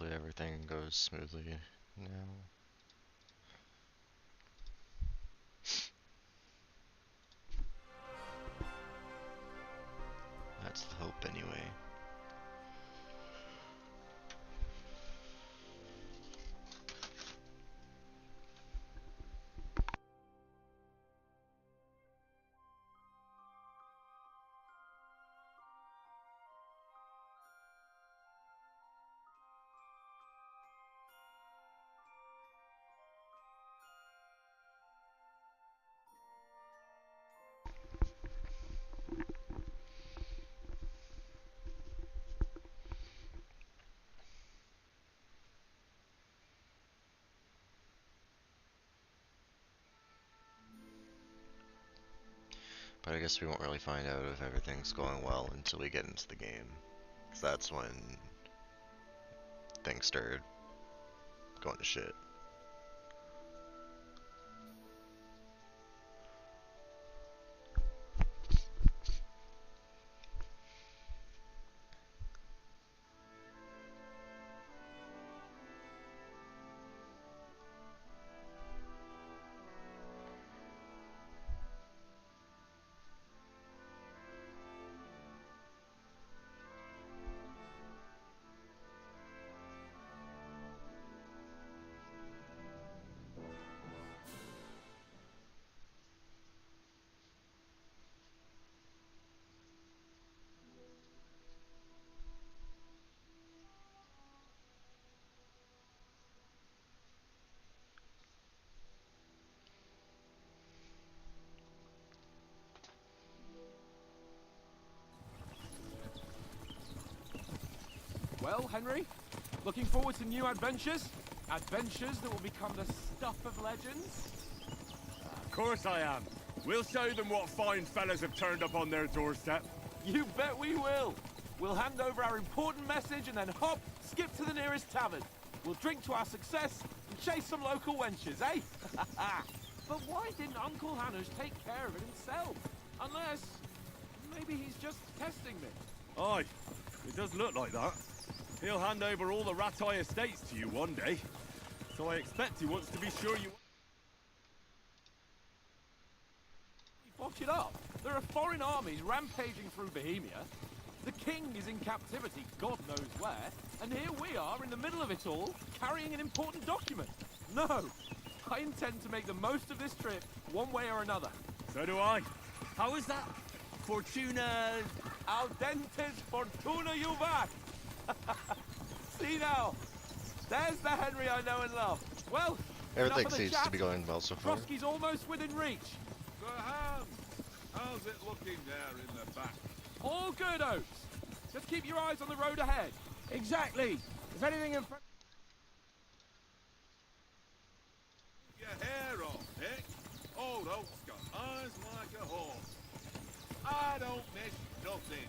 Hopefully everything goes smoothly now. That's the hope anyway. But I guess we won't really find out if everything's going well until we get into the game. Because that's when things start going to shit. Well, Henry, looking forward to new adventures? Adventures that will become the stuff of legends? Of course I am. We'll show them what fine fellas have turned up on their doorstep. You bet we will. We'll hand over our important message and then hop, skip to the nearest tavern. We'll drink to our success and chase some local wenches, eh? But why didn't Uncle Hanners take care of it himself? Unless, maybe he's just testing me. Aye, it does look like that. He'll hand over all the Ratai estates to you one day. So I expect he wants to be sure you... Watch it up. There are foreign armies rampaging through Bohemia. The king is in captivity, God knows where. And here we are in the middle of it all, carrying an important document. No, I intend to make the most of this trip, one way or another. So do I. How is that? Fortuna... Audentes fortuna juvat! See now, there's the Henry I know and love. Well, Everything seems to be going well so far. Trotsky's almost within reach. Sir Hans, how's it looking there in the back? All good, Oates. Just keep your eyes on the road ahead. Exactly. If anything in front... Your hair off, eh? Old Oak's got eyes like a horse. I don't miss nothing.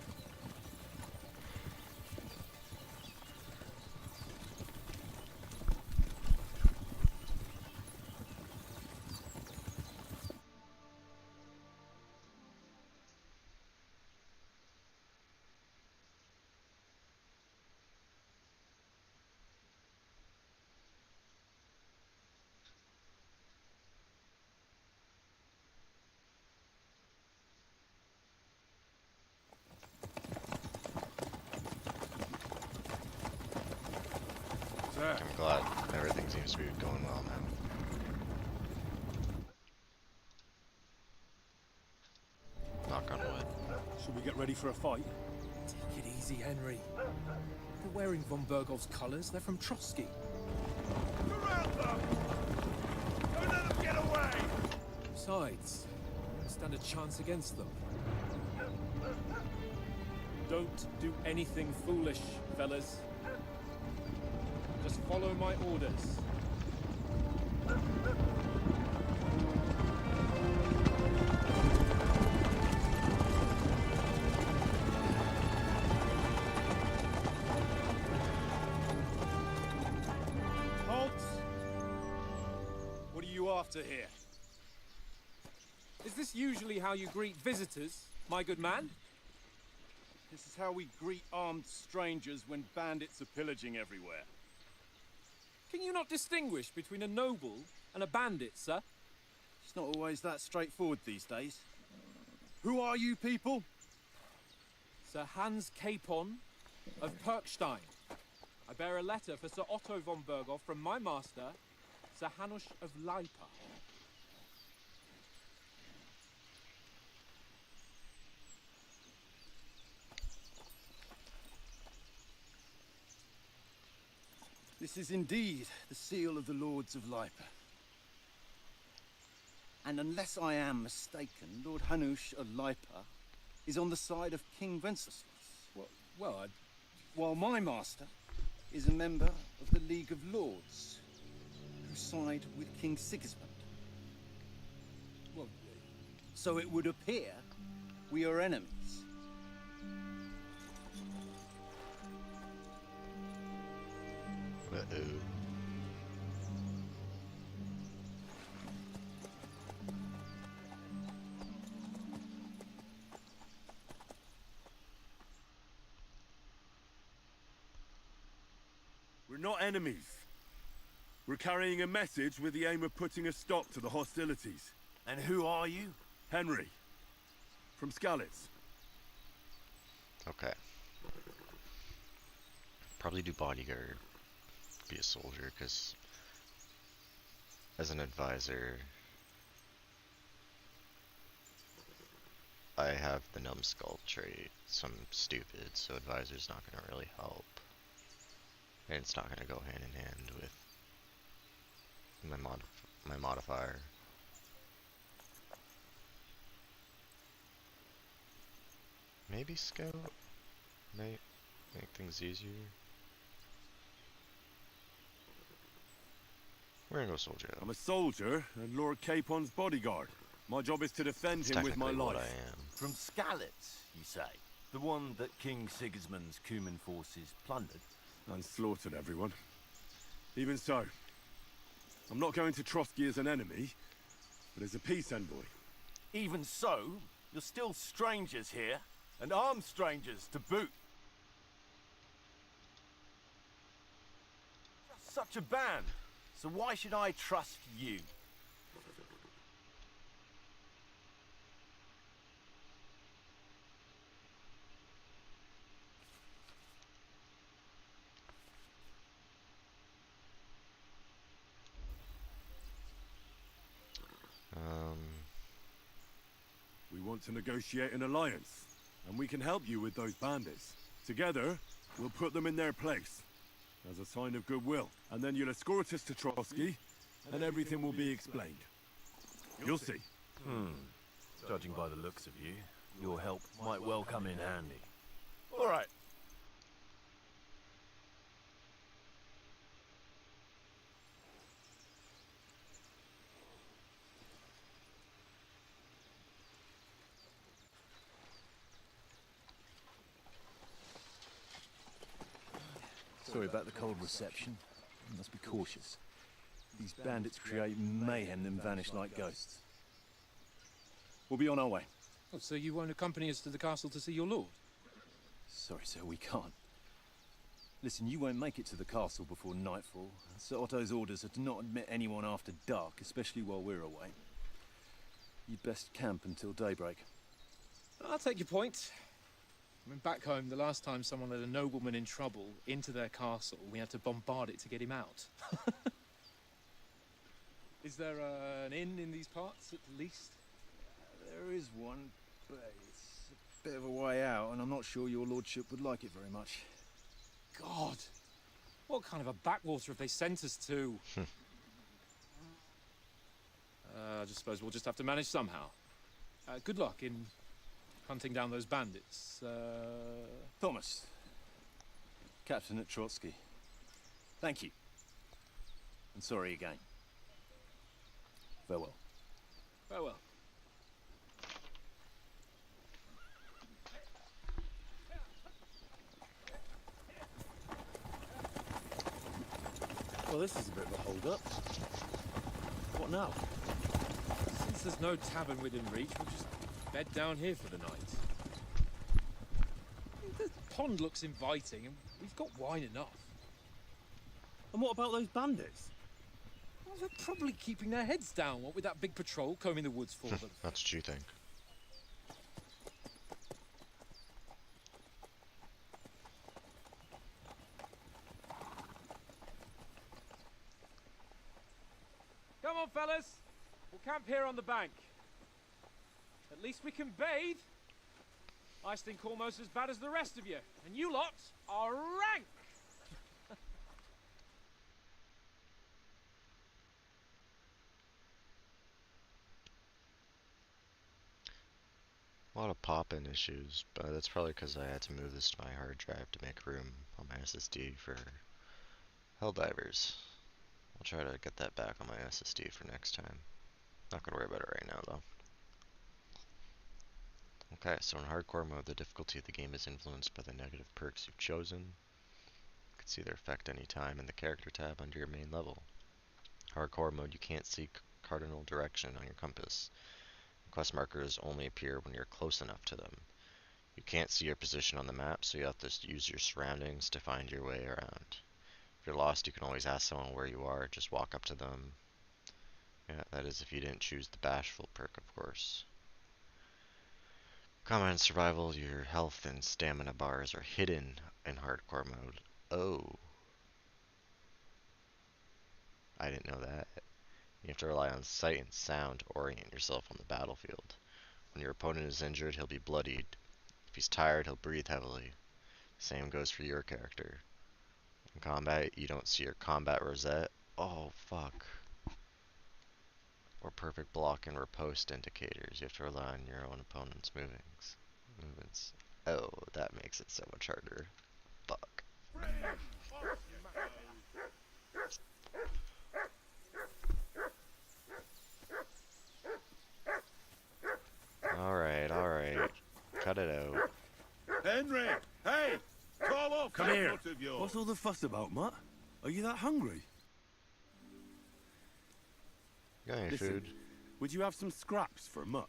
I'm glad everything seems to be going well now. Knock on wood. Should we get ready for a fight? Take it easy, Henry. They're wearing von Bergov's colours. They're from Trotsky. Surround them! Don't let them get away! Besides, we don't stand a chance against them. Don't do anything foolish, fellas. Just follow my orders. Halt! What are you after here? Is this usually how you greet visitors, my good man? This is how we greet armed strangers when bandits are pillaging everywhere. Can you not distinguish between a noble and a bandit, sir? It's not always that straightforward these days. Who are you people? Sir Hans Capon of Perkstein. I bear a letter for Sir Otto von Berghoff from my master, Sir Hanush of Leipa. This is indeed the seal of the Lords of Leipa. And unless I am mistaken, Lord Hanush of Leipa is on the side of King Wenceslas. Well, While my master is a member of the League of Lords, who side with King Sigismund. well, So it would appear we are enemies. Uh-oh. We're not enemies. We're carrying a message with the aim of putting a stop to the hostilities. And who are you? Henry, from Skalitz. Okay. Probably do bodyguard. Be a soldier, because as an advisor, I have the numbskull trait, so I'm stupid, so advisor's not going to really help. And it's not going to go hand in hand with my modifier. Maybe scout might make things easier. We're gonna go soldier though. I'm a soldier and Lord Capon's bodyguard. My job is to defend That's him with my technically what life. I am. From Skalitz, you say? The one that King Sigismund's Cuman forces plundered? And slaughtered everyone. Even so, I'm not going to Trotsky as an enemy, but as a peace envoy. Even so, you're still strangers here, and armed strangers to boot. Just such a band, so why should I trust you? We want to negotiate an alliance, and we can help you with those bandits. Together, we'll put them in their place, as a sign of goodwill. And then you'll escort us to Trotsky, and everything will be explained. You'll see. Judging by the looks of you, your help might well come in handy. All right. Sorry about the cold reception. You must be cautious. These bandits create mayhem then vanish like ghosts. We'll be on our way. oh, so you won't accompany us to the castle to see your lord? Sorry, sir, we can't. Listen, you won't make it to the castle before nightfall. Sir Otto's orders are to not admit anyone after dark, especially while we're away. You'd best camp until daybreak. I'll take your point. I mean, back home, the last time someone led a nobleman in trouble into their castle, we had to bombard it to get him out. Is there an inn in these parts, at least? There is one, but it's a bit of a way out, and I'm not sure your lordship would like it very much. God! What kind of a backwater have they sent us to? I just suppose we'll just have to manage somehow. Good luck in hunting down those bandits. Thomas, captain at Trotsky. Thank you. And sorry again. Farewell. Farewell. Well, this is a bit of a hold-up. What now? Since there's no tavern within reach, we'll just bed down here for the night. The pond looks inviting, and we've got wine enough. And what about those bandits? Well, they're probably keeping their heads down, what with that big patrol combing the woods for them. That's what you think. Come on, fellas. We'll camp here on the bank. At least we can bathe. I stink almost as bad as the rest of you, and you lot are rank. A lot of pop-in issues, but that's probably because I had to move this to my hard drive to make room on my SSD for Helldivers. I'll try to get that back on my SSD for next time. Not gonna worry about it right now though. Okay, so in hardcore mode, the difficulty of the game is influenced by the negative perks you've chosen. You can see their effect anytime in the character tab under your main level. Hardcore mode, you can't see cardinal direction on your compass. Quest markers only appear when you're close enough to them. You can't see your position on the map, so you have to use your surroundings to find your way around. If you're lost, you can always ask someone where you are, just walk up to them. Yeah, that is if you didn't choose the bashful perk, of course. Combat and survival, your health and stamina bars are hidden in hardcore mode. Oh. I didn't know that. You have to rely on sight and sound to orient yourself on the battlefield. When your opponent is injured, he'll be bloodied. If he's tired, he'll breathe heavily. Same goes for your character. In combat, you don't see your combat rosette. Oh, fuck. Or perfect block and riposte indicators. You have to rely on your own opponent's movements. Oh, that makes it so much harder. Fuck. Alright. Cut it out. Henry! Hey! Call off Come that here. nut of yours. What's all the fuss about, Mutt? Are you that hungry? Got any Listen, food? would you have some scraps for Mutt?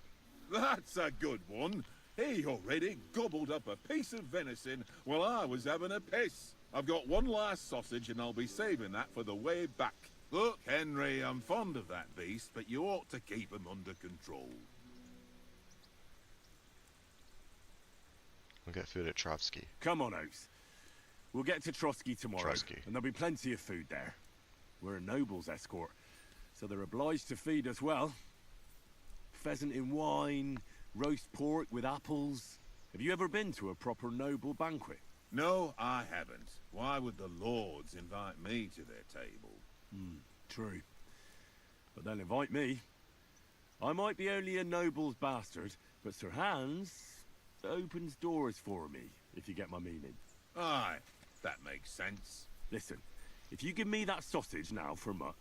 That's a good one. He already gobbled up a piece of venison while I was having a piss. I've got one last sausage and I'll be saving that for the way back. Look, Henry, I'm fond of that beast, but you ought to keep him under control. We'll get food at Trotsky. Come on, Oaks. We'll get to Trotsky tomorrow, Trotsky. and there'll be plenty of food there. We're a noble's escort, so they're obliged to feed us well. Pheasant in wine, roast pork with apples. Have you ever been to a proper noble banquet? No, I haven't. Why would the lords invite me to their table? True. But they'll invite me. I might be only a noble's bastard, but Sir Hans opens doors for me, if you get my meaning. Aye, that makes sense. Listen, if you give me that sausage now for Mutt,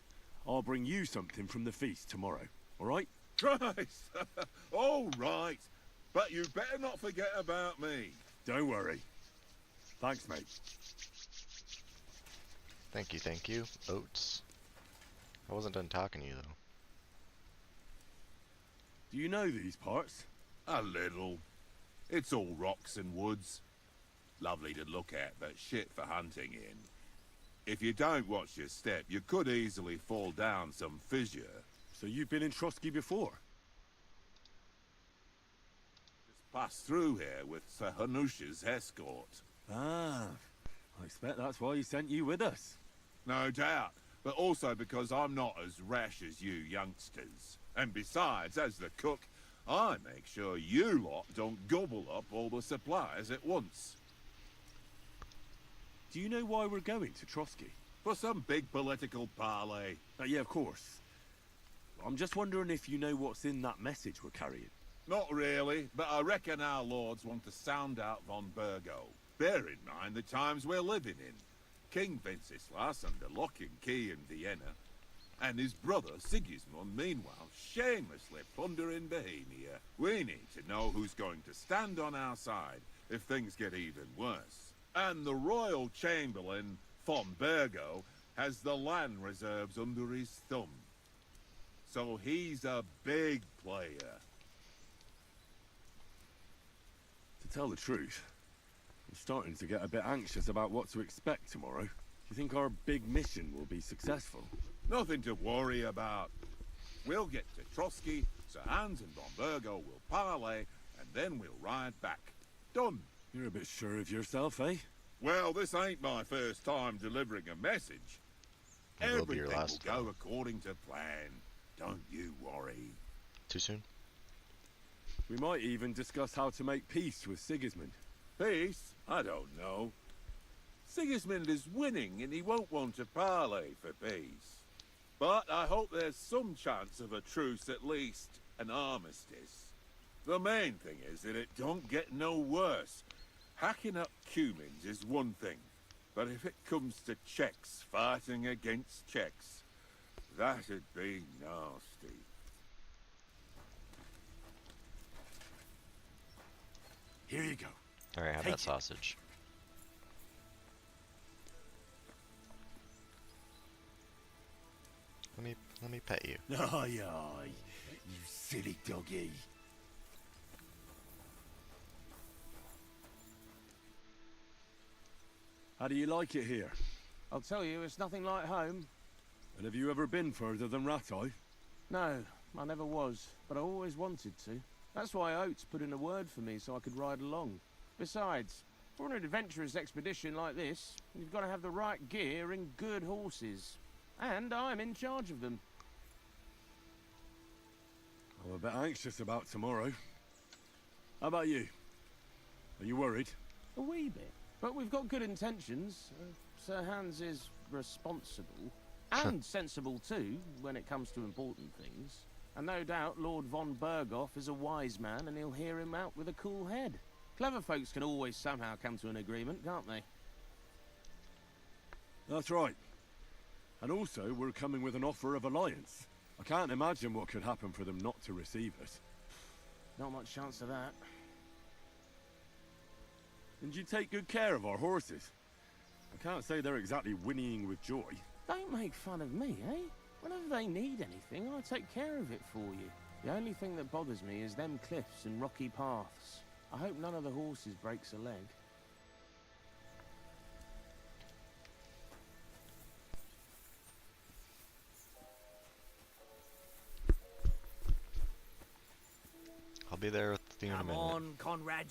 I'll bring you something from the feast tomorrow, all right? Christ! All right. But you better not forget about me. Don't worry. Thanks, mate. Thank you, Oats. I wasn't done talking to you, though. Do you know these parts? A little. It's all rocks and woods. Lovely to look at, but shit for hunting in. If you don't watch your step, you could easily fall down some fissure. So you've been in Trotsky before? Just passed through here with Sir Hanusha's escort. Ah, I expect that's why he sent you with us. No doubt, but also because I'm not as rash as you youngsters. And besides, as the cook, I make sure you lot don't gobble up all the supplies at once. Do you know why we're going to Trotsky? For some big political parley. Yeah, of course. I'm just wondering if you know what's in that message we're carrying. Not really, but I reckon our lords want to sound out von Burgo. Bear in mind the times we're living in. King Wenceslas under lock and key in Vienna, and his brother Sigismund, meanwhile, shamelessly plundering Bohemia. We need to know who's going to stand on our side if things get even worse. And the royal chamberlain, von Burgo, has the land reserves under his thumb. So he's a big player. To tell the truth, I'm starting to get a bit anxious about what to expect tomorrow. you think our big mission will be successful? Nothing to worry about. We'll get to Trotsky, Sir Hans and Von Burgo will parley, and then we'll ride back. Done. You're a bit sure of yourself, eh? Well, this ain't my first time delivering a message. It will be your Everything last will go time. according to plan. Don't you worry. Too soon? We might even discuss how to make peace with Sigismund. Peace? I don't know. Sigismund is winning and he won't want to parley for peace. But I hope there's some chance of a truce, at least an armistice. The main thing is that it don't get no worse. Hacking up Cumins is one thing, but if it comes to Czechs fighting against Czechs, that'd be nasty. Here you go. Alright, have Take that it. sausage. Let me pet you. Aye, aye, you silly doggy. How do you like it here? I'll tell you, it's nothing like home. And have you ever been further than Rattay? No, I never was, but I always wanted to. That's why Oates put in a word for me so I could ride along. Besides, for an adventurous expedition like this, you've got to have the right gear and good horses. And I'm in charge of them. I'm a bit anxious about tomorrow. How about you? Are you worried? A wee bit. But we've got good intentions. Sir Hans is responsible. And sensible too, when it comes to important things. And no doubt Lord von Berghoff is a wise man and he'll hear him out with a cool head. Clever folks can always somehow come to an agreement, can't they? That's right. And also, we're coming with an offer of alliance. I can't imagine what could happen for them not to receive it. Not much chance of that. And you take good care of our horses. I can't say they're exactly whinnying with joy. Don't make fun of me, eh? Whenever they need anything, I take care of it for you. The only thing that bothers me is them cliffs and rocky paths. I hope none of the horses breaks a leg. I'll be there with you in a Come minute. on, Conrad.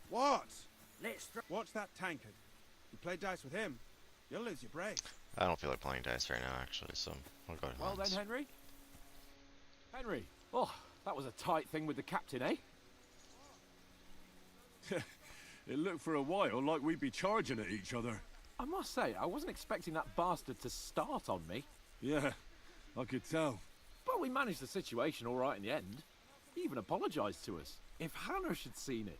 What? Let's Watch that tankard. You play dice with him, you'll lose your brace. I don't feel like playing dice right now, actually, so I'll go to Well then, Hans. Henry. Henry. Oh, that was a tight thing with the captain, eh? It looked for a while like we'd be charging at each other. I must say, I wasn't expecting that bastard to start on me. Yeah, I could tell. But we managed the situation all right in the end. He even apologised to us. If Hannah had seen it.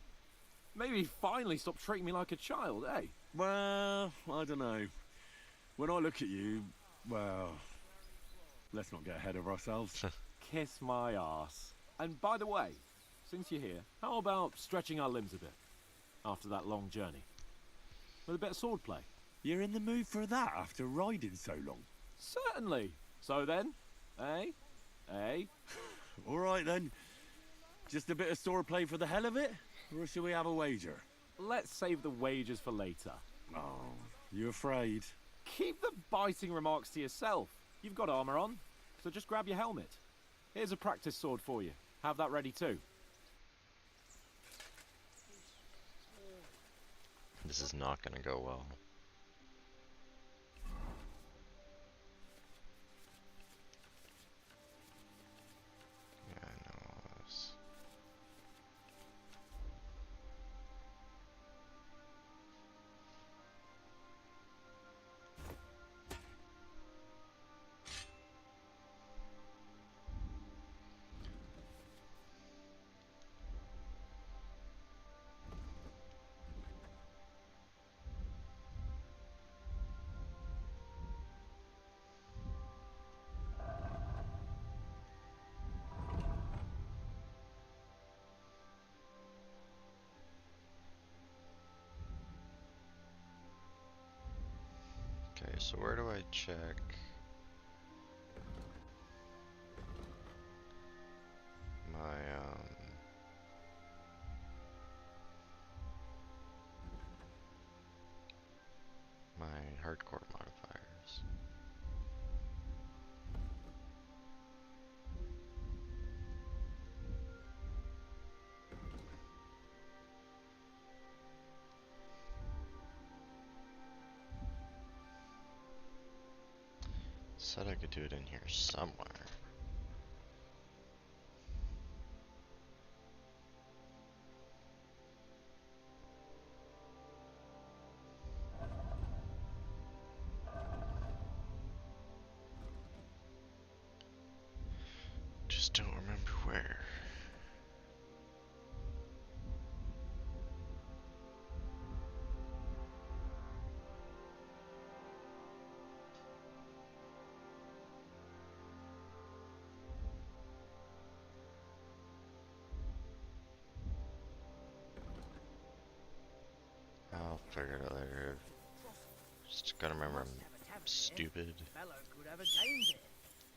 Maybe he'd finally stop treating me like a child, eh? Well, I don't know. When I look at you, well, let's not get ahead of ourselves. Kiss my arse. And by the way, since you're here, how about stretching our limbs a bit? After that long journey. With a bit of swordplay. You're in the mood for that after riding so long? Certainly. So then, eh? Eh? All right then. Just a bit of swordplay for the hell of it? Or should we have a wager? Let's save the wagers for later. Oh, you afraid? Keep the biting remarks to yourself. You've got armour on, so just grab your helmet. Here's a practice sword for you. Have that ready too. This is not gonna go well. Yeah, I know all this. Okay, so where do I check? My hardcore modifier. Said I could do it in here somewhere. Just don't remember where. I'll figure it out later. Just gotta remember I'm stupid.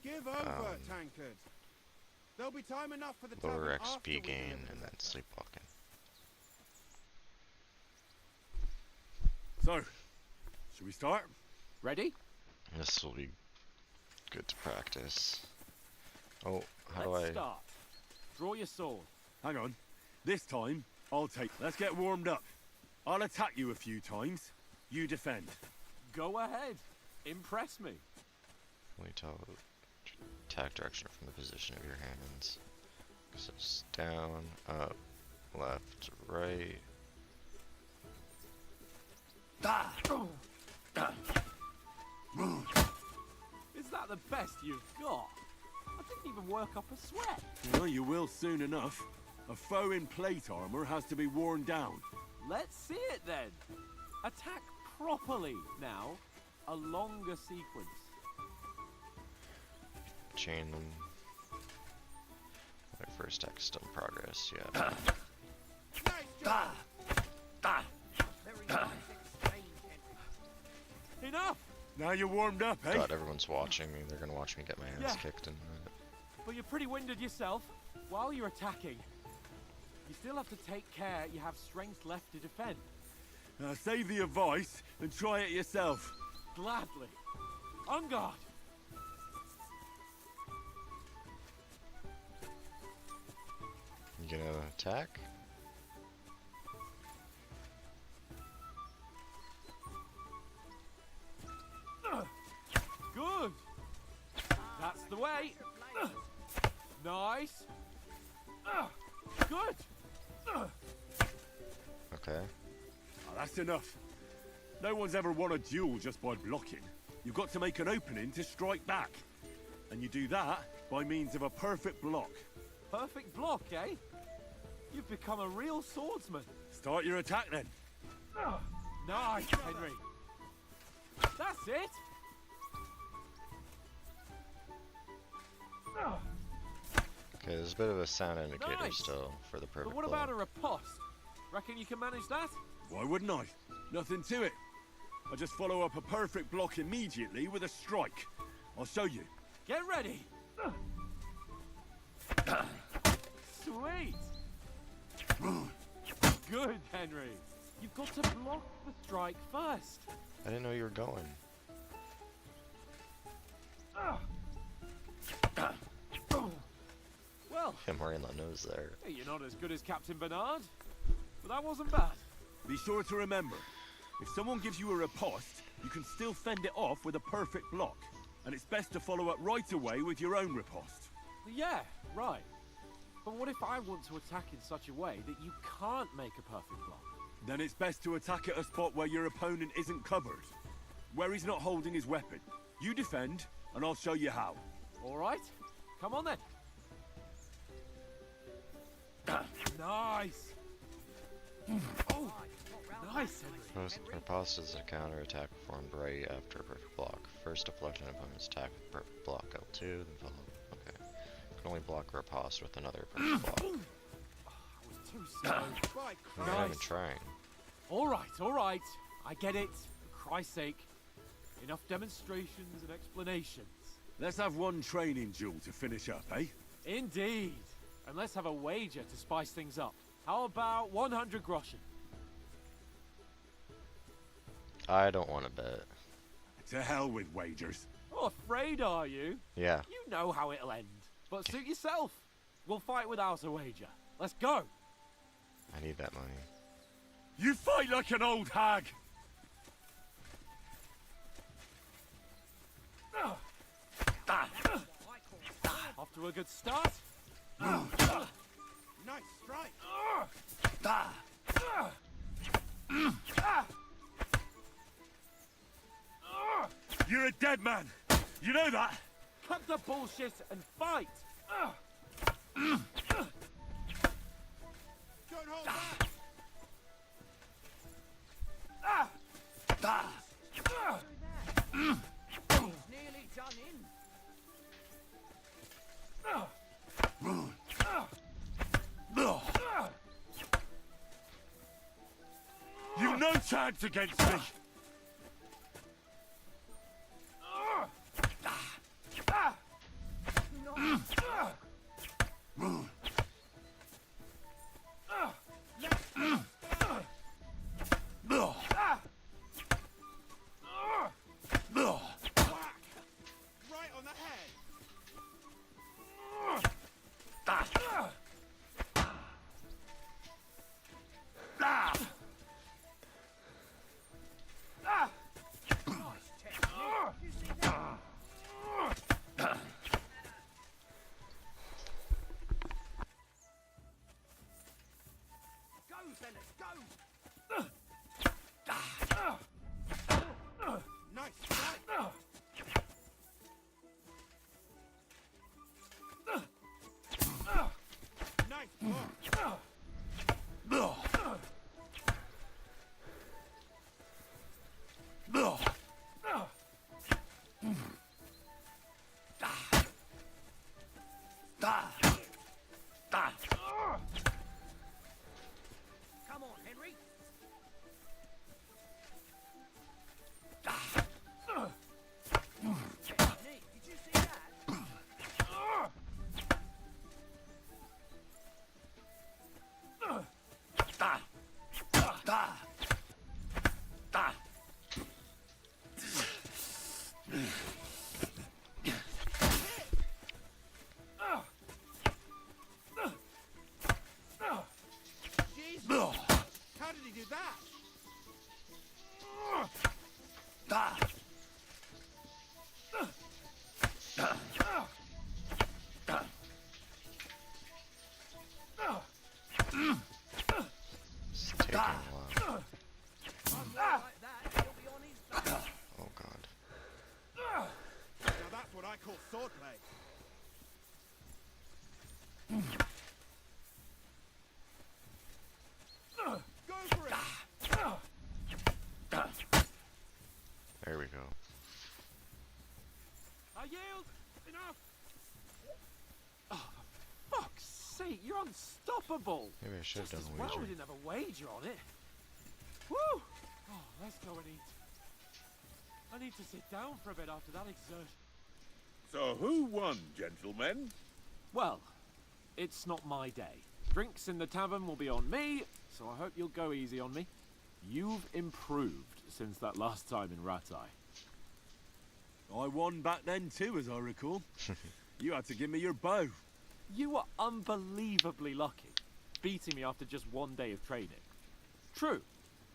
Give over, tankard. There'll be time enough for the Lower tavern after we XP gain deliver and the then sleepwalking. So, should we start? Ready? This will be good to practice. Oh, how do Let's I... start. Draw your sword. Hang on. This time, I'll take... Let's get warmed up. I'll attack you a few times. You defend. Go ahead. Impress me. Only tell attack direction from the position of your hands. So it's down, up, left, right. Is that the best you've got? I didn't even work up a sweat. Well, you will soon enough. A foe in plate armor has to be worn down. Let's see it then. Attack properly now. A longer sequence. Chain them. My first attack is still in progress, yeah. Enough! Now you're warmed up, eh? God, everyone's watching me. They're gonna watch me get my ass kicked in a minute. But you're pretty winded yourself. While you're attacking, you still have to take care you have strength left to defend. Save the advice and try it yourself. Gladly. On guard. You gonna attack? Good. That's the way. Nice. Good. Okay. Oh, that's enough. No one's ever won a duel just by blocking. You've got to make an opening to strike back. And you do that by means of a perfect block. Perfect block, eh? You've become a real swordsman. Start your attack then. Nice, Henry. That's it. Okay, there's a bit of a sound indicator Nice. still for the perfect But what blow. about a riposte? Reckon you can manage that? Why wouldn't I? Nothing to it. I just follow up a perfect block immediately with a strike. I'll show you. Get ready. Sweet. Good, Henry. You've got to block the strike first. I didn't know you were going. Well, Him wearing the nose there. hey, you're not as good as Captain Bernard, but that wasn't bad. Be sure to remember, if someone gives you a riposte, you can still fend it off with a perfect block. And it's best to follow up right away with your own riposte. Yeah, right. But what if I want to attack in such a way that you can't make a perfect block? Then it's best to attack at a spot where your opponent isn't covered. Where he's not holding his weapon. You defend, and I'll show you how. All right, come on then. Nice. Oh, nice, Henry. Riposte is a counter-attack performed right after a perfect block. First deflect an opponent's attack with perfect block L2, then follow. Okay. You can only block a riposte with another perfect block. Too slow. I'm not even trying. All right. I get it. For Christ's sake. Enough demonstrations and explanations. Let's have one training duel to finish up, eh? Indeed. And let's have a wager to spice things up. How about 100 groschen? I don't want to bet. To hell with wagers. Oh, afraid are you? Yeah. You know how it'll end. But suit yourself. We'll fight without a wager. Let's go. I need that money. You fight like an old hag! Off to a good start. Nice strike. You're a dead man! You know that? Cut the bullshit and fight. Don't hold back. Nearly done in. You've no chance against me! Right on the head. Go, fellas, go! Nice strike. Nice block. Come on, Henry. Nick, did you see that? Jesus. How did he do that? It's taking a while. Like that, he'll be on his back. Oh god. Now that's what I call swordplay. Go for it. There we go. I yield. Enough. Oh, for fuck's sake, you're unstoppable. Maybe I should have Just done as a well we wager. didn't have a wager on it. Woo! Oh, let's go and eat. I need to sit down for a bit after that exertion. So who won, gentlemen? Well, it's not my day. Drinks in the tavern will be on me, so I hope you'll go easy on me. You've improved since that last time in Ratai. I won back then too, as I recall. You had to give me your bow. You were unbelievably lucky, beating me after just one day of training. True,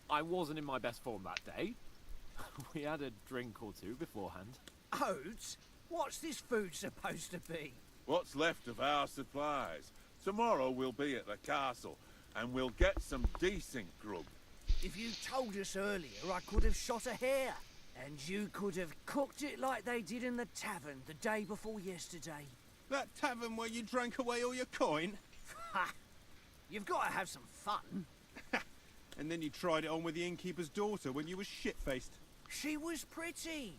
I wasn't in my best form that day. We had a drink or two beforehand. Oats? What's this food supposed to be? What's left of our supplies? Tomorrow we'll be at the castle, and we'll get some decent grub. If you told us earlier, I could have shot a hare. And you could have cooked it like they did in the tavern the day before yesterday. That tavern where you drank away all your coin? Ha! You've got to have some fun. And then you tried it on with the innkeeper's daughter when you were shit-faced. She was pretty.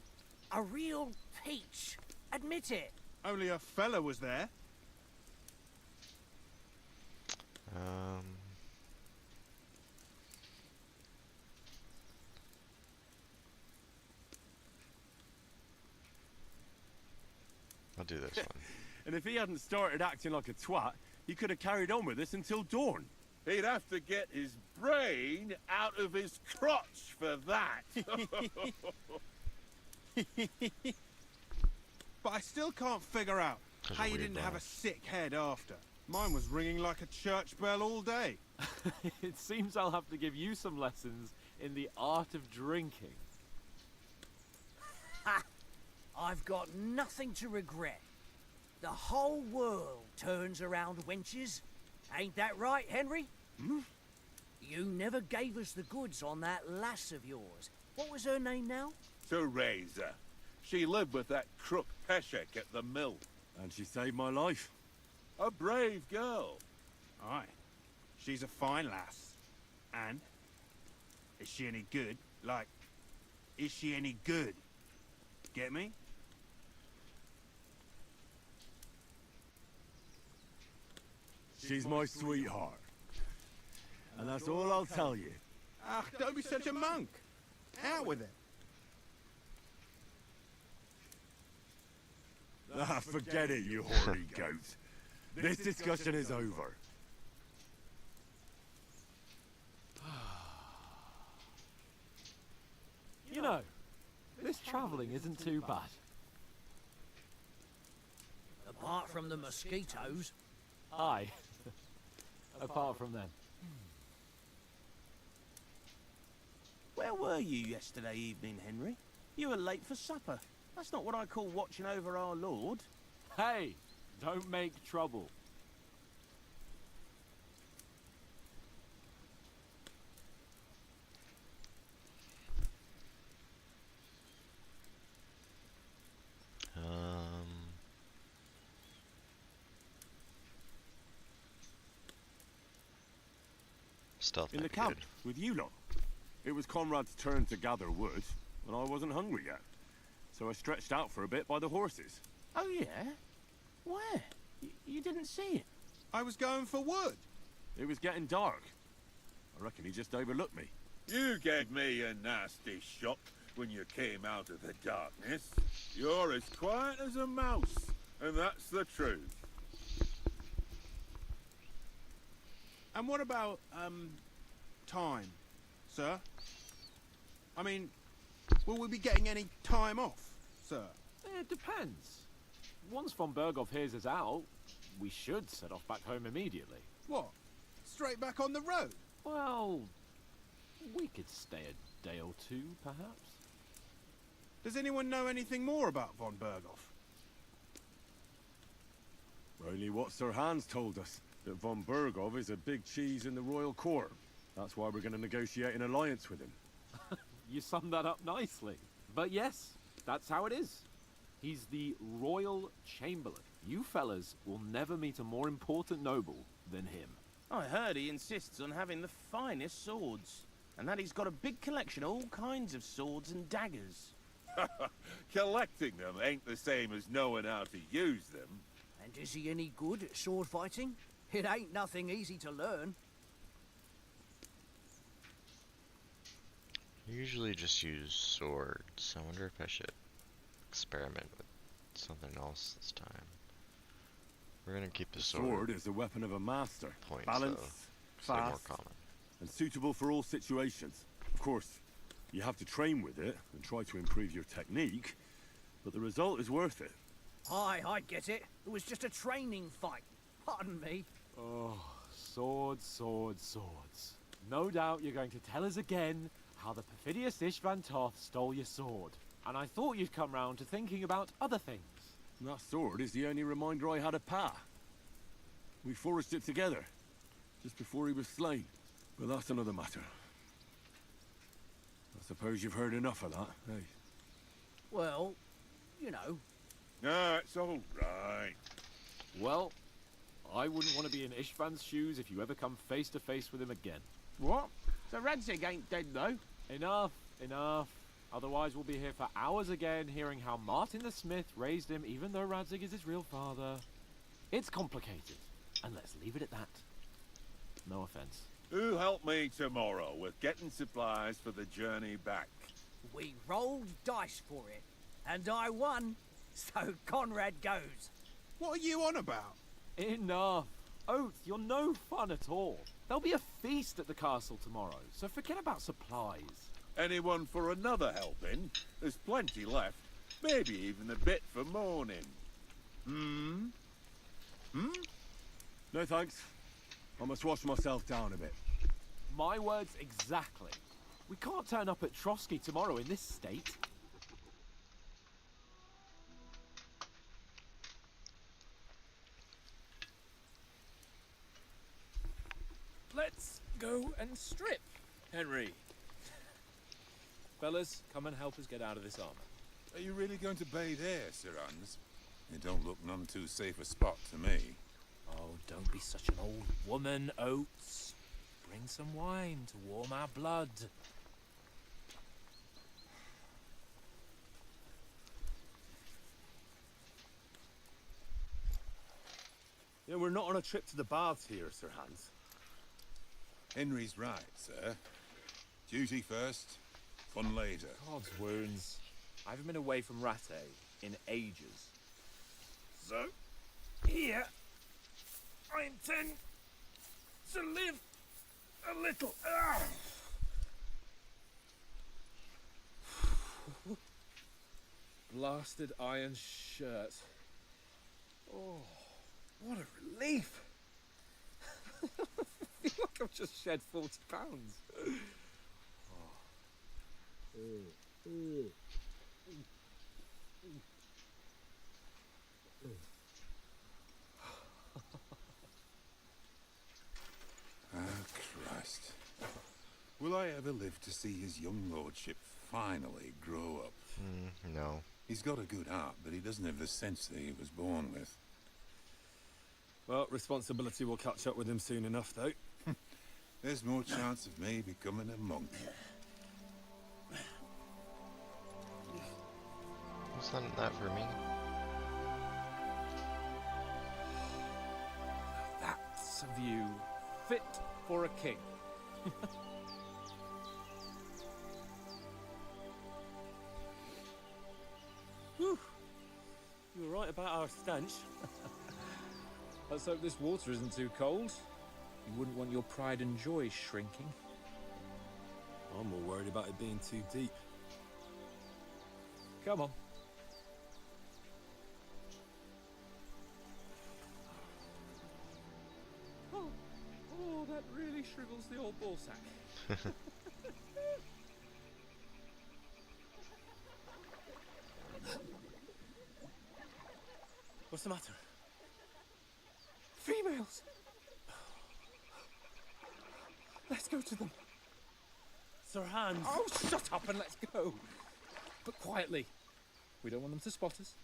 A real peach. Admit it. Only a fella was there. I'll do this one. And if he hadn't started acting like a twat, he could have carried on with us until dawn. He'd have to get his brain out of his crotch for that. But I still can't figure out That's how a you weird didn't have a laugh. sick head after. Mine was ringing like a church bell all day. It seems I'll have to give you some lessons in the art of drinking. Ha! I've got nothing to regret. The whole world turns around wenches. Ain't that right, Henry? Hmm? You never gave us the goods on that lass of yours. What was her name now? Teresa. She lived with that crook Peshek at the mill. And she saved my life. A brave girl. Aye. She's a fine lass. And? Is she any good? Like, is she any good? Get me? She's my sweetheart. And that's all I'll tell you. Ah, don't be such a monk. Out with it. Ah, forget it, you horny goat. This discussion is over. You know, this travelling isn't too bad. Apart from the mosquitoes. Aye. Apart from them. Where were you yesterday evening, Henry? You were late for supper. That's not what I call watching over our Lord. Hey, don't make trouble. Stealth In the might be camp, good. with you lot. It was Conrad's turn to gather wood, and I wasn't hungry yet. So I stretched out for a bit by the horses. Oh, yeah? Where? You didn't see it? I was going for wood. It was getting dark. I reckon he just overlooked me. You gave me a nasty shock when you came out of the darkness. You're as quiet as a mouse, and that's the truth. And what about, time, sir? I mean, will we be getting any time off, sir? It depends. Once von Berghoff hears us out, we should set off back home immediately. What? Straight back on the road? Well, we could stay a day or two, perhaps. Does anyone know anything more about von Berghoff? Only what Sir Hans told us, that von Berghoff is a big cheese in the royal court. That's why we're going to negotiate an alliance with him. You summed that up nicely. But yes, that's how it is. He's the Royal Chamberlain. You fellas will never meet a more important noble than him. I heard he insists on having the finest swords, and that he's got a big collection of all kinds of swords and daggers. Collecting them ain't the same as knowing how to use them. And is he any good at sword fighting? It ain't nothing easy to learn. I usually just use swords. I wonder if I should experiment with something else this time. We're gonna keep the Sword is the weapon of a master. Points, Balanced, though, so they're more fast, common. and suitable for all situations. Of course, you have to train with it and try to improve your technique, but the result is worth it. Aye, I get it. It was just a training fight. Pardon me. Oh, swords, swords, swords. No doubt you're going to tell us again how the perfidious Ishvan Toth stole your sword. And I thought you'd come round to thinking about other things. And that sword is the only reminder I had of Pa. We forged it together, just before he was slain. But that's another matter. I suppose you've heard enough of that, eh? Well, you know. No, it's all right. Well, I wouldn't want to be in Ishvan's shoes if you ever come face to face with him again. What? So Radzig ain't dead, though? Enough, enough. Otherwise we'll be here for hours again hearing how Martin the Smith raised him even though Radzig is his real father. It's complicated, and let's leave it at that. No offense. Who'll help me tomorrow with getting supplies for the journey back? We rolled dice for it, and I won, so Conrad goes. What are you on about? Enough. Oath, you're no fun at all. There'll be a feast at the castle tomorrow, so forget about supplies. Anyone for another helping? There's plenty left. Maybe even a bit for mourning. Hmm? No thanks. I must wash myself down a bit. My words exactly. We can't turn up at Trotsky tomorrow in this state. Let's go and strip, Henry. Fellas, come and help us get out of this armor. Are you really going to bathe here, Sir Hans? It don't look none too safe a spot to me. Oh, don't be such an old woman, Oates. Bring some wine to warm our blood. Yeah, we're not on a trip to the baths here, Sir Hans. Henry's right, sir. Duty first, fun later. God's wounds. I haven't been away from Rattay in ages. So, here, I intend to live a little. Blasted iron shirt. Oh, what a relief! I feel like I've just shed 40 pounds. Ah, Christ. Will I ever live to see his young lordship finally grow up? No. He's got a good heart, but he doesn't have the sense that he was born with. Well, responsibility will catch up with him soon enough, though. There's more chance of me becoming a monk. Who's done that for me? That's a view fit for a king. Whew. You were right about our stench. Let's hope this water isn't too cold. You wouldn't want your pride and joy shrinking. I'm more worried about it being too deep. Come on. Oh, that really shrivels the old ball sack. What's the matter? Females! Let's go to them. Sir Hans! Oh, shut up and let's go. But quietly. We don't want them to spot us.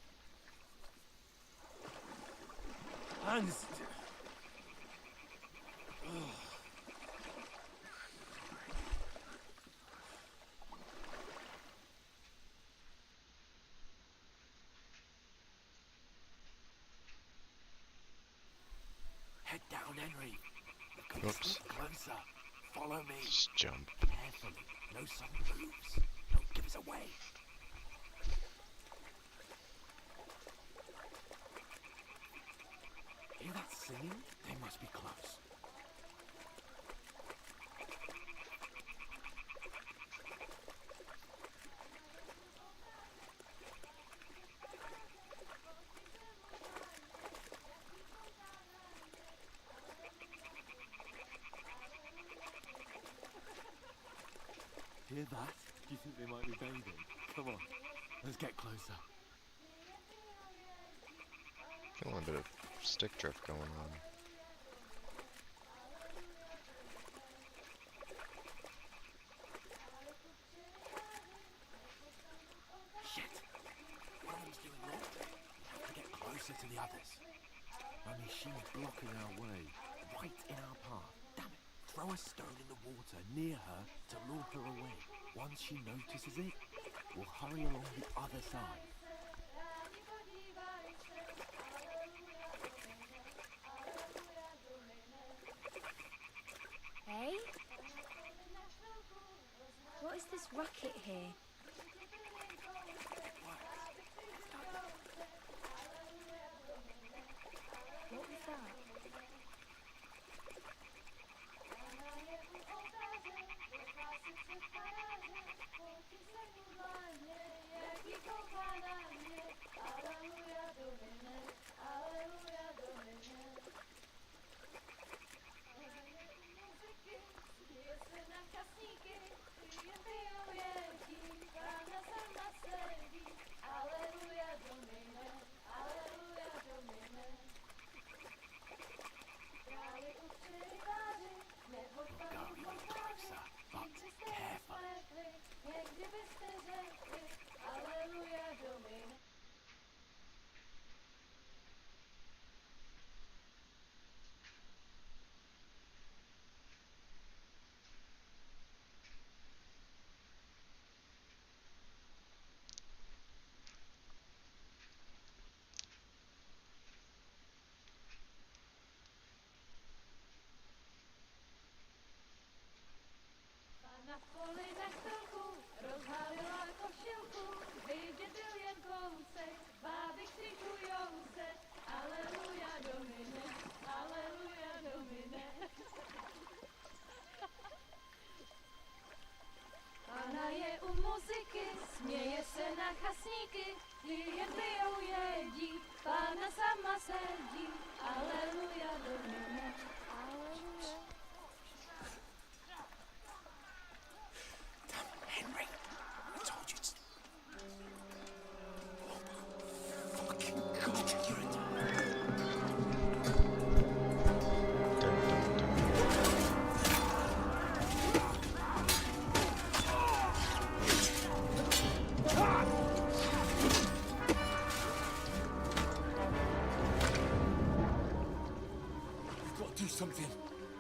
Hans! Head down, Henry. Look Whoops. closer. Follow me. Just jump. Carefully. No sudden moves. Don't give us away. Hear that singing? They must be close. Hear that? Do you think they might be bathing? Come on, let's get closer. Feeling a bit of stick drift going on. Shit! One of them's doing laundry. We have to get closer to the others. Only she's blocking our way, right in our path. Damn it! Throw a stone in the water near her to lure her away. Once she notices it, we'll hurry along the other side. Hey? What is this racket here? What was that? Na poli za chvilku rozhalila košilku, vidět byl jen kousek, báby křikujou se, aleluja domine, aleluja domine. Pána je u muziky, směje se na chasníky, jen pijou jedí, pána sama sedí, aleluja domine, aleluja. Henry, I told you to... You've got to do something.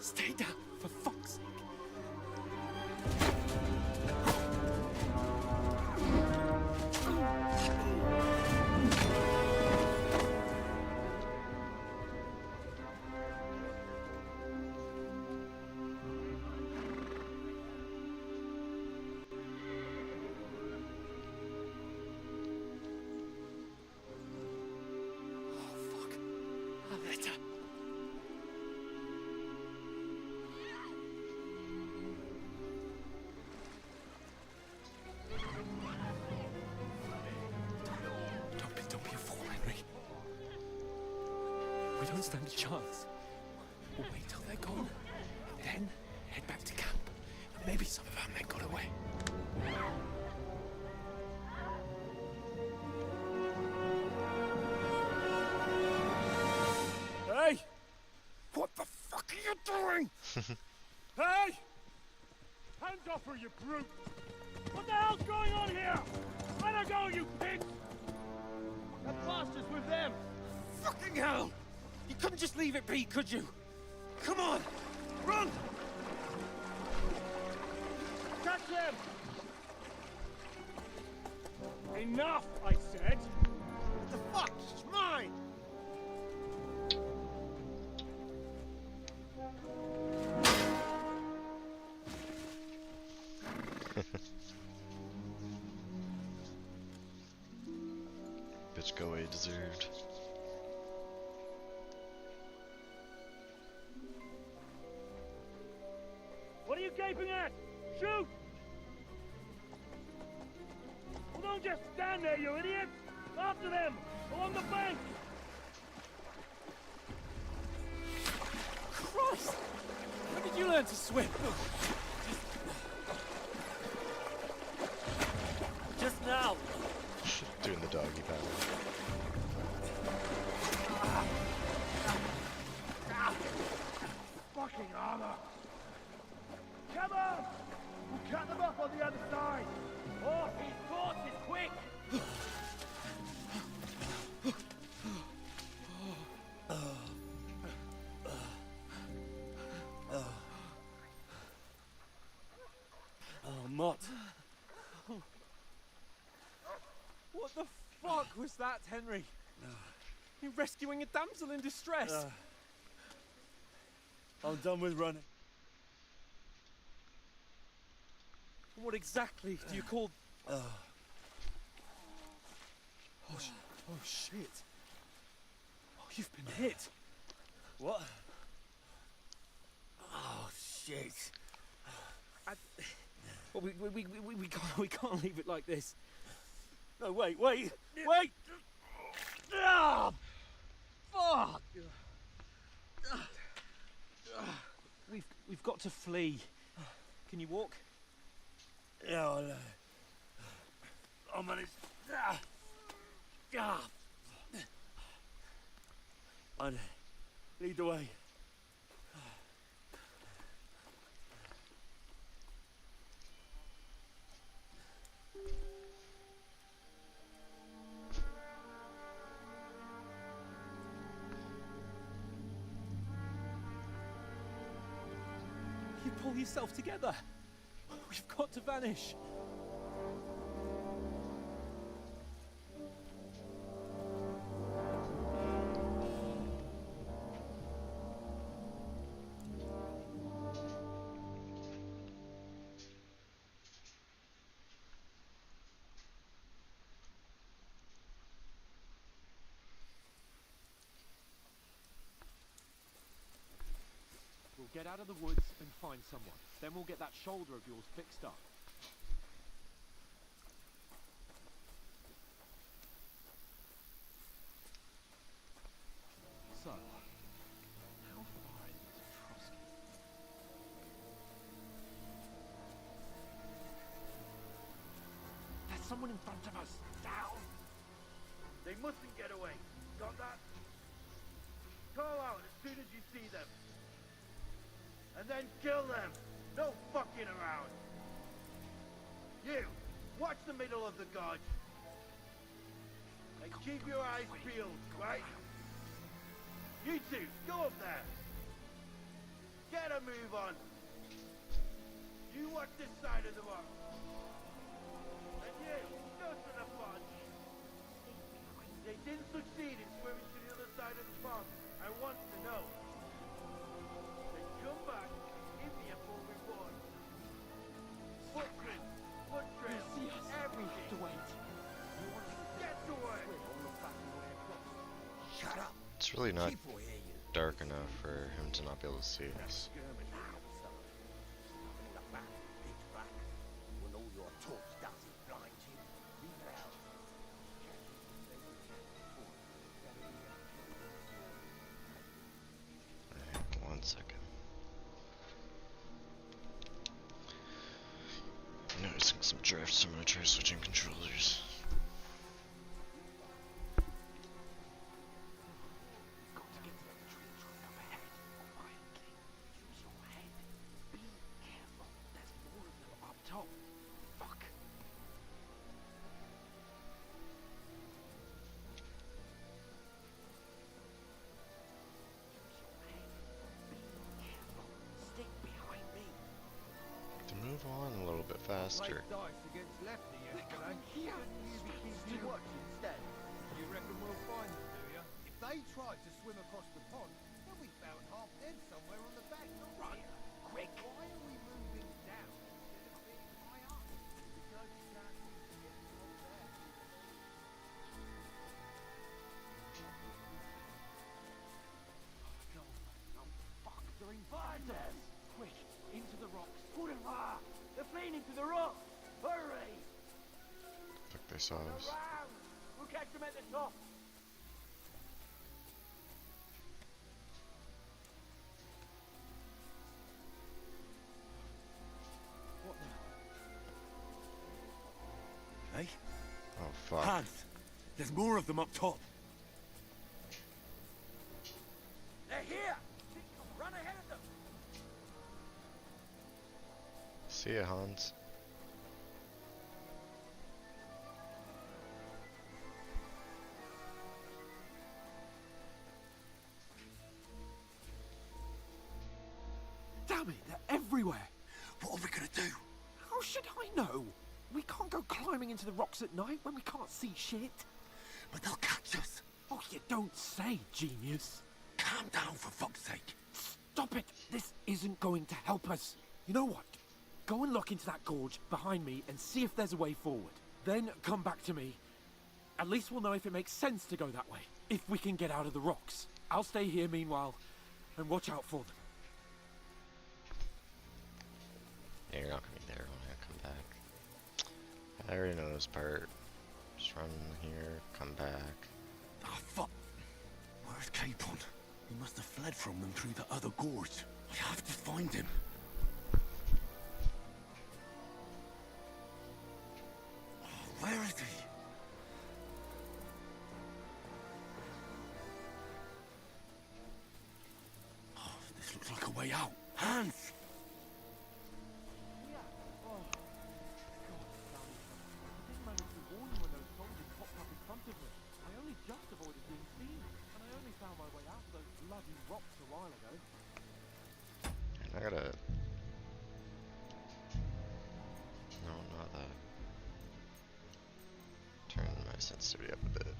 Stay down, for fuck's sake. Don't be a fool, Henry. We don't stand a chance. We'll wait till they're gone, and then head back to camp. Maybe some of our men got away. Hey! What the fuck are you doing? Hey! Hands off her, you brute! What the hell's going on here? Let her go, you pig! That bastard's with them! Fucking hell! You couldn't just leave it be, could you? Come on! Run! Catch him! Enough, I said! What the fuck? It's mine! Bitch, go away, deserved. What are you gaping at? Shoot! Well, don't just stand there, you idiot! After them! Along the bank! Christ! When did you learn to swim? Just now! Doing the doggy pattern. Fucking armor! Come on! We'll cut them off on the other side! Oh, these horses, quick! Oh, Mott. What the fuck was that, Henry? You rescuing a damsel in distress? I'm done with running. What exactly do you call... Oh, shit. Oh, you've been hit. What? Oh, shit. Well, we can't leave it like this. No, wait! Ah! Fuck! We've got to flee. Can you walk? Yeah, I managed. And lead the way. You pull yourself together. We've got to vanish. We'll get out of the woods and find someone. Then we'll get that shoulder of yours fixed up. So, how far is it to Trotsky? There's someone in front of us. Down! They mustn't get away. Got that? Call out as soon as you see them. And then kill them. No fucking around. You, watch the middle of the gorge. And keep your eyes peeled, right? You two, go up there. Get a move on. You watch this side of the rock. And you, go to the pond. They didn't succeed in swimming to the other side of the pond. I want to know. Then come back, give me a full report. Footprints, foot trails, everything. To wait. Get to work. Shut up. It's really not People hear you. dark enough for him to not be able to see us. When all your talk doesn't blind you, leave it out. Alright, 1 second. Noticing some drifts, so I'm gonna try switching controllers. To move on a little bit faster. Dice against lefty yesterday. Shouldn't you be keeping watch instead? You reckon we'll find them, do you? If they try to swim across the pond, they'll be found half dead somewhere on the back. Run, quick! Why are we moving down instead of being high up? Because you can't see to get from there. No, fuck, they're inside us! Quick, into the rocks. Hurrah! They're fleeing into the rock! Hurry! Fuck, they saw us. Around! We'll catch them at the top! What now? Hey? Oh fuck. Hans! There's more of them up top. They're here! Run ahead of them! See ya, Hans. Damn it, they're everywhere! What are we gonna do? How should I know? We can't go climbing into the rocks at night when we can't see shit. But they'll catch us. Oh, you don't say, genius. Calm down, for fuck's sake. Stop it! This isn't going to help us. You know what? Go and look into that gorge behind me and see if there's a way forward. Then come back to me. At least we'll know if it makes sense to go that way. If we can get out of the rocks. I'll stay here meanwhile and watch out for them. Yeah, you're not gonna be there when I come back. I already know this part. Just run here, come back. Ah, fuck. Where's Capon? He must have fled from them through the other gorge. I have to find him. way out. Hands! Yeah. Oh, God, damn it. I didn't manage to warn you when those soldiers popped up in front of me. I only just avoided being seen, and I only found my way out of those bloody rocks a while ago. I gotta... No, not that. Turn my sensitivity up a bit.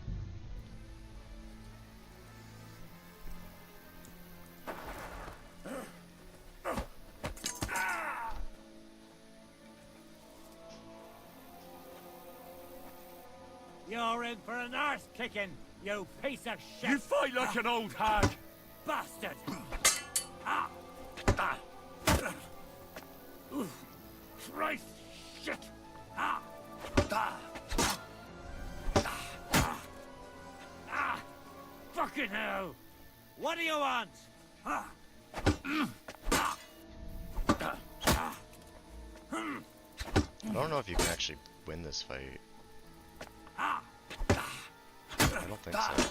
You're in for an arse kicking, you piece of shit! You fight like an old hag! Bastard! Christ! Shit! Fucking hell! What do you want? I don't know if you can actually win this fight. I don't think so.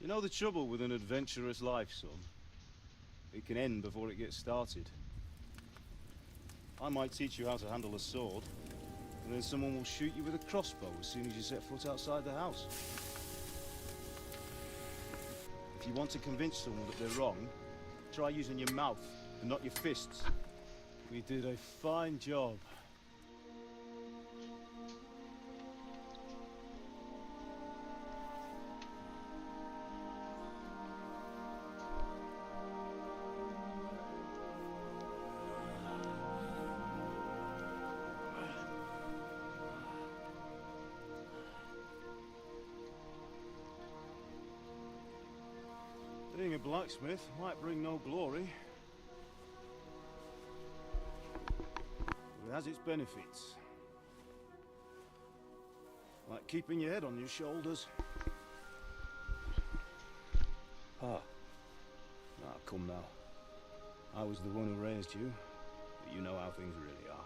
You know the trouble with an adventurous life, son? It can end before it gets started. I might teach you how to handle a sword, and then someone will shoot you with a crossbow as soon as you set foot outside the house. If you want to convince someone that they're wrong, try using your mouth and not your fists. We did a fine job. Being a blacksmith might bring no glory, but it has its benefits. Like keeping your head on your shoulders. Ah, come now. I was the one who raised you, but you know how things really are.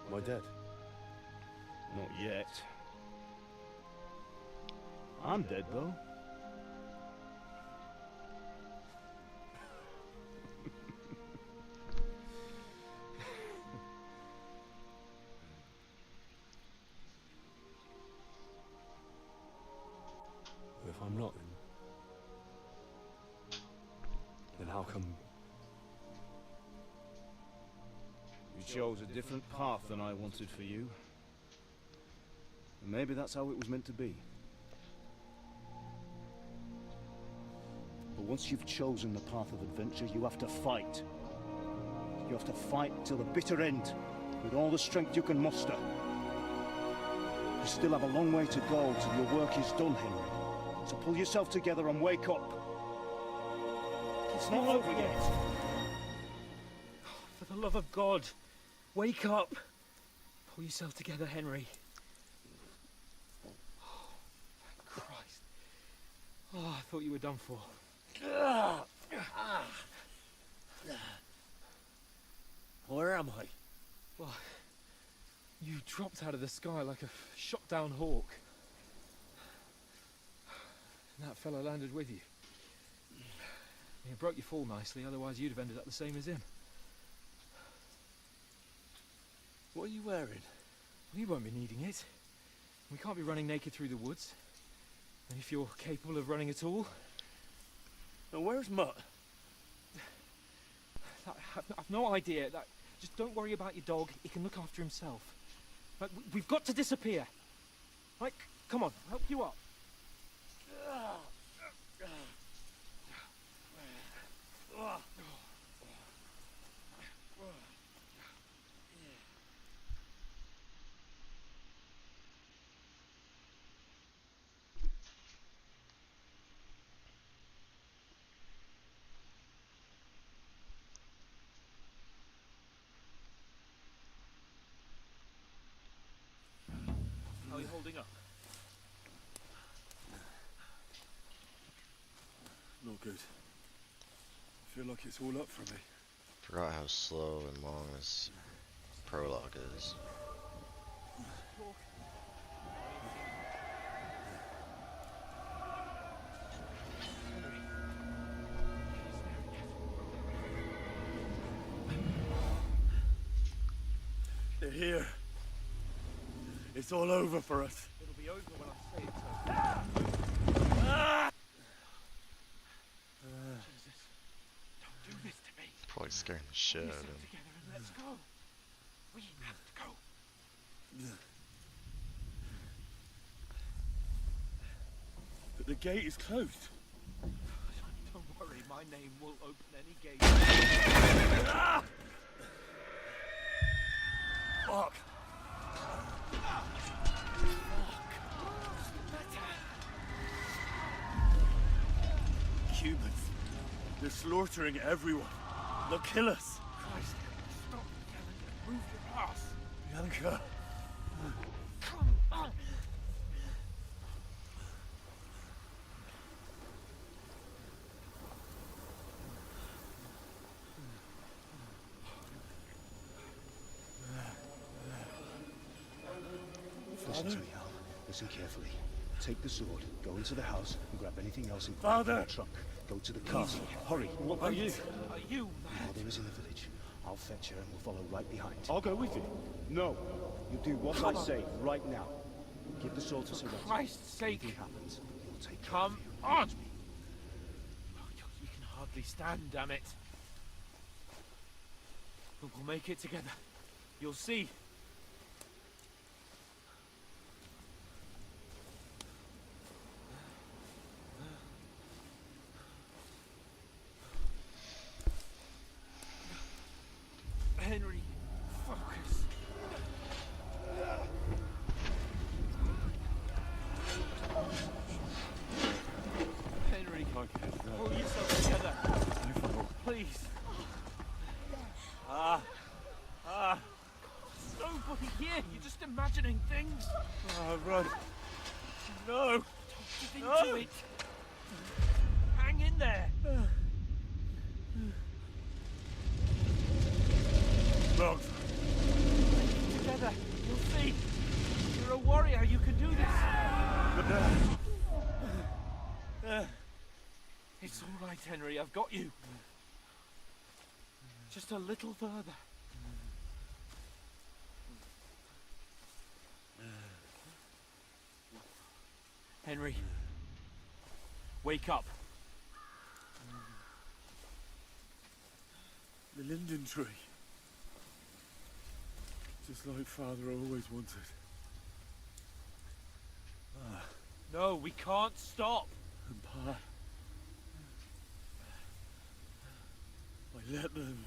Am I dead? Not yet. I'm dead, though. If I'm not, then how come... You chose a different path than I wanted for you. And maybe that's how it was meant to be. But once you've chosen the path of adventure, you have to fight. You have to fight till the bitter end, with all the strength you can muster. You still have a long way to go till your work is done, Henry. So pull yourself together and wake up. It's not over yet. For the love of God, wake up. Pull yourself together, Henry. Oh, thank Christ. Oh, I thought you were done for. Where am I? Well, you dropped out of the sky like a shot-down hawk. And that fella landed with you. You broke your fall nicely, otherwise you'd have ended up the same as him. What are you wearing? Well, you won't be needing it. We can't be running naked through the woods. And if you're capable of running at all... Now, where's Mutt? I've no idea. Just don't worry about your dog. He can look after himself. Right, we've got to disappear. Right, come on, I'll help you up. How are you holding up? Not good. I feel like it's all up for me. Forgot how slow and long this prologue is. They're here. It's all over for us. It'll be over when I say it's over. Jesus, don't do this to me. Probably scaring the shit out of him. Together and let's go. We have to go. But the gate is closed. Don't worry, my name will open any gate. Fuck. Humans. They're slaughtering everyone. They'll kill us. Christ, stop yelling. Move your ass. Bianca. Come on. Listen to me, Al. Listen carefully. Take the sword, go into the house, and grab anything else in Father! the trunk. Go to the castle. Hurry. What are you? Are you mad? Mother is in the village. I'll fetch her and we'll follow right behind. I'll go with you. No. You do what I say right now. Give the sword to Sir Rex. For Christ's sake. Anything happens, he'll take care Come of you. on. Oh, you can hardly stand, damn it. But we'll make it together. You'll see. Henry, focus. Henry, pull yourself together. Please. Nobody here. You're just imagining things. Run. No. Don't give into it. Hang in there. Look. Together. You'll see. You're a warrior. You can do this. It's all right, Henry. I've got you. Just a little further. Henry. Wake up. The linden tree. Just like Father always wanted. No, we can't stop. And Pa. I let them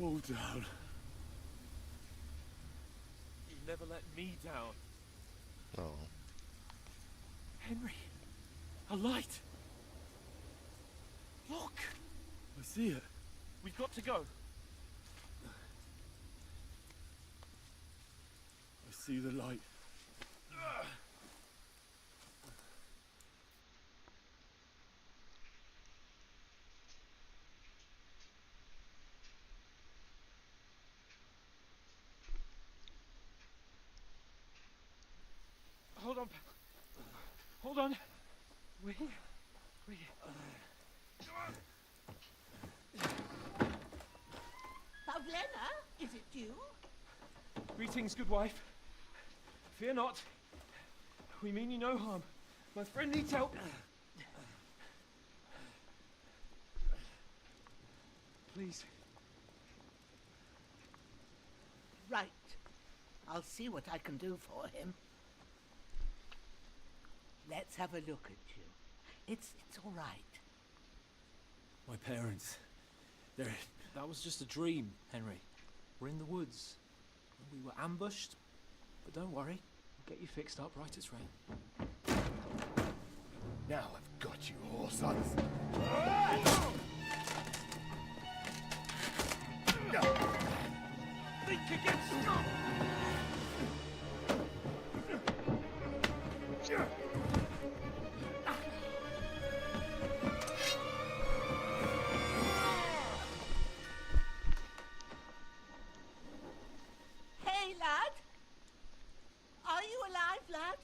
all down. You never let me down. Oh. Henry, a light. Look. I see it. We've got to go. I see the light. Hold on. Hold on. We're here. We're here. Pavlena, is it you? Greetings, good wife. Fear not. We mean you no harm. My friend needs help. Please. Right. I'll see what I can do for him. Let's have a look at you. It's all right. My parents, they're... That was just a dream, Henry. We're in the woods. We were ambushed, but don't worry. We'll get you fixed up right as rain. Now I've got you, whore sons. Think you get stuck? Hey, lad! Are you alive, lad?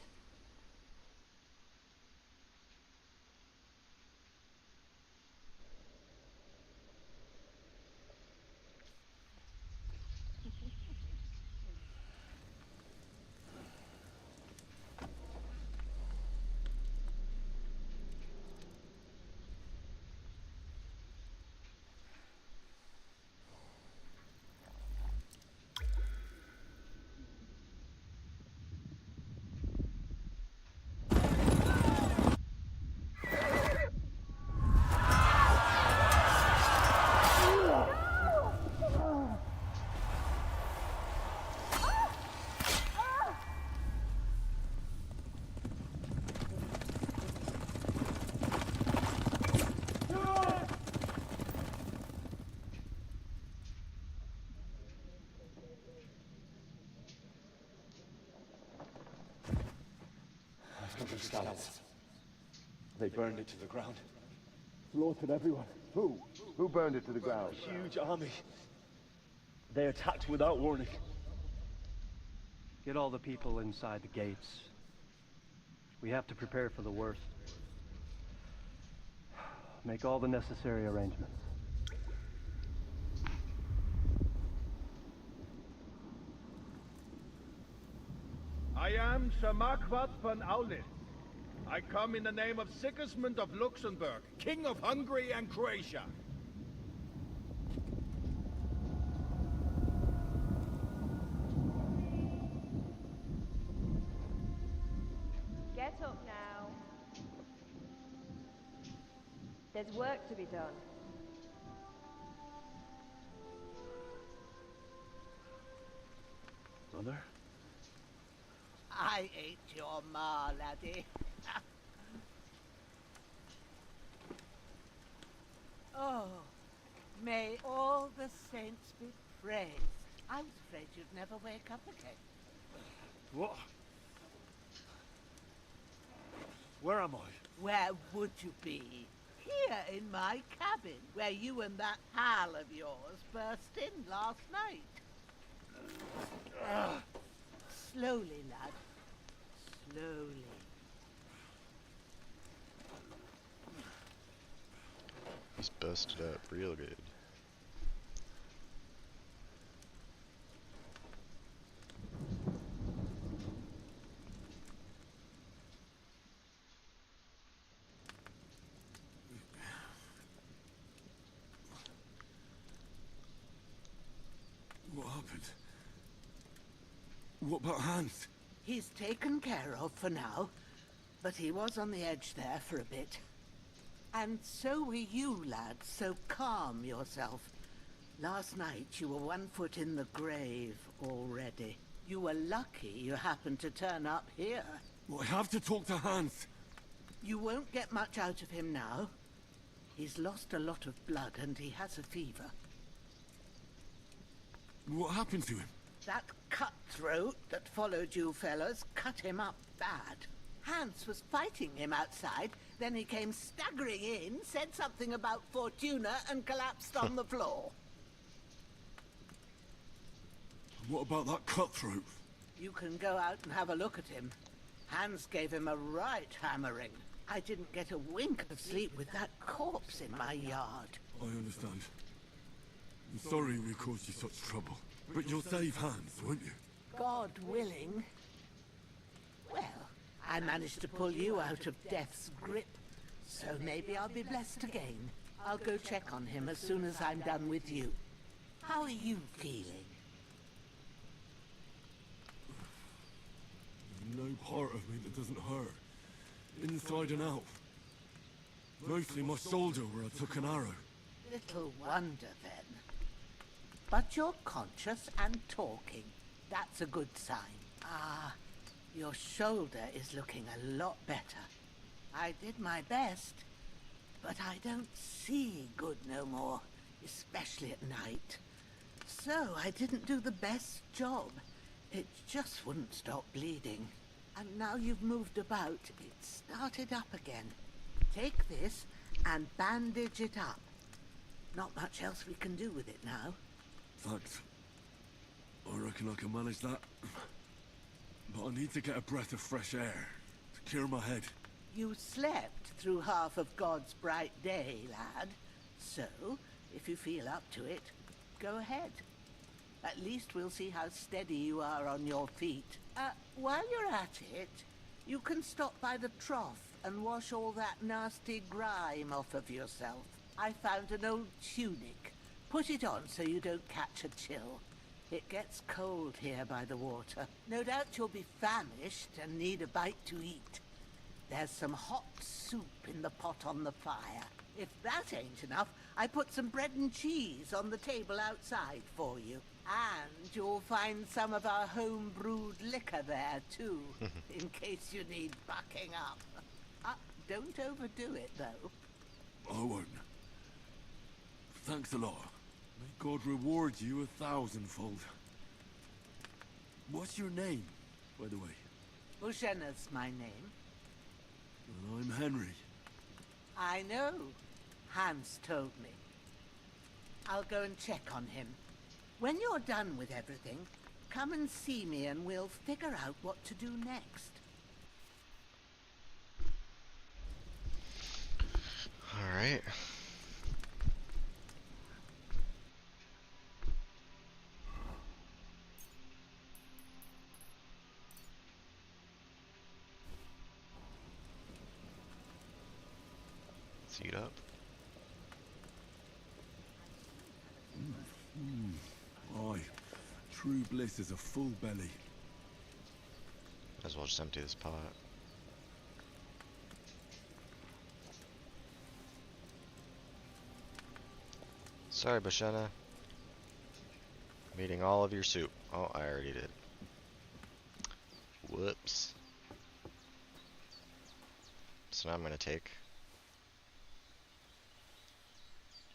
Scallops. They burned it to the ground. Slaughtered everyone. Who? Who burned it to the ground? A huge army. They attacked without warning. Get all the people inside the gates. We have to prepare for the worst. Make all the necessary arrangements. I am Sir Marquardt von Aulitz. I come in the name of Sigismund of Luxembourg, King of Hungary and Croatia. Get up now. There's work to be done. Mother? I ain't your ma, laddie. Oh, may all the saints be praised. I was afraid you'd never wake up again. What? Where am I? Where would you be? Here in my cabin, where you and that pal of yours burst in last night. Slowly, lad. Slowly. He's busted up real good. What happened? What about Hans? He's taken care of for now, but he was on the edge there for a bit. And so were you, lad, so calm yourself. Last night you were 1 foot in the grave already. You were lucky you happened to turn up here. Well, I have to talk to Hans. You won't get much out of him now. He's lost a lot of blood and he has a fever. What happened to him? That cutthroat that followed you fellas cut him up bad. Hans was fighting him outside, then he came staggering in, said something about Fortuna and collapsed on the floor. What about that cutthroat? You can go out and have a look at him. Hans gave him a right hammering. I didn't get a wink of sleep with that corpse in my yard. I understand. I'm sorry we caused you such trouble. But you'll save Hans, won't you? God willing. Well, I managed to pull you out of death's grip, so maybe I'll be blessed again. I'll go check on him as soon as I'm done with you. How are you feeling? No part of me that doesn't hurt. Inside and out. Mostly my shoulder where I took an arrow. Little wonder then. But you're conscious and talking. That's a good sign. Ah, your shoulder is looking a lot better. I did my best, but I don't see good no more, especially at night. So I didn't do the best job. It just wouldn't stop bleeding. And now you've moved about, it started up again. Take this and bandage it up. Not much else we can do with it now. Thanks. I reckon I can manage that. But I need to get a breath of fresh air to clear my head. You slept through half of God's bright day, lad. So, if you feel up to it, go ahead. At least we'll see how steady you are on your feet. While you're at it, you can stop by the trough and wash all that nasty grime off of yourself. I found an old tunic. Put it on so you don't catch a chill. It gets cold here by the water. No doubt you'll be famished and need a bite to eat. There's some hot soup in the pot on the fire. If that ain't enough, I put some bread and cheese on the table outside for you. And you'll find some of our home-brewed liquor there, too, in case you need bucking up. Don't overdo it, though. I won't. Thanks a lot. May God reward you 1,000-fold. What's your name, by the way? Ushena's my name. And I'm Henry. I know. Hans told me. I'll go and check on him. When you're done with everything, come and see me and we'll figure out what to do next. All right. Seat up. Aye. True bliss is a full belly. Might as well just empty this pot. Sorry, Bashana. I'm eating all of your soup. Oh, I already did. Whoops. So now I'm gonna take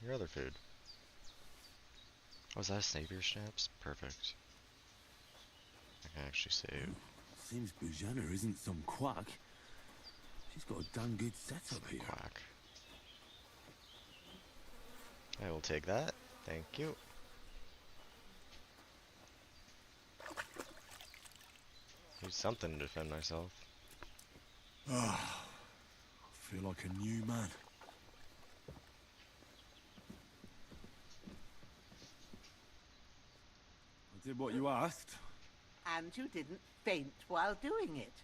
your other food. Was that a Savior Snaps? Perfect. I can actually save. Seems Bujana isn't some quack. She's got a damn good setup here. Quack. I will take that. Thank you. Need something to defend myself. Ah, I feel like a new man. I did what you asked. And you didn't faint while doing it.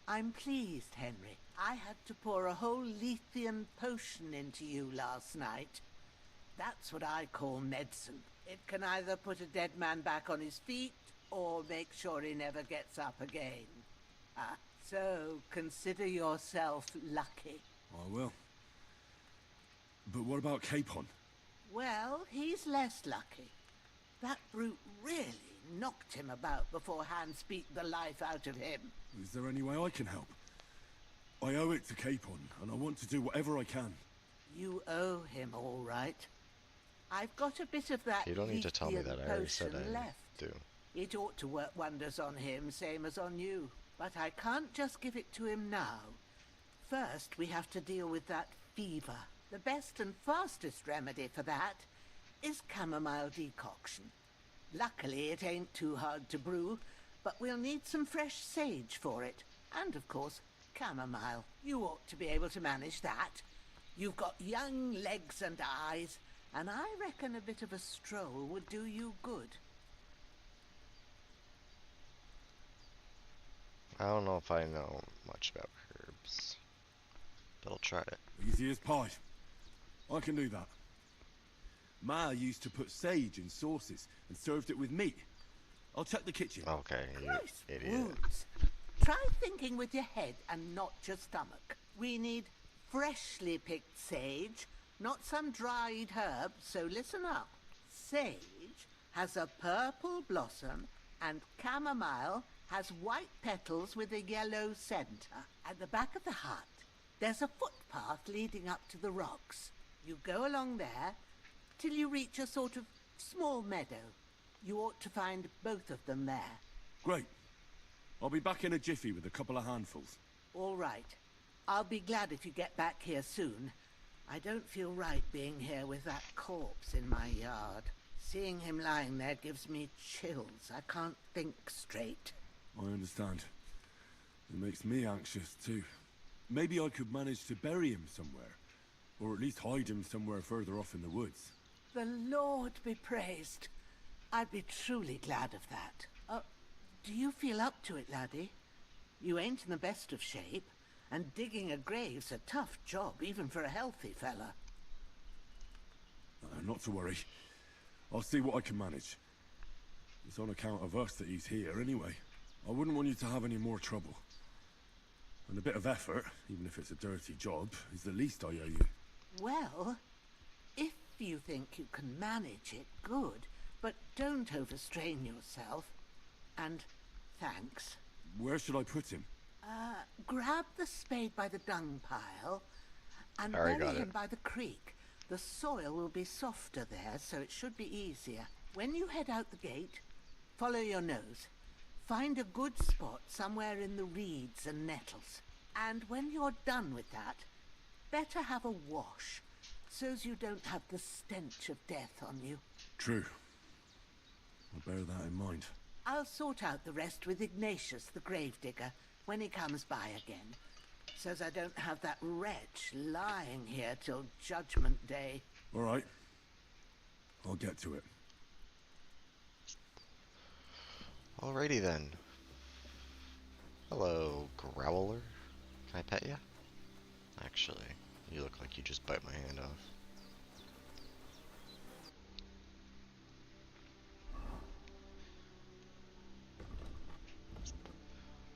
I'm pleased, Henry. I had to pour a whole Lethean potion into you last night. That's what I call medicine. It can either put a dead man back on his feet, or make sure he never gets up again. So consider yourself lucky. I will. But what about Capon? Well, he's less lucky. That brute really knocked him about before Hans beat the life out of him. Is there any way I can help? I owe it to Capon, and I want to do whatever I can. You owe him, all right. I've got a bit of that You don't need to tell me Lethean that. I already said potion I left. do. It ought to work wonders on him, same as on you. But I can't just give it to him now. First, we have to deal with that fever. The best and fastest remedy for that is chamomile decoction. Luckily, it ain't too hard to brew, but we'll need some fresh sage for it. And, of course, chamomile. You ought to be able to manage that. You've got young legs and eyes, and I reckon a bit of a stroll would do you good. I don't know if I know much about herbs, but I'll try it. Easy as pie. I can do that. Ma used to put sage in sauces and served it with meat. I'll check the kitchen. Okay, you idiot. Wounds. Try thinking with your head and not your stomach. We need freshly picked sage, not some dried herb, so listen up. Sage has a purple blossom and chamomile has white petals with a yellow centre. At the back of the hut, there's a footpath leading up to the rocks. You go along there till you reach a sort of small meadow. You ought to find both of them there. Great. I'll be back in a jiffy with a couple of handfuls. All right. I'll be glad if you get back here soon. I don't feel right being here with that corpse in my yard. Seeing him lying there gives me chills. I can't think straight. I understand. It makes me anxious too. Maybe I could manage to bury him somewhere. Or at least hide him somewhere further off in the woods. The Lord be praised. I'd be truly glad of that. Do you feel up to it, laddie? You ain't in the best of shape, and digging a grave's a tough job, even for a healthy fella. Not to worry. I'll see what I can manage. It's on account of us that he's here anyway. I wouldn't want you to have any more trouble. And a bit of effort, even if it's a dirty job, is the least I owe you. Well, if you think you can manage it, good. But don't overstrain yourself. And thanks. Where should I put him? Grab the spade by the dung pile and Alright, bury got him it. by the creek. The soil will be softer there, so it should be easier. When you head out the gate, follow your nose. Find a good spot somewhere in the reeds and nettles. And when you're done with that, better have a wash, so's you don't have the stench of death on you. True. I'll bear that in mind. I'll sort out the rest with Ignatius, the gravedigger, when he comes by again, so's I don't have that wretch lying here till Judgment Day. All right. I'll get to it. Alrighty then. Hello, Growler. Can I pet you? Actually, you look like you just bite my hand off.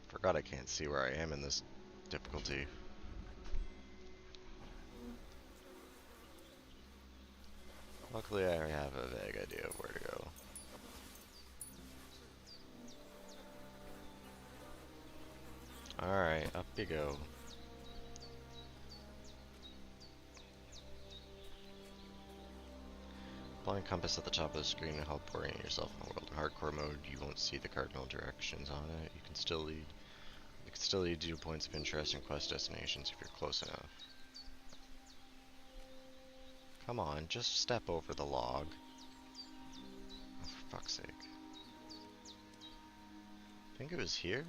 Forgot I can't see where I am in this difficulty. Luckily, I have a vague idea of where to go. Alright, up you go. Blind compass at the top of the screen to help orient yourself in the world. In hardcore mode, you won't see the cardinal directions on it. You can still lead. It can still lead you to points of interest and quest destinations if you're close enough. Come on, just step over the log. Oh, for fuck's sake. I think it was here?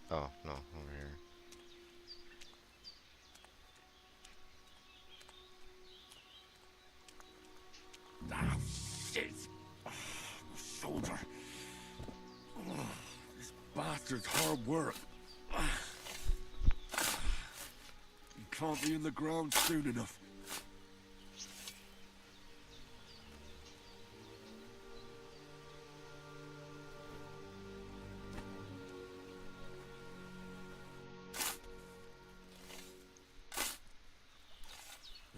Oh, no, over here. Ah, shit! Oh, my shoulder. Oh, this bastard's hard work. You can't be in the ground soon enough.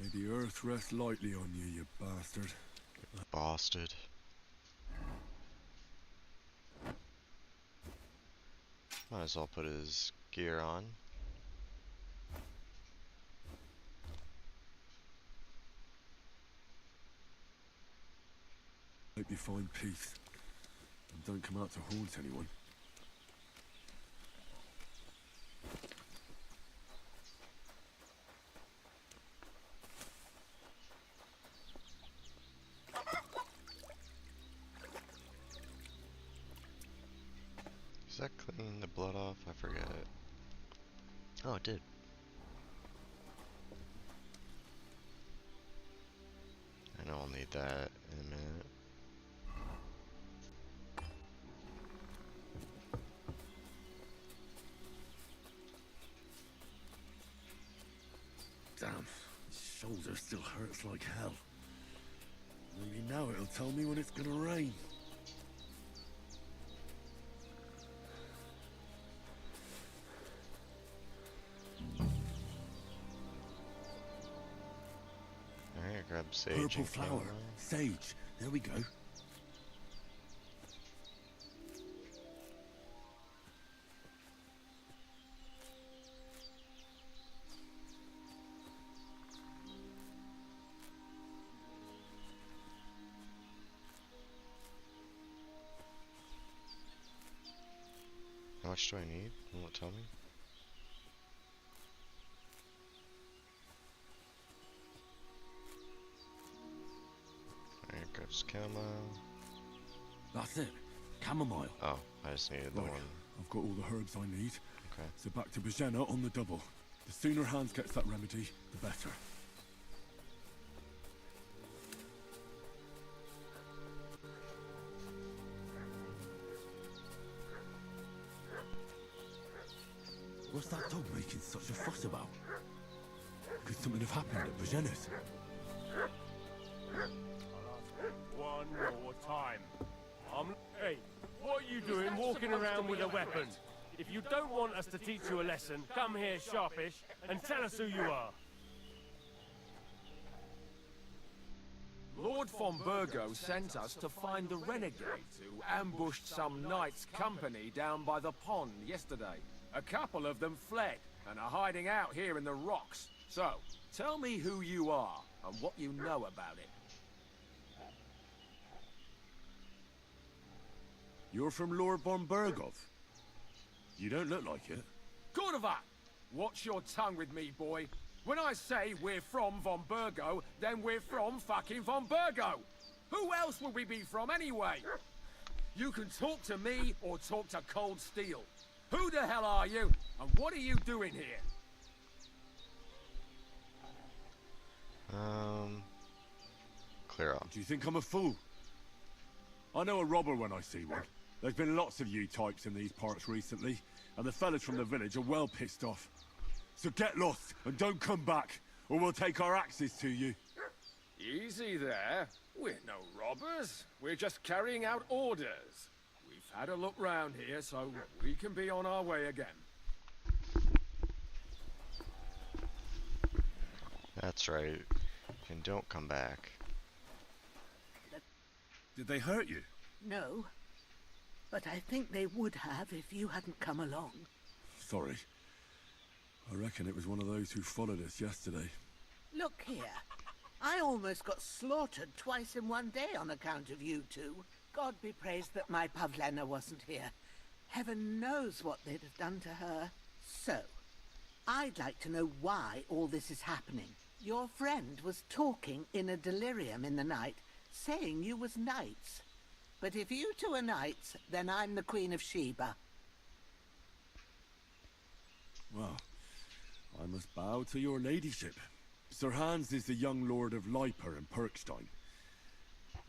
May the earth rest lightly on you, you bastard. Bastard. Might as well put his gear on. Hope you find peace. And don't come out to haunt anyone. Does that clean the blood off? I forget. Oh, it did. I know I'll need that in a minute. Damn, his shoulder still hurts like hell. Maybe now it'll tell me when it's gonna rain. Grab sage Purple and flower. chamomile. Sage. There we go. How much do I need? Will it tell me? Alright, grabs chamomile. That's it. Chamomile. Oh, I just needed the Right. one. I've got all the herbs I need. Okay. So back to Bajena on the double. The sooner Hans gets that remedy, the better. What's that dog making such a fuss about? Could something have happened at Bajena's? One more time. Hey, what are you doing walking around with a weapon? If you don't want us to teach you a lesson, come here, sharpish, and tell us who you are. Lord von Burgo sent us to find the renegades who ambushed some knights' company down by the pond yesterday. A couple of them fled and are hiding out here in the rocks. So, tell me who you are and what you know about it. You're from Lord von Burgov. You don't look like it. Cordova! Watch your tongue with me, boy. When I say we're from von Burgo, then we're from fucking von Burgo. Who else would we be from anyway? You can talk to me or talk to Cold Steel. Who the hell are you, and what are you doing here? Clear off. Do you think I'm a fool? I know a robber when I see one. There's been lots of you types in these parts recently, and the fellas from the village are well pissed off. So get lost and don't come back, or we'll take our axes to you. Easy there. We're no robbers. We're just carrying out orders. We've had a look round here, so we can be on our way again. That's right. And don't come back. Did they hurt you? No. But I think they would have if you hadn't come along. Sorry. I reckon it was one of those who followed us yesterday. Look here. I almost got slaughtered twice in one day on account of you two. God be praised that my Pavlena wasn't here. Heaven knows what they'd have done to her. So, I'd like to know why all this is happening. Your friend was talking in a delirium in the night, saying you was knights. But if you two are knights, then I'm the Queen of Sheba. Well, I must bow to your ladyship. Sir Hans is the young lord of Leiper and Perkstein.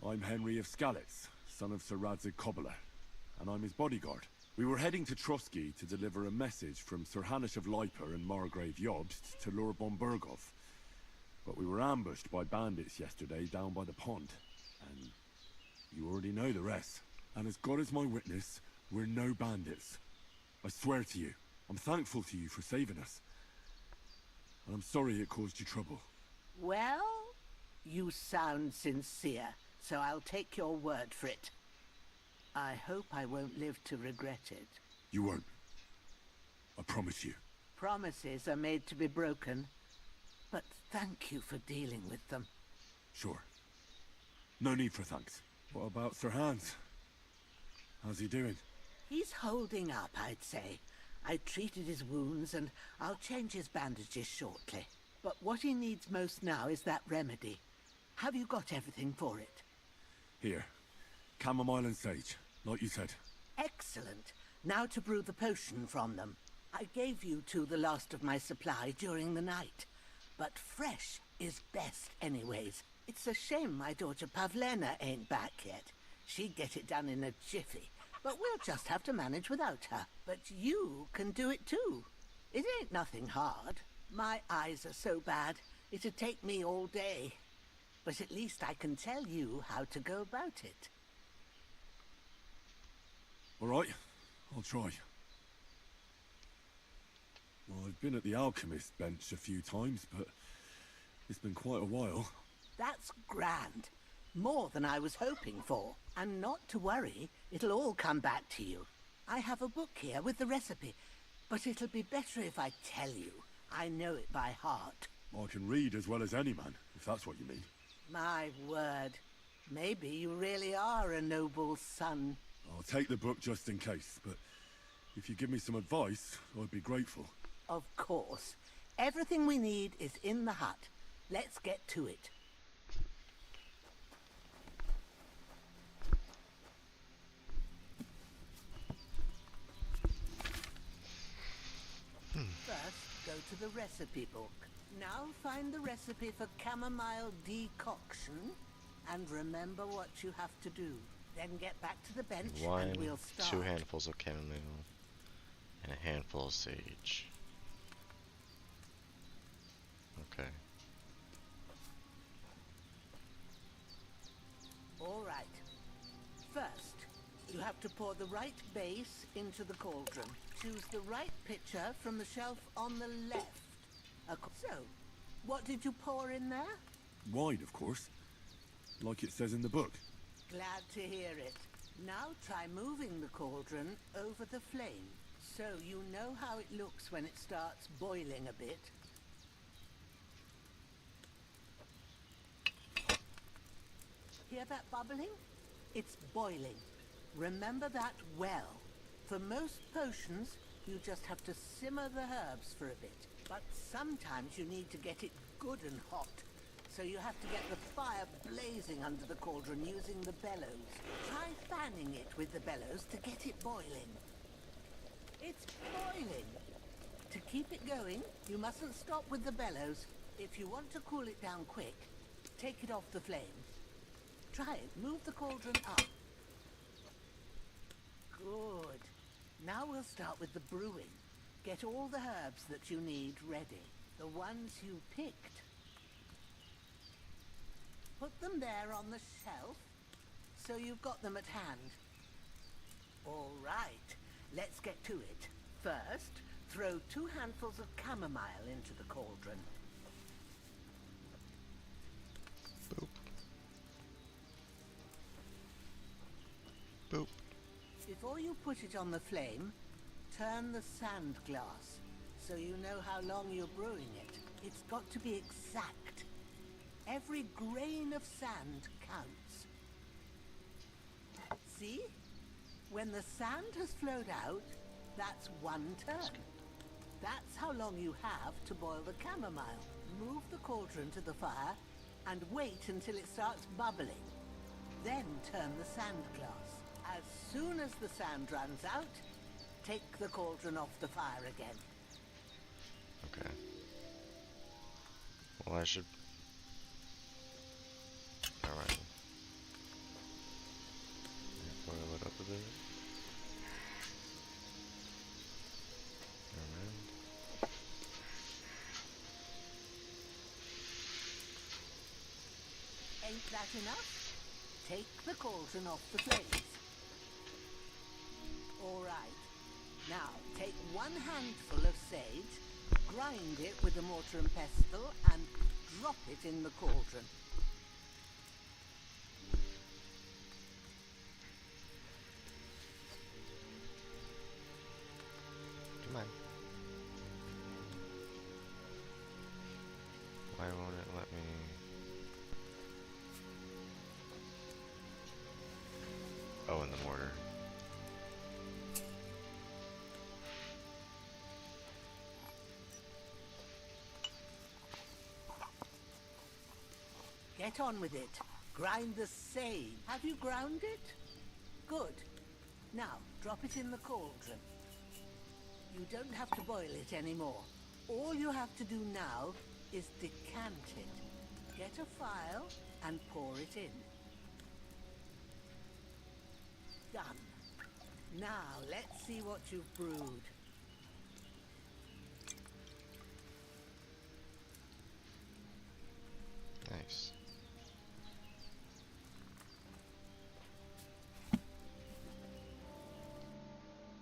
I'm Henry of Skalitz, son of Sir Radzig Kobyla, and I'm his bodyguard. We were heading to Trotsky to deliver a message from Sir Hanish of Leiper and Margrave Jobst to Lord von Burgov. But we were ambushed by bandits yesterday down by the pond, and you already know the rest. And as God is my witness, we're no bandits. I swear to you, I'm thankful to you for saving us. And I'm sorry it caused you trouble. Well, you sound sincere, so I'll take your word for it. I hope I won't live to regret it. You won't. I promise you. Promises are made to be broken, but thank you for dealing with them. Sure. No need for thanks. What about Sir Hans? How's he doing? He's holding up, I'd say. I treated his wounds and I'll change his bandages shortly. But what he needs most now is that remedy. Have you got everything for it? Here. Chamomile and sage, like you said. Excellent. Now to brew the potion from them. I gave you two the last of my supply during the night. But fresh is best anyways. It's a shame my daughter Pavlena ain't back yet. She'd get it done in a jiffy. But we'll just have to manage without her. But you can do it too. It ain't nothing hard. My eyes are so bad, it'd take me all day. But at least I can tell you how to go about it. All right, I'll try. Well, I've been at the alchemist bench a few times, but it's been quite a while. That's grand. More than I was hoping for. And not to worry, it'll all come back to you. I have a book here with the recipe, but it'll be better if I tell you. I know it by heart. I can read as well as any man, if that's what you mean. My word. Maybe you really are a noble son. I'll take the book just in case, but if you give me some advice, I'd be grateful. Of course. Everything we need is in the hut. Let's get to it. First, go to the recipe book. Now find the recipe for chamomile decoction and remember what you have to do. Then get back to the bench and we'll start. 2 handfuls of chamomile and a handful of sage. Okay. All right. First, you have to pour the right base into the cauldron. Choose the right pitcher from the shelf on the left. So, what did you pour in there? Wine, of course. Like it says in the book. Glad to hear it. Now try moving the cauldron over the flame, so you know how it looks when it starts boiling a bit. Hear that bubbling? It's boiling. Remember that well. For most potions, you just have to simmer the herbs for a bit. But sometimes you need to get it good and hot. So you have to get the fire blazing under the cauldron using the bellows. Try fanning it with the bellows to get it boiling. It's boiling. To keep it going, you mustn't stop with the bellows. If you want to cool it down quick, take it off the flame. Try it. Move the cauldron up. Good. Now we'll start with the brewing. Get all the herbs that you need ready. The ones you picked. Put them there on the shelf, so you've got them at hand. All right, let's get to it. First, throw 2 handfuls of chamomile into the cauldron. Boop. Boop. Before you put it on the flame, turn the sand glass, so you know how long you're brewing it. It's got to be exact. Every grain of sand counts. See? When the sand has flowed out, that's 1 turn. That's how long you have to boil the chamomile. Move the cauldron to the fire and wait until it starts bubbling. Then turn the sand glass. As soon as the sand runs out, take the cauldron off the fire again. Okay. Well, I should... Alright. Boil it up a bit. Alright. Ain't that enough? Take the cauldron off the flames. All right. Now, take 1 handful of sage, grind it with a mortar and pestle, and drop it in the cauldron. Come on. Why won't it let me... Oh, in the mortar. Get on with it. Grind the sage. Have you ground it? Good. Now, drop it in the cauldron. You don't have to boil it anymore. All you have to do now is decant it. Get a phial and pour it in. Done. Now, let's see what you've brewed. Nice.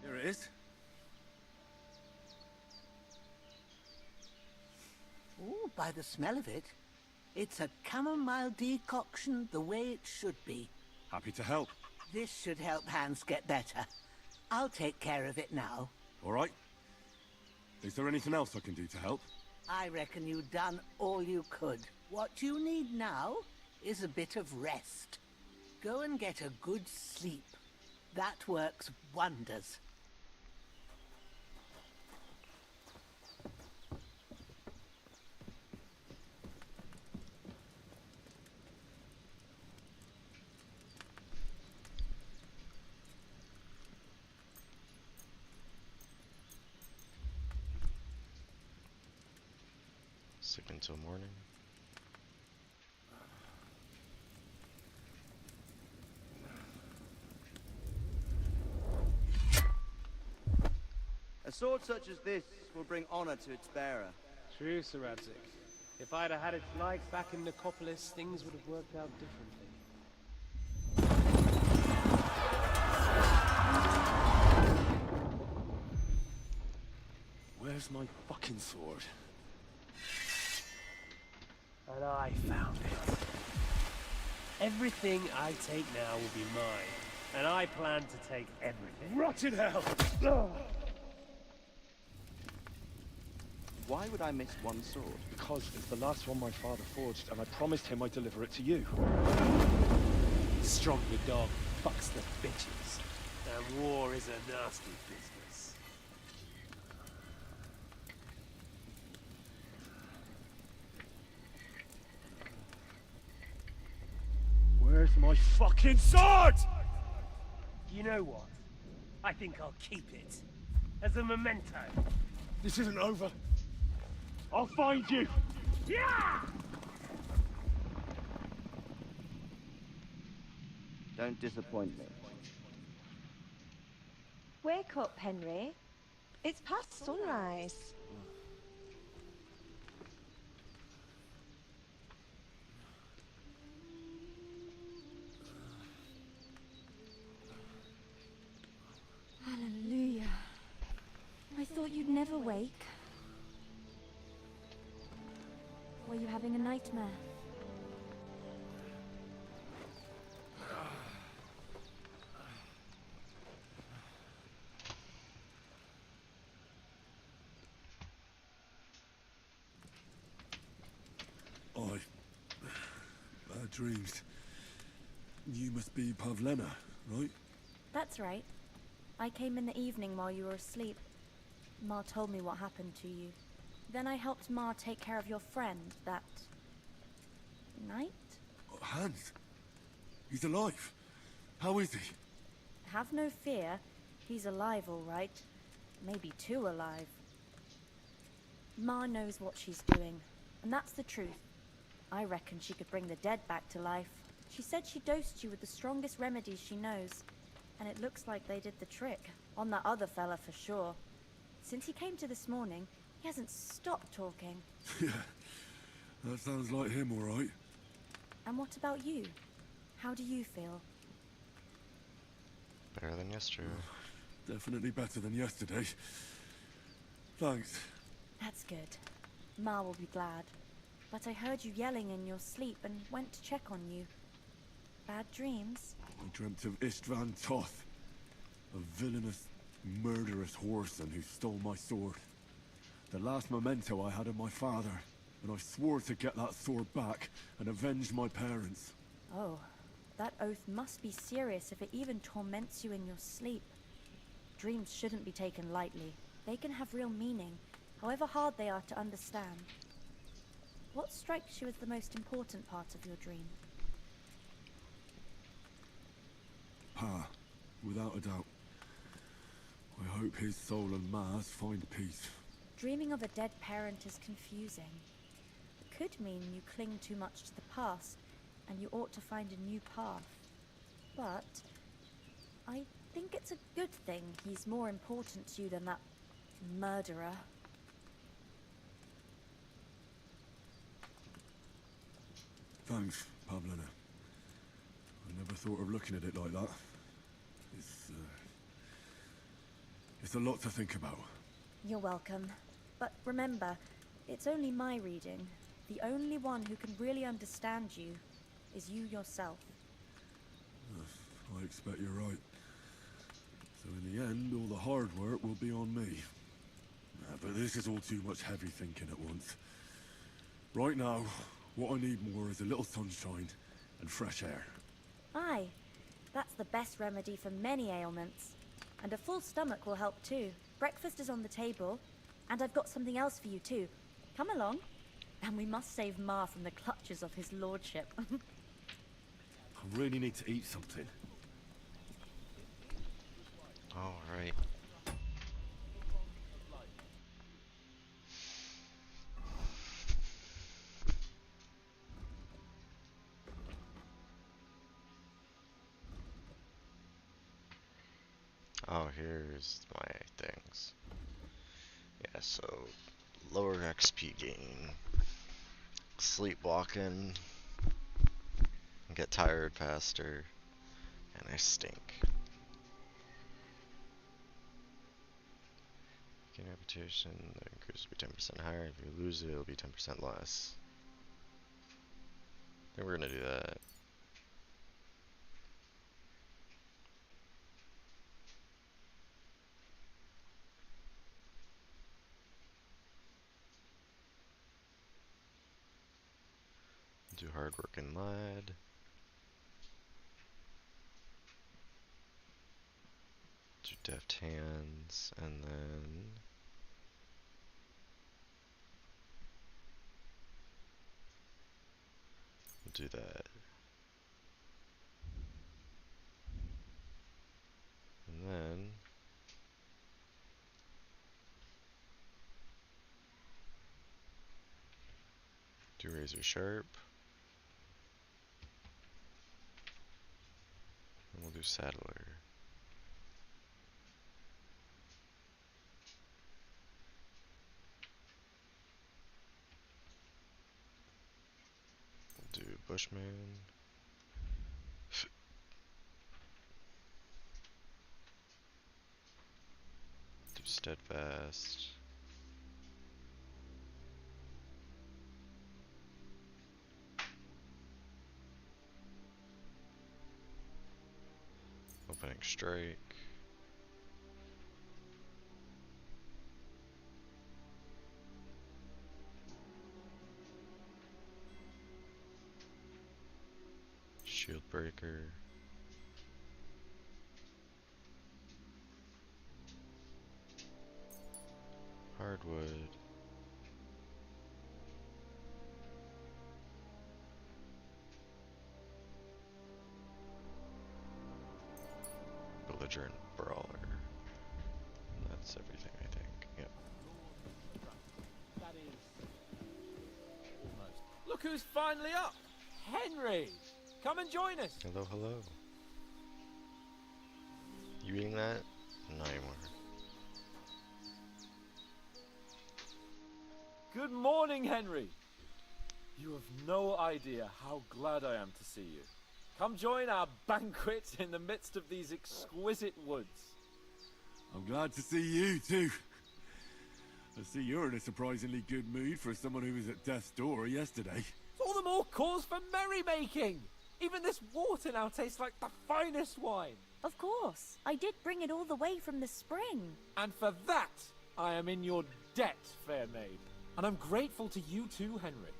Here it is. Ooh, by the smell of it, It's a chamomile decoction the way it should be. Happy to help. This should help Hans get better. I'll take care of it now. All right. Is there anything else I can do to help? I reckon you've done all you could. What you need now is a bit of rest. Go and get a good sleep. That works wonders. Sick until morning. A sword such as this will bring honor to its bearer. True, Sir Radzik. If I'd have had its like back in Nicopolis, things would have worked out differently. Where's my fucking sword? And I found it. Everything I take now will be mine. And I plan to take everything. Rotted hell! Why would I miss one sword? Because it's the last one my father forged, and I promised him I'd deliver it to you. Stronger dog fucks the bitches. And war is a nasty business. Where's my fucking sword? You know what? I think I'll keep it. As a memento. This isn't over. I'll find you! Yeah! Don't disappoint me. Wake up, Henry. It's past sunrise. Hallelujah. I thought you'd never wake. Were you having a nightmare? Bad dreams. You must be Pavlena, right? That's right. I came in the evening while you were asleep. Ma told me what happened to you. Then I helped Ma take care of your friend that night? Hans? He's alive. How is he? Have no fear. He's alive, all right. Maybe too alive. Ma knows what she's doing, and that's the truth. I reckon she could bring the dead back to life. She said she dosed you with the strongest remedies she knows, and it looks like they did the trick. On that other fella for sure. Since he came to this morning, he hasn't stopped talking. Yeah, that sounds like him, all right. And what about you? How do you feel? Better than yesterday. Definitely better than yesterday. Thanks. That's good. Ma will be glad. But I heard you yelling in your sleep and went to check on you. Bad dreams? I dreamt of Istvan Toth, a villainous, murderous whoreson who stole my sword. The last memento I had of my father, and I swore to get that sword back and avenge my parents. Oh, that oath must be serious if it even torments you in your sleep. Dreams shouldn't be taken lightly. They can have real meaning, however hard they are to understand. What strikes you as the most important part of your dream? Pa, without a doubt. I hope his soul and Ma's find peace. Dreaming of a dead parent is confusing. It could mean you cling too much to the past, and you ought to find a new path. But I think it's a good thing he's more important to you than that murderer. Thanks, Pavlena. I never thought of looking at it like that. It's a lot to think about. You're welcome. But remember, it's only my reading. the only one who can really understand you is you yourself. I expect you're right. So in the end, all the hard work will be on me. But this is all too much heavy thinking at once. Right now, what I need more is a little sunshine and fresh air. Aye, that's the best remedy for many ailments. And a full stomach will help too. Breakfast is on the table, and I've got something else for you too. Come along, and we must save Ma from the clutches of his lordship. I really need to eat something. Alright. Oh, here's my things. Yeah, so lower XP gain, sleepwalking, get tired faster, and I stink. Gain reputation, the increase will be 10% higher. If you lose it, it'll be 10% less. I think we're gonna do that. Do hard working lad. Do deft hands, and then we'll do that. And then do razor sharp. And we'll do saddler. We'll do bushman. Do steadfast. Opening strike. Shield breaker. Hardwood. Belligerent brawler. And that's everything, I think. Yep. That is almost. Look who's finally up! Henry! Come and join us! Hello, hello. You eating that? Not anymore. Good morning, Henry! You have no idea how glad I am to see you. Come join our banquet in the midst of these exquisite woods. I'm glad to see you too. I see you're in a surprisingly good mood for someone who was at death's door yesterday. It's all the more cause for merrymaking! Even this water now tastes like the finest wine. Of course. I did bring it all the way from the spring. And for that, I am in your debt, fair maid. And I'm grateful to you too, Henry.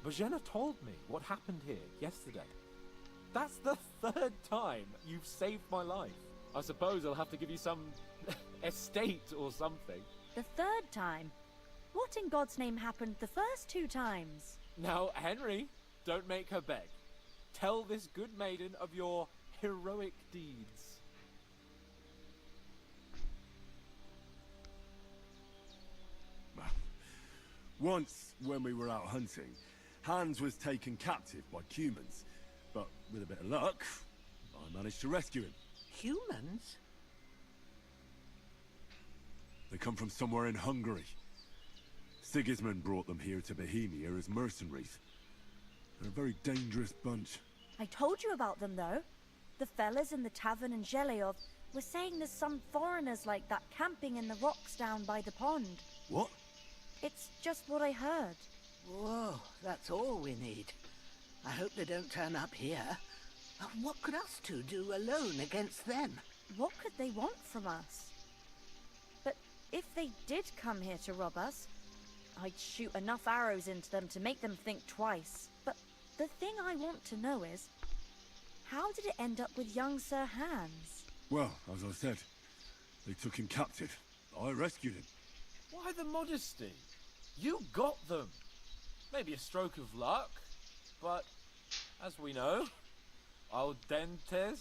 Bojena told me what happened here yesterday. That's the third time you've saved my life. I suppose I'll have to give you some estate or something. The third time? What in God's name happened the first 2 times? Now, Henry, don't make her beg. Tell this good maiden of your heroic deeds. Once, when we were out hunting, Hans was taken captive by humans. But with a bit of luck, I managed to rescue him. Humans? They come from somewhere in Hungary. Sigismund brought them here to Bohemia as mercenaries. They're a very dangerous bunch. I told you about them, though. The fellas in the tavern in Zheleov were saying there's some foreigners like that camping in the rocks down by the pond. What? It's just what I heard. Whoa, that's all we need. I hope they don't turn up here. What could us two do alone against them? What could they want from us? But if they did come here to rob us, I'd shoot enough arrows into them to make them think twice. But the thing I want to know is, how did it end up with young Sir Hans? Well, as I said, they took him captive. I rescued him. Why the modesty? You got them. Maybe a stroke of luck, but as we know, al dentes.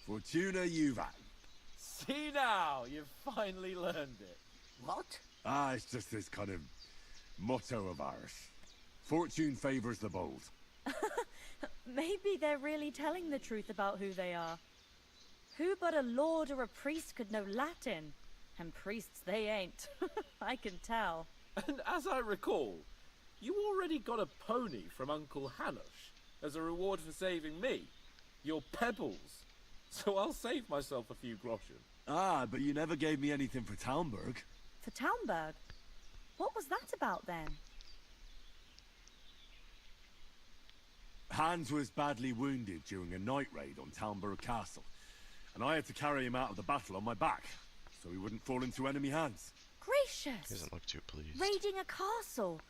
Fortuna juvat. See now, you've finally learned it. What? It's just this kind of motto of ours. Fortune favors the bold. Maybe they're really telling the truth about who they are. Who but a lord or a priest could know Latin? And priests they ain't. I can tell. And as I recall, you already got a pony from Uncle Hanosh as a reward for saving me. Your pebbles. So I'll save myself a few groschen. But you never gave me anything for Talmberg. For Talmberg? What was that about then? Hans was badly wounded during a night raid on Talmberg Castle, and I had to carry him out of the battle on my back, so he wouldn't fall into enemy hands. Gracious! He doesn't look too pleased. Raiding a castle?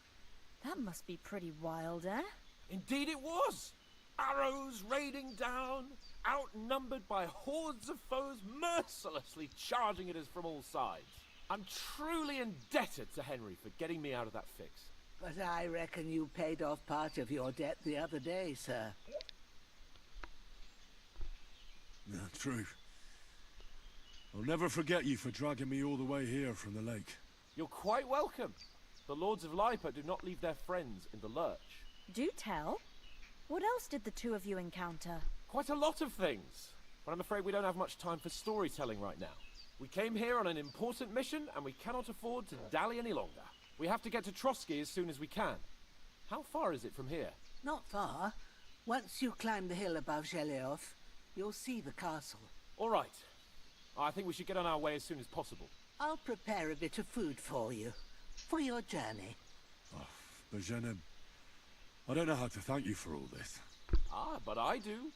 That must be pretty wild, eh? Indeed it was! Arrows raining down, outnumbered by hordes of foes mercilessly charging at us from all sides. I'm truly indebted to Henry for getting me out of that fix. But I reckon you paid off part of your debt the other day, sir. Yeah, true. I'll never forget you for dragging me all the way here from the lake. You're quite welcome. The Lords of Lipa do not leave their friends in the lurch. Do tell. What else did the two of you encounter? Quite a lot of things. But I'm afraid we don't have much time for storytelling right now. We came here on an important mission, and we cannot afford to dally any longer. We have to get to Trotsky as soon as we can. How far is it from here? Not far. Once you climb the hill above Zheleov, you'll see the castle. All right. I think we should get on our way as soon as possible. I'll prepare a bit of food for you, for your journey. Bozhena, I don't know how to thank you for all this. But I do.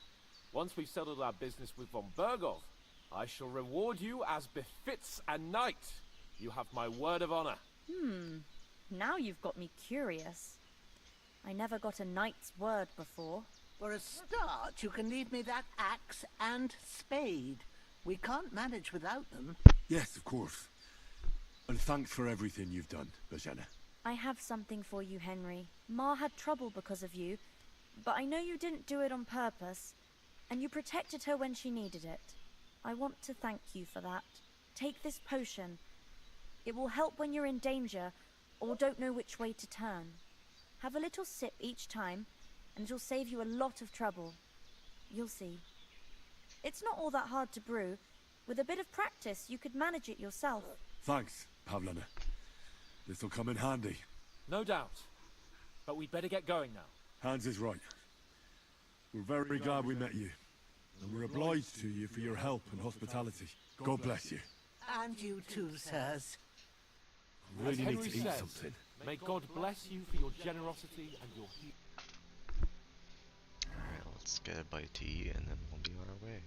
Once we've settled our business with von Bergov, I shall reward you as befits a knight. You have my word of honor. Now you've got me curious. I never got a knight's word before. For a start, you can leave me that axe and spade. We can't manage without them. Yes, of course. And thanks for everything you've done, Bozhena. I have something for you, Henry. Ma had trouble because of you, but I know you didn't do it on purpose, and you protected her when she needed it. I want to thank you for that. Take this potion. It will help when you're in danger or don't know which way to turn. Have a little sip each time, and it'll save you a lot of trouble. You'll see. It's not all that hard to brew. With a bit of practice, you could manage it yourself. Thanks, Pavlena. This'll come in handy. No doubt. But we'd better get going now. Hans is right. We're very glad we met you. And we're obliged to you for your help and hospitality. God bless you. And you too, sirs. I really need to eat says, something. May God bless you for your generosity and your heat. Alright, let's get a bite to eat and then we'll be on our way.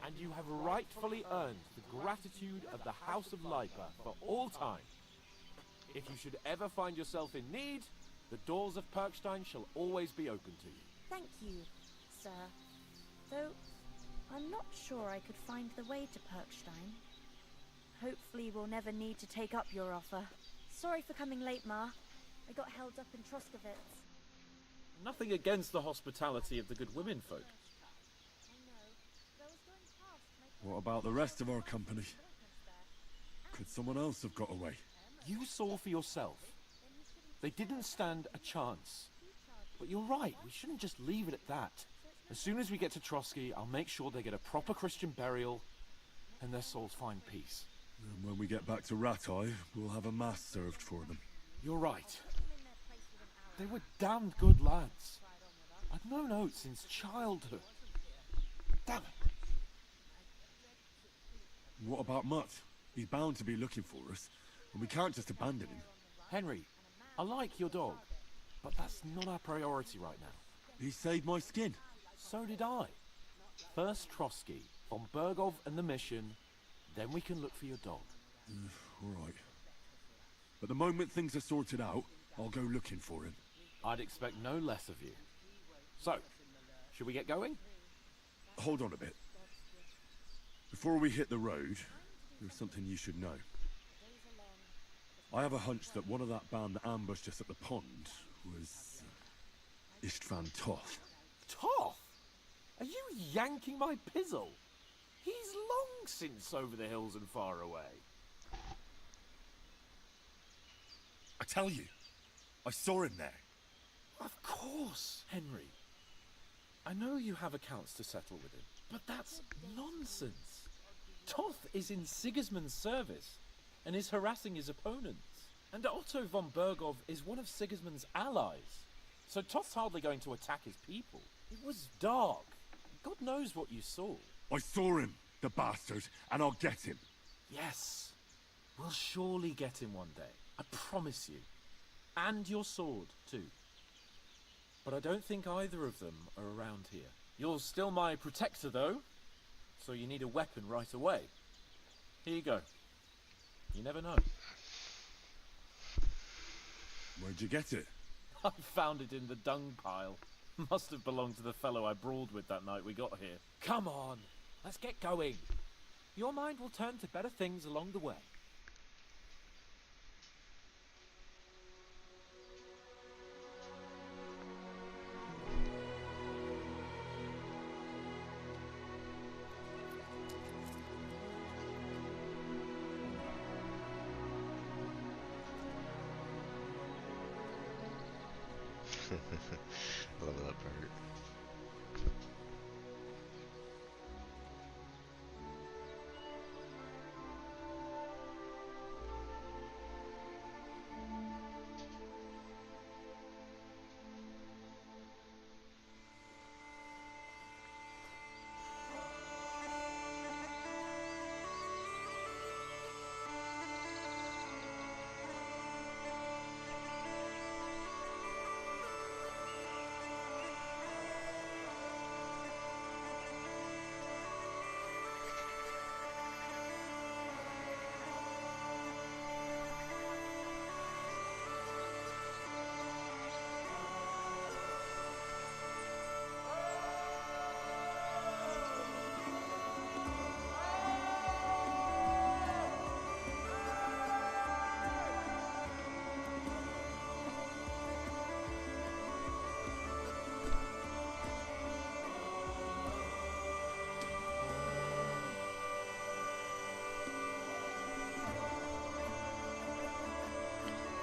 And you have rightfully earned the gratitude of the House of Lipa for all time. If you should ever find yourself in need, the doors of Perkstein shall always be open to you. Thank you, sir. Though, I'm not sure I could find the way to Perkstein. Hopefully we'll never need to take up your offer. Sorry for coming late, Ma. I got held up in Troskowitz. Nothing against the hospitality of the good women folk. What about the rest of our company? Could someone else have got away? You saw for yourself. They didn't stand a chance. But you're right, we shouldn't just leave it at that. As soon as we get to Trotsky, I'll make sure they get a proper Christian burial and their souls find peace. And when we get back to Ratai, we'll have a mass served for them. You're right. They were damned good lads. I've known Oates since childhood. Damn it. What about Mutt? He's bound to be looking for us, and we can't just abandon him. Henry, I like your dog, but that's not our priority right now. He saved my skin. So did I. First Trotsky, von Bergov and the mission, then we can look for your dog. All right. But the moment things are sorted out, I'll go looking for him. I'd expect no less of you. So, should we get going? Hold on a bit. Before we hit the road, there's something you should know. I have a hunch that one of that band that ambushed us at the pond was Istvan Toth. Toth? Are you yanking my pizzle? He's long since over the hills and far away. I tell you, I saw him there. Of course, Henry. I know you have accounts to settle with him, but that's nonsense. Toth is in Sigismund's service and is harassing his opponents. And Otto von Bergov is one of Sigismund's allies. So Toth's hardly going to attack his people. It was dark. God knows what you saw. I saw him, the bastard, and I'll get him. Yes. We'll surely get him one day. I promise you. And your sword, too. But I don't think either of them are around here. You're still my protector, though. So you need a weapon right away. Here you go. You never know. Where'd you get it? I found it in the dung pile. Must have belonged to the fellow I brawled with that night we got here. Come on, let's get going. Your mind will turn to better things along the way. I love that part.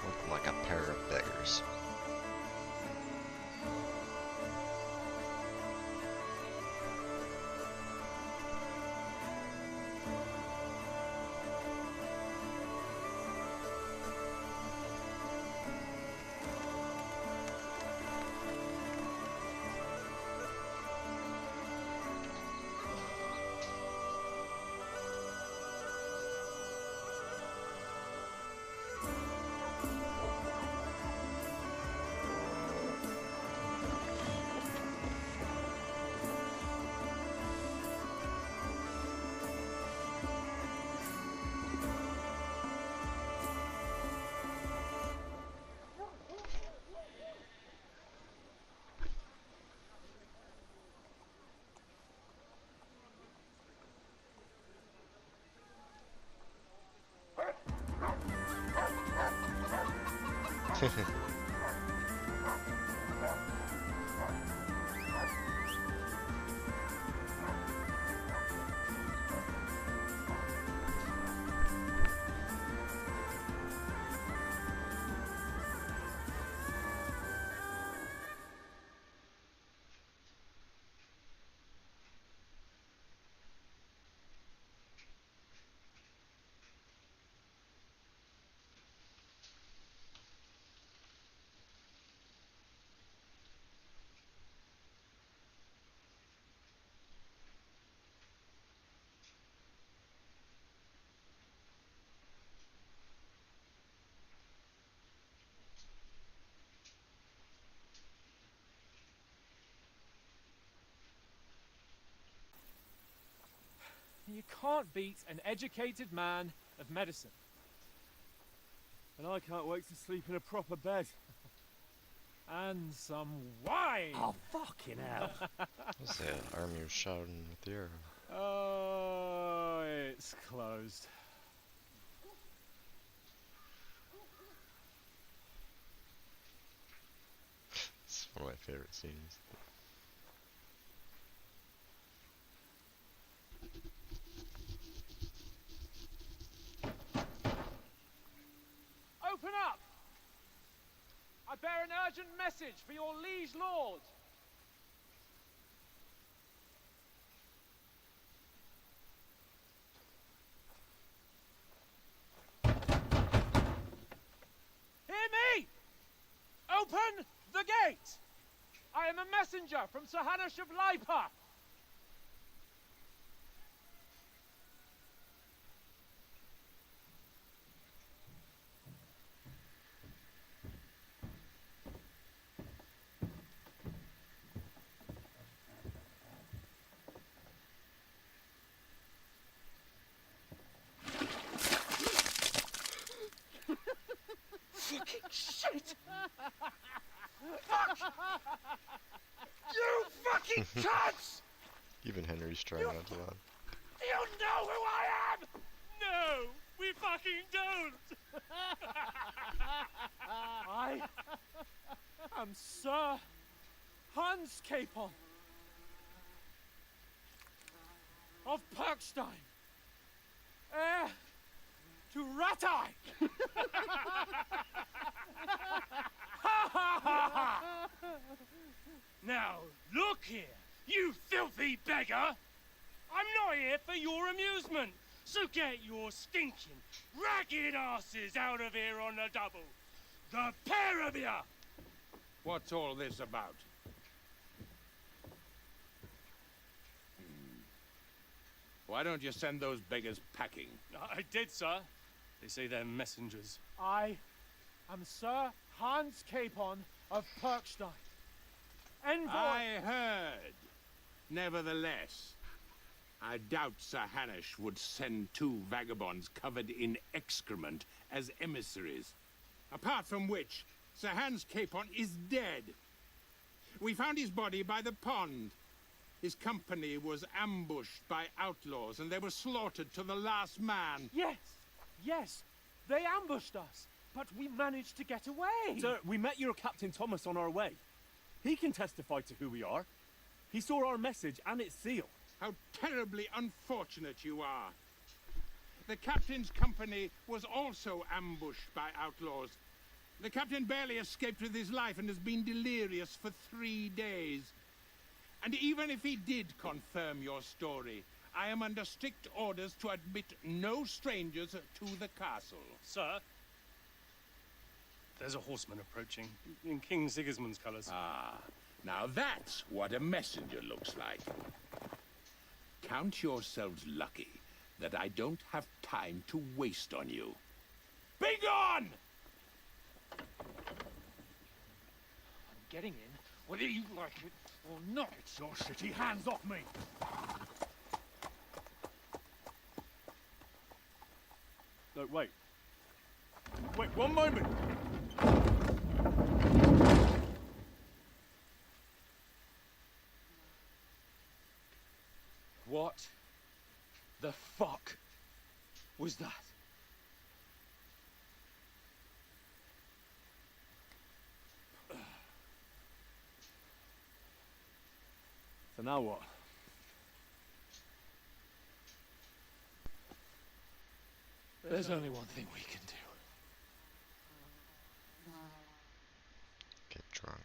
Looking like a pair of beggars. you can't beat an educated man of medicine. And I can't wait to sleep in a proper bed. And some wine! Oh, fucking hell. What's that? Army was shouting with the arrow. Oh, it's closed. It's one of my favorite scenes. Open up! I bear an urgent message for your liege lord. Hear me! Open the gate! I am a messenger from Sir Hanush of Lipa. Fucking shit! Fuck! You fucking cunts! Even Henry's trying not to laugh. You know who I am! No, we fucking don't! I am Sir Hans Capon of Perkstein, heir to Ratai! Now, look here, you filthy beggar! I'm not here for your amusement, so get your stinking, ragged asses out of here on the double. The pair of you! What's all this about? Why don't you send those beggars packing? I did, sir. They say they're messengers. I am Sir Hans Capon of Perkstein, envoy. I heard. Nevertheless, I doubt Sir Hanush would send two vagabonds covered in excrement as emissaries. Apart from which, Sir Hans Capon is dead. We found his body by the pond. His company was ambushed by outlaws, and they were slaughtered to the last man. Yes, yes, they ambushed us, but we managed to get away. Sir, we met your Captain Thomas on our way. He can testify to who we are. He saw our message and its seal. How terribly unfortunate you are. The captain's company was also ambushed by outlaws. The captain barely escaped with his life and has been delirious for 3 days. And even if he did confirm your story, I am under strict orders to admit no strangers to the castle. Sir, there's a horseman approaching, in King Sigismund's colours. Ah, now that's what a messenger looks like. Count yourselves lucky that I don't have time to waste on you. Be gone! I'm getting in, whether you like it or not. It's your shitty hands off me! No, wait. Wait, one moment! What the fuck was that? So now what? There's only one thing we can do. Get drunk.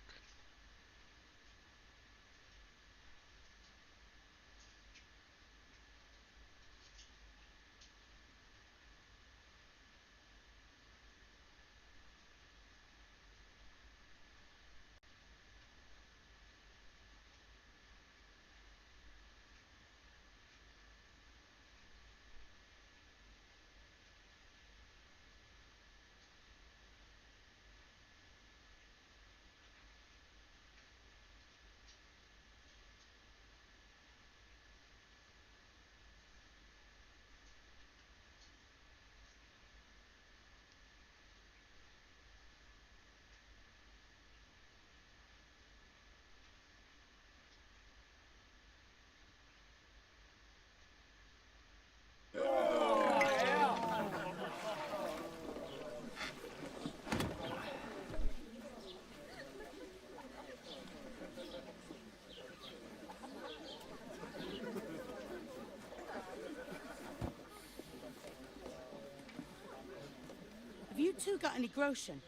two got any groschen?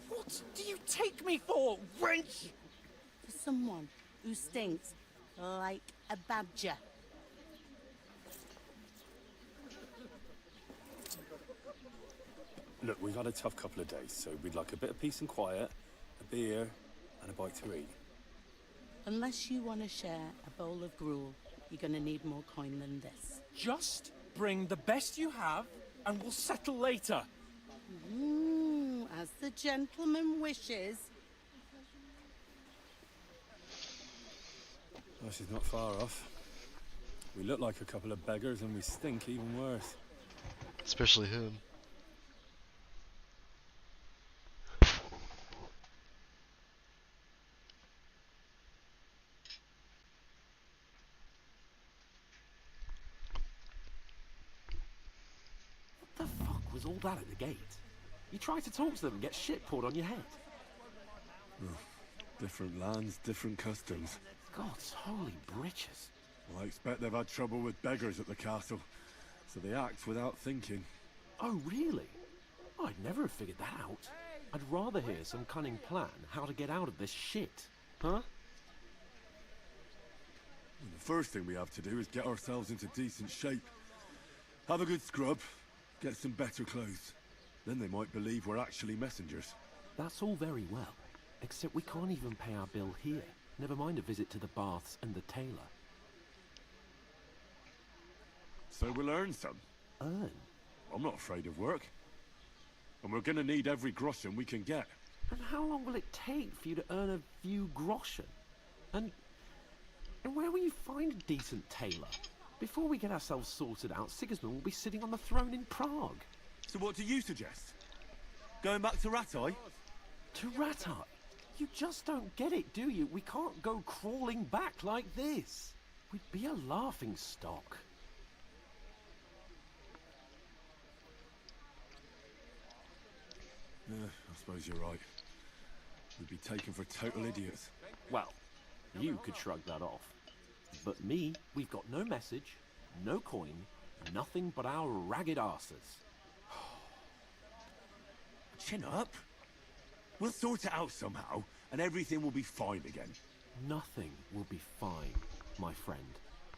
What do you take me for, wench? For someone who stinks like a badger. Look, we've had a tough couple of days, so we'd like a bit of peace and quiet, a beer, and a bite to eat. Unless you want to share a bowl of gruel, you're going to need more coin than this. Just bring the best you have, and we'll settle later. As the gentleman wishes. Well, she's not far off. We look like a couple of beggars, and we stink even worse. Especially him. What the fuck was all that at the gate? You try to talk to them and get shit poured on your head. Different lands, different customs. God's holy britches. Well, I expect they've had trouble with beggars at the castle, so they act without thinking. Oh, really? I'd never have figured that out. I'd rather hear some cunning plan how to get out of this shit. Huh? Well, the first thing we have to do is get ourselves into decent shape. Have a good scrub, get some better clothes. Then they might believe we're actually messengers. That's all very well, except we can't even pay our bill here. Never mind a visit to the baths and the tailor. So we'll earn some. Earn? I'm not afraid of work. And we're gonna need every groschen we can get. And how long will it take for you to earn a few groschen? And where will you find a decent tailor? Before we get ourselves sorted out, Sigismund will be sitting on the throne in Prague. So what do you suggest? Going back to Ratai? To Ratai? You just don't get it, do you? We can't go crawling back like this. We'd be a laughing stock. Yeah, I suppose you're right. We'd be taken for total idiots. Well, you could shrug that off. But me, we've got no message, no coin, nothing but our ragged arses. Chin up. We'll sort it out somehow, and everything will be fine again. Nothing will be fine, my friend.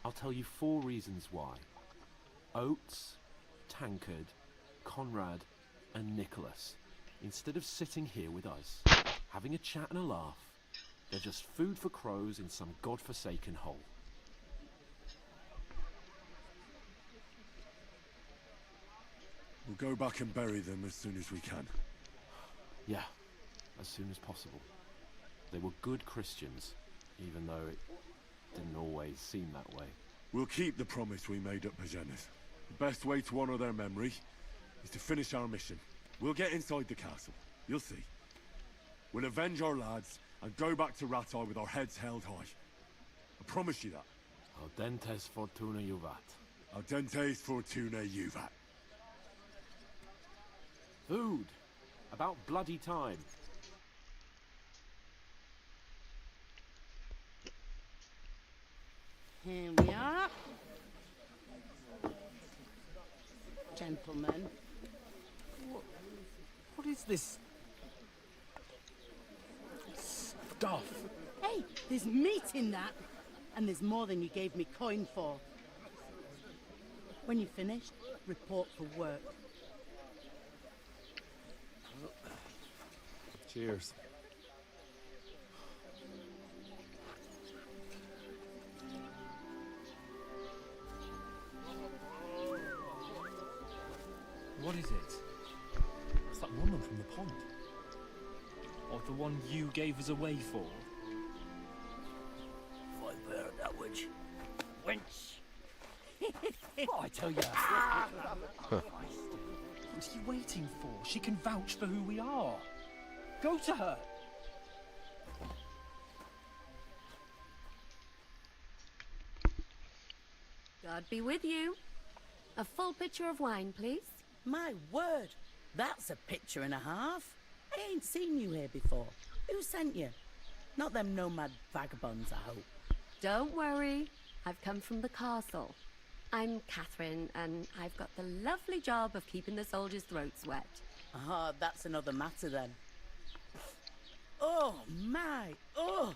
I'll tell you 4 reasons why. Oates, Tankard, Conrad, and Nicholas. Instead of sitting here with us, having a chat and a laugh, they're just food for crows in some godforsaken hole. We'll go back and bury them as soon as we can. Yeah, as soon as possible. They were good Christians, even though it didn't always seem that way. We'll keep the promise we made at Pagenas. The best way to honor their memory is to finish our mission. We'll get inside the castle. You'll see. We'll avenge our lads and go back to Ratai with our heads held high. I promise you that. Audentes fortuna juvat. Audentes fortuna juvat. Food. About bloody time. Here we are. Gentlemen. What is this stuff? Hey, there's meat in that. And there's more than you gave me coin for. When you're finished, report for work. Cheers. What is it? It's that woman from the pond. Or the one you gave us away for. Fight there, that witch. Wench. Oh, I tell you. What are you waiting for? She can vouch for who we are. Go to her. God be with you. A full pitcher of wine, please. My word, that's a picture and a half. I ain't seen you here before. Who sent you? Not them nomad vagabonds, I hope. Don't worry. I've come from the castle. I'm Catherine, and I've got the lovely job of keeping the soldiers' throats wet. Ah, that's another matter then. Oh, my. Oh,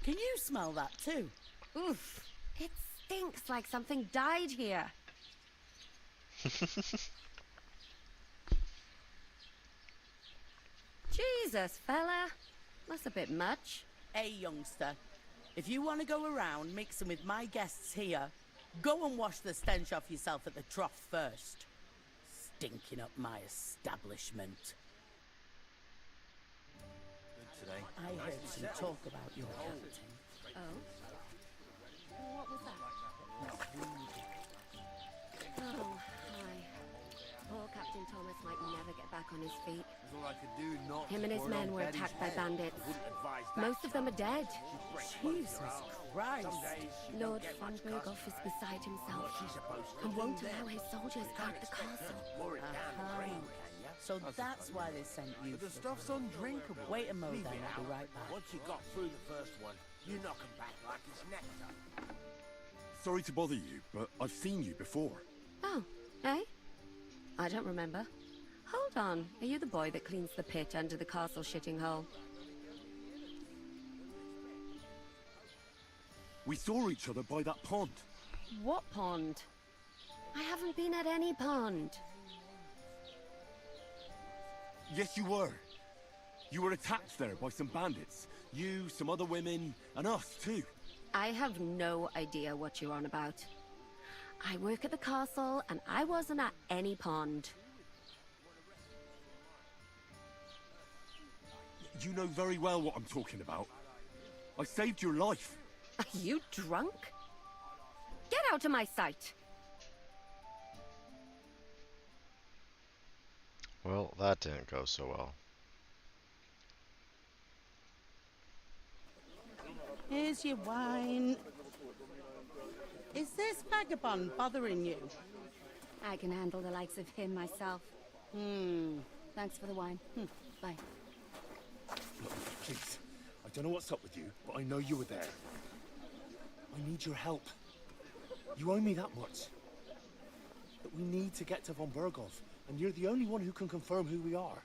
can you smell that too? Oof. It stinks like something died here. Jesus, fella. That's a bit much. Hey, youngster. If you want to go around mixing with my guests here, go and wash the stench off yourself at the trough first. Stinking up my establishment. Today. I heard some talk about your captain. Oh? What was that? Oh, hi. Poor Captain Thomas might never get back on his feet. Him and his men were attacked by bandits. Most of them are dead. Jesus Christ. Lord von Berghoff is beside himself and won't allow his soldiers out the castle. So that's why they sent you. The stuff's undrinkable. Wait a moment, then I'll be right back. Once you got through the first one, you knock 'em back like it's nectar. Sorry to bother you, but I've seen you before. Oh, eh? I don't remember. Hold on, are you the boy that cleans the pit under the castle shitting hole? We saw each other by that pond. What pond? I haven't been at any pond. Yes, you were. You were attacked there by some bandits. You, some other women, and us too. I have no idea what you're on about. I work at the castle, and I wasn't at any pond. You know very well what I'm talking about. I saved your life. Are you drunk? Get out of my sight! Well, that didn't go so well. Here's your wine. Is this vagabond bothering you? I can handle the likes of him myself. Thanks for the wine. Bye. Look, please. I don't know what's up with you, but I know you were there. I need your help. You owe me that much. But we need to get to von Berghoff, and you're the only one who can confirm who we are.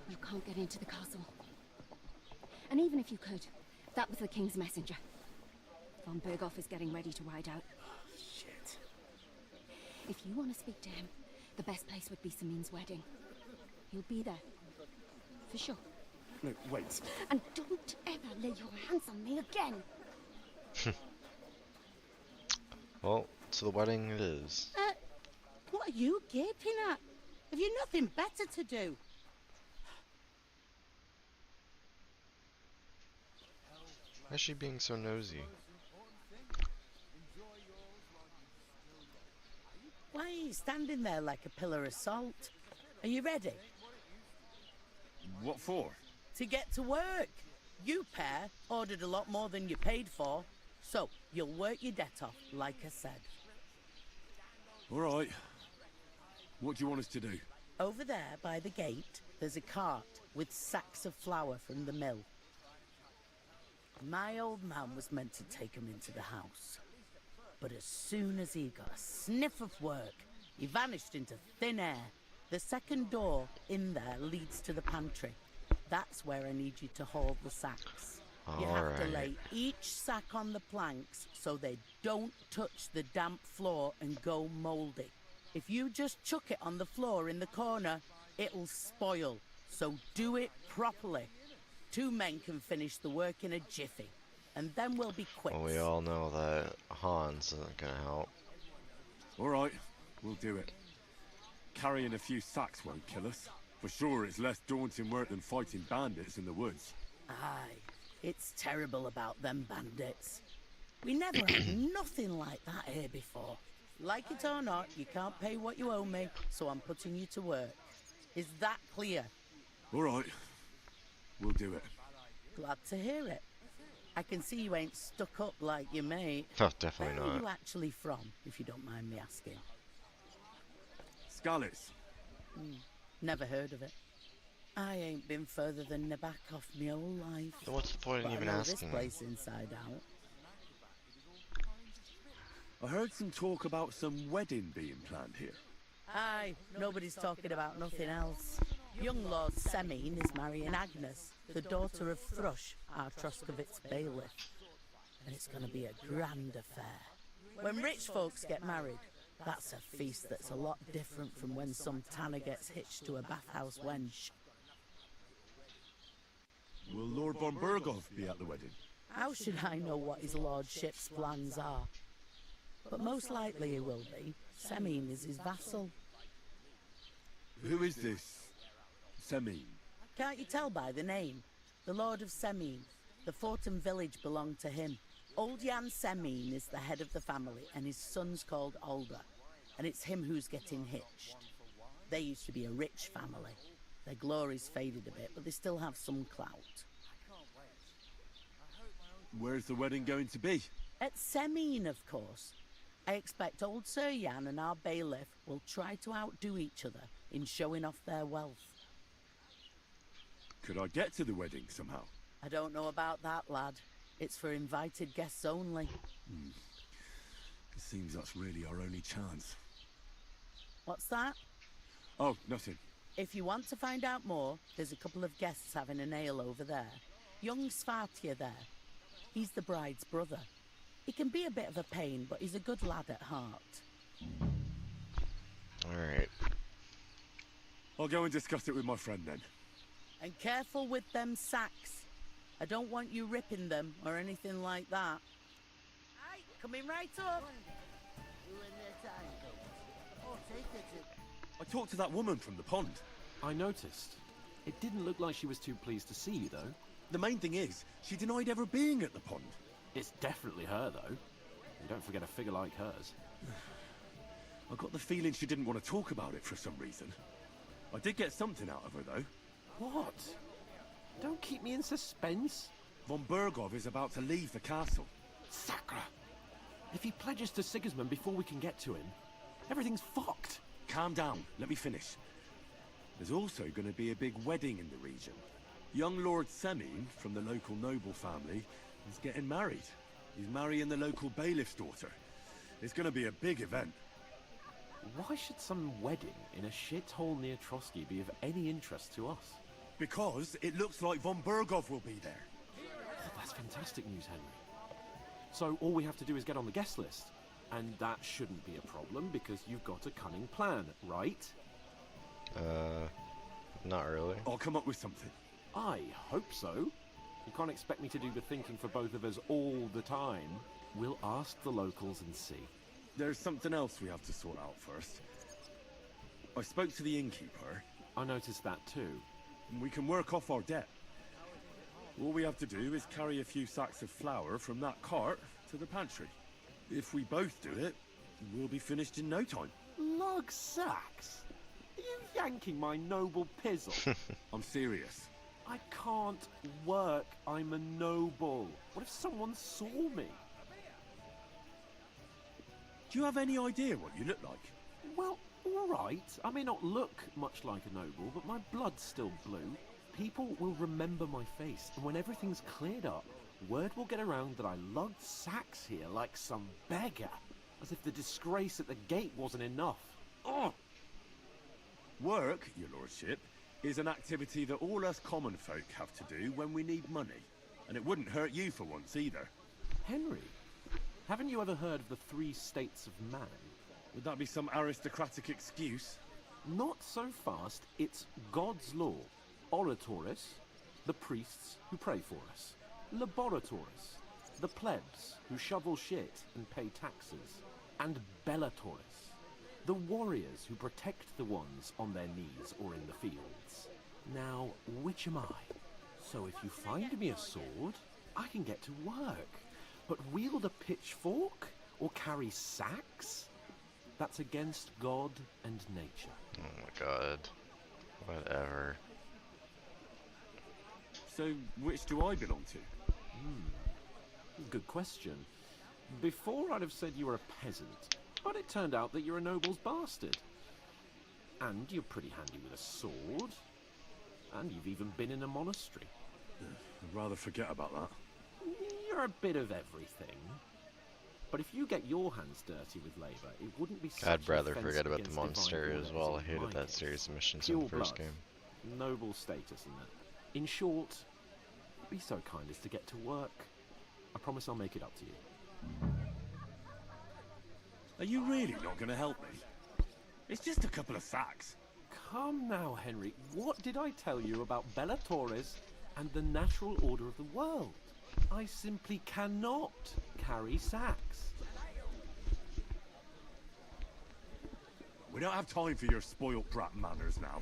You can't get into the castle. And even if you could, that was the King's messenger. Von Berghoff is getting ready to ride out. Shit. If you want to speak to him, the best place would be Samin's wedding. He'll be there. For sure. No, wait. And don't ever lay your hands on me again. Well, to the wedding it is. What are you gaping at? Have you nothing better to do? Why is she being so nosy? Why are you standing there like a pillar of salt? Are you ready? What for? To get to work. You pair ordered a lot more than you paid for, so you'll work your debt off, like I said. All right. What do you want us to do? Over there by the gate, there's a cart with sacks of flour from the mill. My old man was meant to take 'em into the house. But as soon as he got a sniff of work, he vanished into thin air. The second door in there leads to the pantry. That's where I need you to haul the sacks. You have to lay each sack on the planks so they don't touch the damp floor and go mouldy. If you just chuck it on the floor in the corner, it'll spoil. So do it properly. 2 men can finish the work in a jiffy, and then we'll be quits. Well, we all know that Hans isn't gonna help. All right, we'll do it. Carrying a few sacks won't kill us. For sure, it's less daunting work than fighting bandits in the woods. Aye, it's terrible about them bandits. We never had nothing like that here before. Like it or not, you can't pay what you owe me, so I'm putting you to work. Is that clear? All right, we'll do it. Glad to hear it. I can see you ain't stuck up like your mate. Oh, definitely Where are you not. actually from, if you don't mind me asking? Scallis. Never heard of it. I ain't been further than Nabakov my whole life. So what's the point in But even I know asking? this place inside out. I heard some talk about some wedding being planned here. Aye, nobody's talking about nothing else. Young Lord Semine is marrying Agnes, the daughter of Thrush, our Troskovitz bailiff. And it's going to be a grand affair. When rich folks get married, that's a feast that's a lot different from when some tanner gets hitched to a bathhouse wench. Will Lord von Burgov be at the wedding? How should I know what his lordship's plans are? But most likely he will be. Semine is his vassal. Who is this Semine? Can't you tell by the name? The Lord of Semine. The fort and village belong to him. Old Jan Semine is the head of the family, and his son's called Alder. And it's him who's getting hitched. They used to be a rich family. Their glory's faded a bit, but they still have some clout. Where's the wedding going to be? At Semine, of course. I expect old Sir Jan and our bailiff will try to outdo each other in showing off their wealth. Could I get to the wedding somehow? I don't know about that, lad. It's for invited guests only. It seems that's really our only chance. What's that? Oh, nothing. If you want to find out more, there's a couple of guests having an ale over there. Young Svartje there. He's the bride's brother. He can be a bit of a pain, but he's a good lad at heart. Alright. I'll go and discuss it with my friend then. And careful with them sacks. I don't want you ripping them or anything like that. Aye, coming right up. I talked to that woman from the pond. I noticed. It didn't look like she was too pleased to see you, though. The main thing is, she denied ever being at the pond. It's definitely her, though. And don't forget a figure like hers. I got the feeling she didn't want to talk about it for some reason. I did get something out of her, though. What? Don't keep me in suspense. Von Burgov is about to leave the castle. Sacre! If he pledges to Sigismund before we can get to him, everything's fucked. Calm down, let me finish. There's also going to be a big wedding in the region. Young Lord Semine, from the local noble family, is getting married. He's marrying the local bailiff's daughter. It's going to be a big event. Why should some wedding in a shithole near Trotsky be of any interest to us? Because it looks like von Burgov will be there. Oh, that's fantastic news, Henry. So all we have to do is get on the guest list. And that shouldn't be a problem because you've got a cunning plan, right? Not really. I'll come up with something. I hope so. You can't expect me to do the thinking for both of us all the time. We'll ask the locals and see. There's something else we have to sort out first. I spoke to the innkeeper. I noticed that too. We can work off our debt. All we have to do is carry a few sacks of flour from that cart to the pantry. If we both do it, we'll be finished in no time. Lug sacks? Are you yanking my noble pizzle? I'm serious. I can't work. I'm a noble. What if someone saw me? Do you have any idea what you look like? Well, all right. I may not look much like a noble, but my blood's still blue. People will remember my face, and when everything's cleared up, word will get around that I lugged sacks here like some beggar, as if the disgrace at the gate wasn't enough. Ugh! Work, your lordship, is an activity that all us common folk have to do when we need money. And it wouldn't hurt you for once either. Henry, haven't you ever heard of the 3 states of man? Would that be some aristocratic excuse? Not so fast. It's God's law. Oratores, the priests who pray for us. Laboratores, the plebs who shovel shit and pay taxes. And bellatores, the warriors who protect the ones on their knees or in the fields. Now, which am I? So if you find me a sword, I can get to work. But wield a pitchfork or carry sacks? That's against God and nature. Oh my god. Whatever. So, which do I belong to? Good question. Before I'd have said you were a peasant, but it turned out that you're a noble's bastard. And you're pretty handy with a sword. And you've even been in a monastery. I'd rather forget about that. You're a bit of everything. But if you get your hands dirty with labour, it wouldn't be such I'd rather an offence forget about the against monster divine as law well. I as in hated my that case. series of missions in Pure the first blood, game. noble status and that. In short, be so kind as to get to work. I promise I'll make it up to you. Are you really not going to help me? It's just a couple of sacks. Come now, Henry. What did I tell you about Bella Torres and the natural order of the world? I simply cannot carry sacks. We don't have time for your spoilt brat manners now.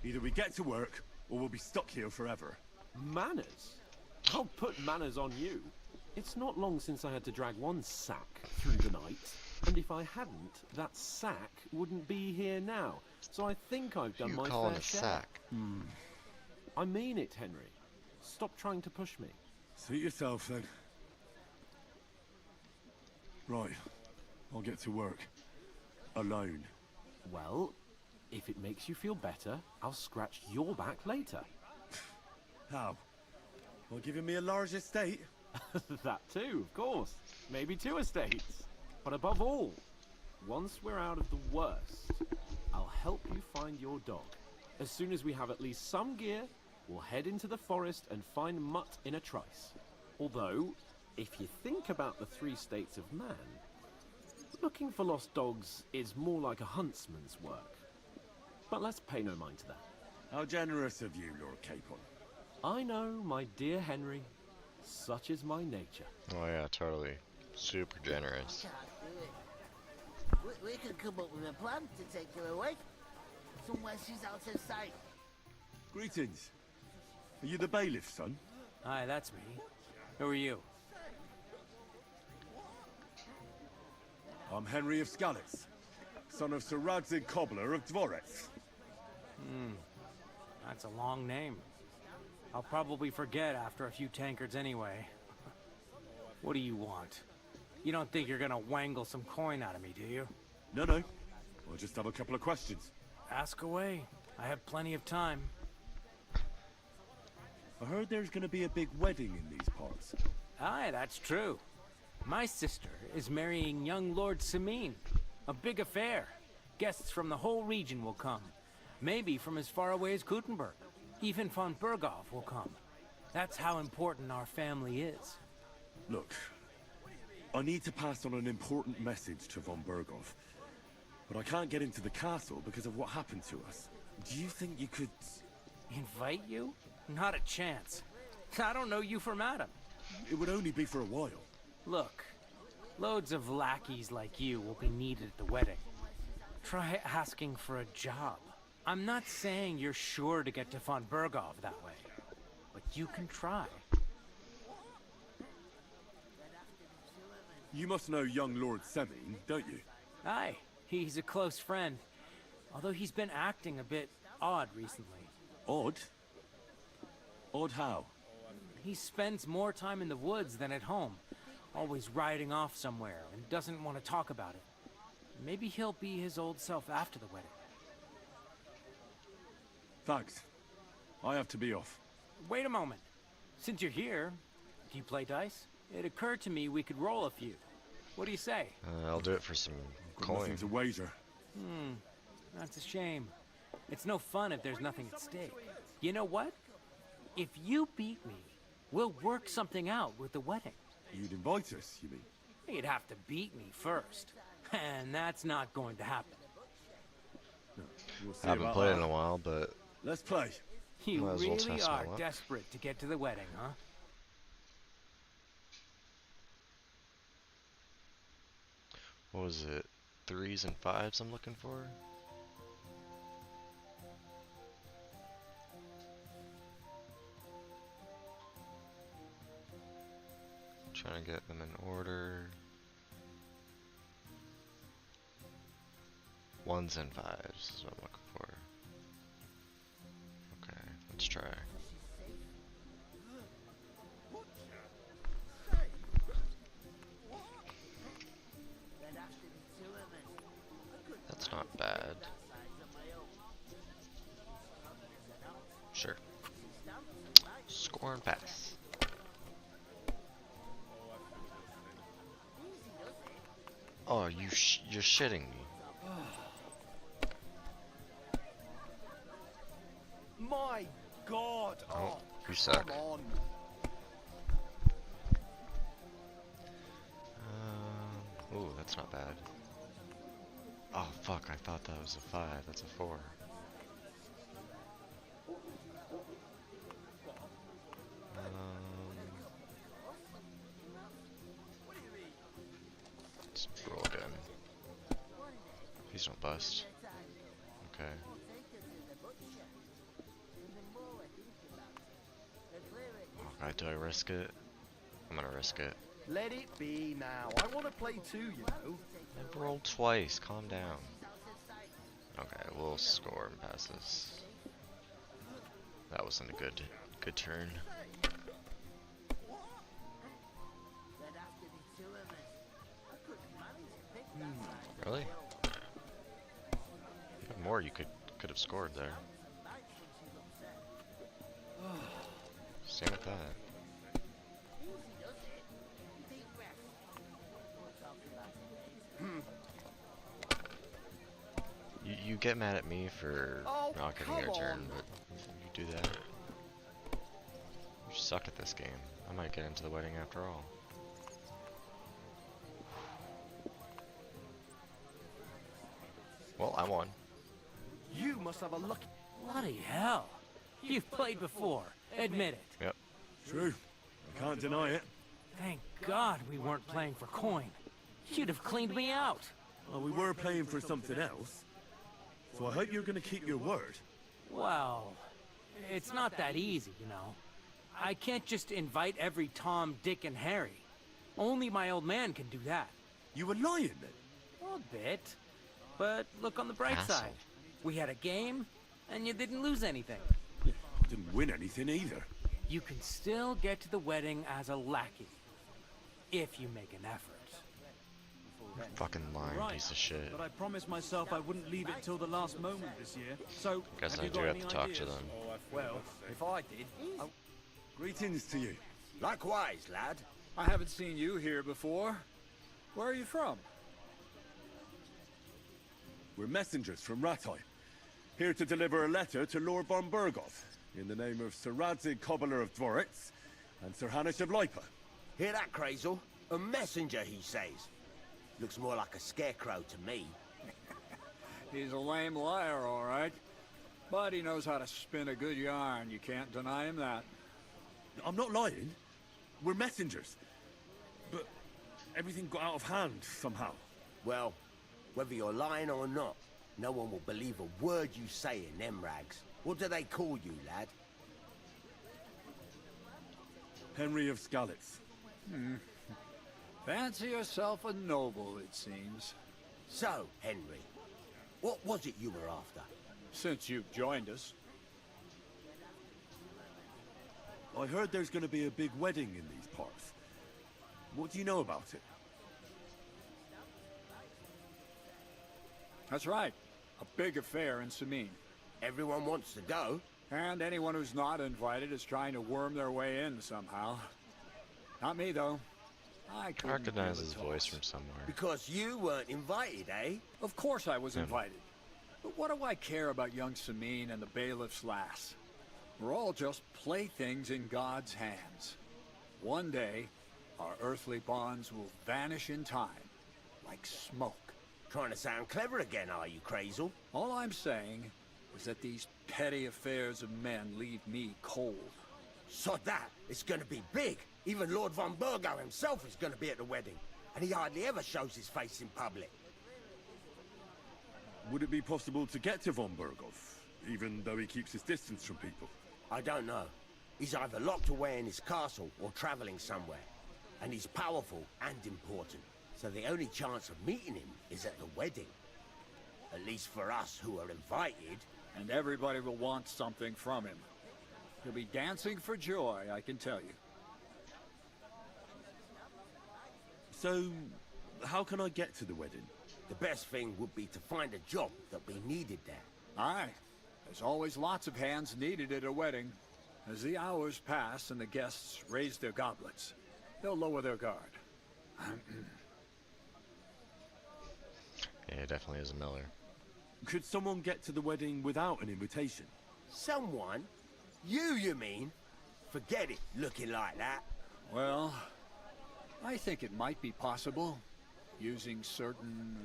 Either we get to work, or we'll be stuck here forever. Manners? I'll put manners on you. It's not long since I had to drag one sack through the night, and if I hadn't, that sack wouldn't be here now. So I think I've done my fair share. Sack? I mean it, Henry. Stop trying to push me. Suit yourself, then. Right. I'll get to work. Alone. Well, if it makes you feel better, I'll scratch your back later. How? By giving me a large estate? That too, of course. Maybe 2 estates. But above all, once we're out of the worst, I'll help you find your dog. As soon as we have at least some gear, we'll head into the forest and find Mutt in a trice. Although, if you think about the 3 states of man, looking for lost dogs is more like a huntsman's work. But let's pay no mind to that. How generous of you, Lord Capon. I know, my dear Henry. Such is my nature. Oh yeah, totally. Super generous. We could come up with a plan to take her away. Somewhere she's out of sight. Greetings. Are you the bailiff, son? Hi, that's me. Who are you? I'm Henry of Skalitz, son of Sir Radzig Cobbler of Dvorets. That's a long name. I'll probably forget after a few tankards anyway. What do you want? You don't think you're gonna wangle some coin out of me, do you? No. I just have a couple of questions. Ask away. I have plenty of time. I heard there's gonna be a big wedding in these parts. Aye, that's true. My sister is marrying young Lord Samin. A big affair. Guests from the whole region will come. Maybe from as far away as Gutenberg. Even von Berghoff will come. That's how important our family is. Look, I need to pass on an important message to von Berghoff. But I can't get into the castle because of what happened to us. Do you think you could... Invite you? Not a chance. I don't know you from Adam. It would only be for a while. Look, loads of lackeys like you will be needed at the wedding. Try asking for a job. I'm not saying you're sure to get to von Berghoff that way, but you can try. You must know young Lord Semin, don't you? Aye, he's a close friend. Although he's been acting a bit odd recently. Odd? Odd how? He spends more time in the woods than at home. Always riding off somewhere and doesn't want to talk about it. Maybe he'll be his old self after the wedding. Thanks. I have to be off. Wait a moment. Since you're here, do you play dice? It occurred to me we could roll a few. What do you say? I'll do it for some coin. Nothing to wager. That's a shame. It's no fun if there's nothing at stake. You know what? If you beat me, we'll work something out with the wedding. You'd invite us, you mean? You'd have to beat me first. And that's not going to happen. No, we'll see Haven't about played that. in a while, but... Let's play. You Might as well really test my are luck. desperate to get to the wedding, huh? What was it? 3s and 5s I'm looking for? Trying to get them in order. 1s and 5s is what I'm looking for. Okay, let's try. That's not bad. Sure. Score and pass. Oh, you're shitting me. My God! Oh, you suck. Come on. Ooh, that's not bad. Oh fuck, I thought that was a 5. That's a 4. Let's roll again. Please don't bust. Okay. Oh god, do I risk it? I'm gonna risk it. Let it be now. I want to play too, you know. I rolled twice, calm down. Okay, we'll score and pass this. That wasn't a good turn. Really? You have more you could have scored there. Same with that. You get mad at me for not getting your turn, but you do that. You suck at this game. I might get into the wedding after all. Well, I won. You must have a lucky... Bloody hell. You've played before. Admit it. Yep. True. I can't deny it. Thank God we weren't playing for coin. You'd have cleaned me out. Well, we were playing for something else. So I hope you're going to keep your word. Well, it's not that easy, you know. I can't just invite every Tom, Dick, and Harry. Only my old man can do that. You were lying then? A bit. But look on the bright side. We had a game, and you didn't lose anything. I didn't win anything either. You can still get to the wedding as a lackey. If you make an effort. Fucking lying piece of shit. But I promised myself I wouldn't leave it till the last moment this year. So, Guess have I you do got have any to talk ideas? to them. Well, if I did... Greetings to you. Likewise, lad. I haven't seen you here before. Where are you from? We're messengers from Ratai. Here to deliver a letter to Lord von Burgoth, in the name of Sir Radzig, Cobbler of Dworitz, and Sir Hanish of Lipa. Hear that, Crazel? A messenger, he says. Looks more like a scarecrow to me. He's a lame liar, all right. But he knows how to spin a good yarn. You can't deny him that. I'm not lying. We're messengers. But everything got out of hand somehow. Well, whether you're lying or not, no one will believe a word you say in them rags. What do they call you, lad? Henry of Skalitz. Fancy yourself a noble, it seems. So, Henry, what was it you were after? Since you've joined us. I heard there's going to be a big wedding in these parts. What do you know about it? That's right. A big affair in Sameen. Everyone wants to go. And anyone who's not invited is trying to worm their way in somehow. Not me, though. I recognize his voice from somewhere. Because you weren't invited, eh? Of course I was invited. But what do I care about young Sameen and the bailiff's lass? We're all just playthings in God's hands. One day, our earthly bonds will vanish in time, like smoke. Trying to sound clever again, are you, Crazel? All I'm saying is that these petty affairs of men leave me cold. Sod that! It's gonna be big! Even Lord von Burgo himself is gonna be at the wedding. And he hardly ever shows his face in public. Would it be possible to get to von Burgoth, even though he keeps his distance from people? I don't know. He's either locked away in his castle or traveling somewhere. And he's powerful and important. So the only chance of meeting him is at the wedding. At least for us who are invited. And everybody will want something from him. He'll be dancing for joy, I can tell you. So, how can I get to the wedding? The best thing would be to find a job that we needed there. Aye. There's always lots of hands needed at a wedding. As the hours pass and the guests raise their goblets, they'll lower their guard. Yeah, he definitely is a miller. Could someone get to the wedding without an invitation? Someone? You mean? Forget it, looking like that. Well, I think it might be possible, using certain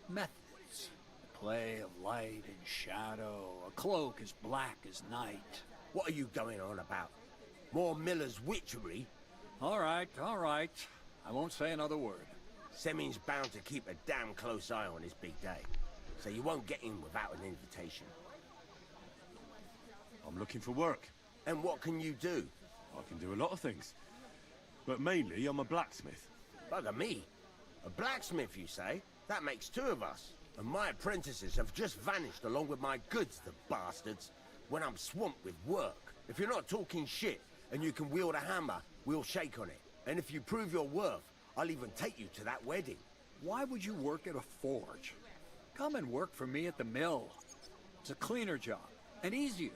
methods. The play of light and shadow, a cloak as black as night. What are you going on about? More Miller's witchery? All right. I won't say another word. Semin's bound to keep a damn close eye on his big day, so you won't get in without an invitation. I'm looking for work. And what can you do? I can do a lot of things. But mainly, I'm a blacksmith. Bugger me. A blacksmith, you say? That makes two of us. And my apprentices have just vanished along with my goods, the bastards, when I'm swamped with work. If you're not talking shit, and you can wield a hammer, we'll shake on it. And if you prove your worth, I'll even take you to that wedding. Why would you work at a forge? Come and work for me at the mill. It's a cleaner job, and easier.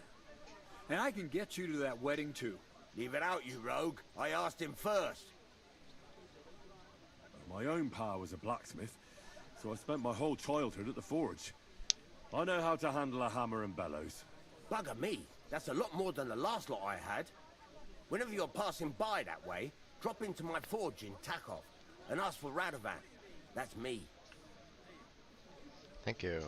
And I can get you to that wedding, too. Leave it out, you rogue. I asked him first. My own pa was a blacksmith, so I spent my whole childhood at the forge. I know how to handle a hammer and bellows. Bugger me. That's a lot more than the last lot I had. Whenever you're passing by that way, drop into my forge in Takov and ask for Radovan. That's me. Thank you.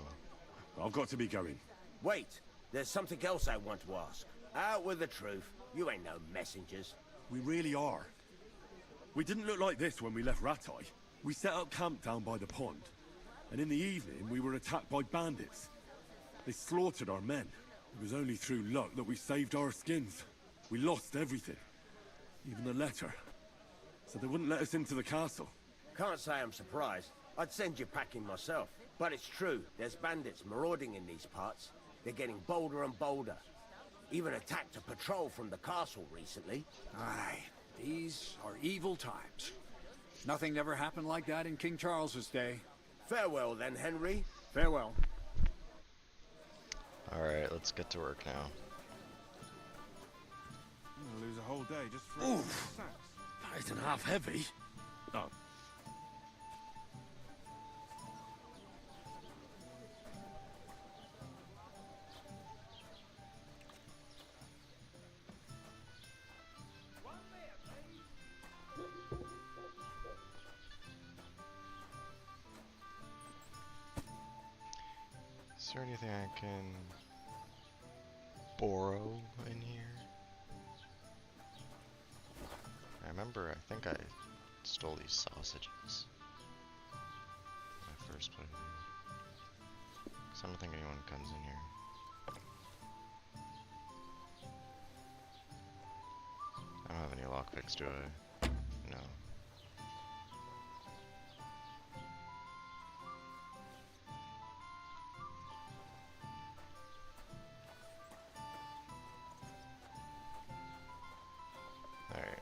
I've got to be going. Wait, there's something else I want to ask. Out with the truth. You ain't no messengers. We really are. We didn't look like this when we left Ratai. We set up camp down by the pond. And in the evening, we were attacked by bandits. They slaughtered our men. It was only through luck that we saved our skins. We lost everything. Even the letter. So they wouldn't let us into the castle. Can't say I'm surprised. I'd send you packing myself. But it's true, there's bandits marauding in these parts. They're getting bolder and bolder. Even attacked a patrol from the castle recently. Aye, these are evil times. Nothing never happened like that in King Charles's day. Farewell then, Henry. Farewell. Alright, let's get to work now. I'm gonna lose a whole day just for Oof. sacks. That isn't half heavy. Oh. Is there anything I can borrow in here? I remember, I think I stole these sausages when I first played here. 'Cause I don't think anyone comes in here. I don't have any lockpicks, do I? No. Alright.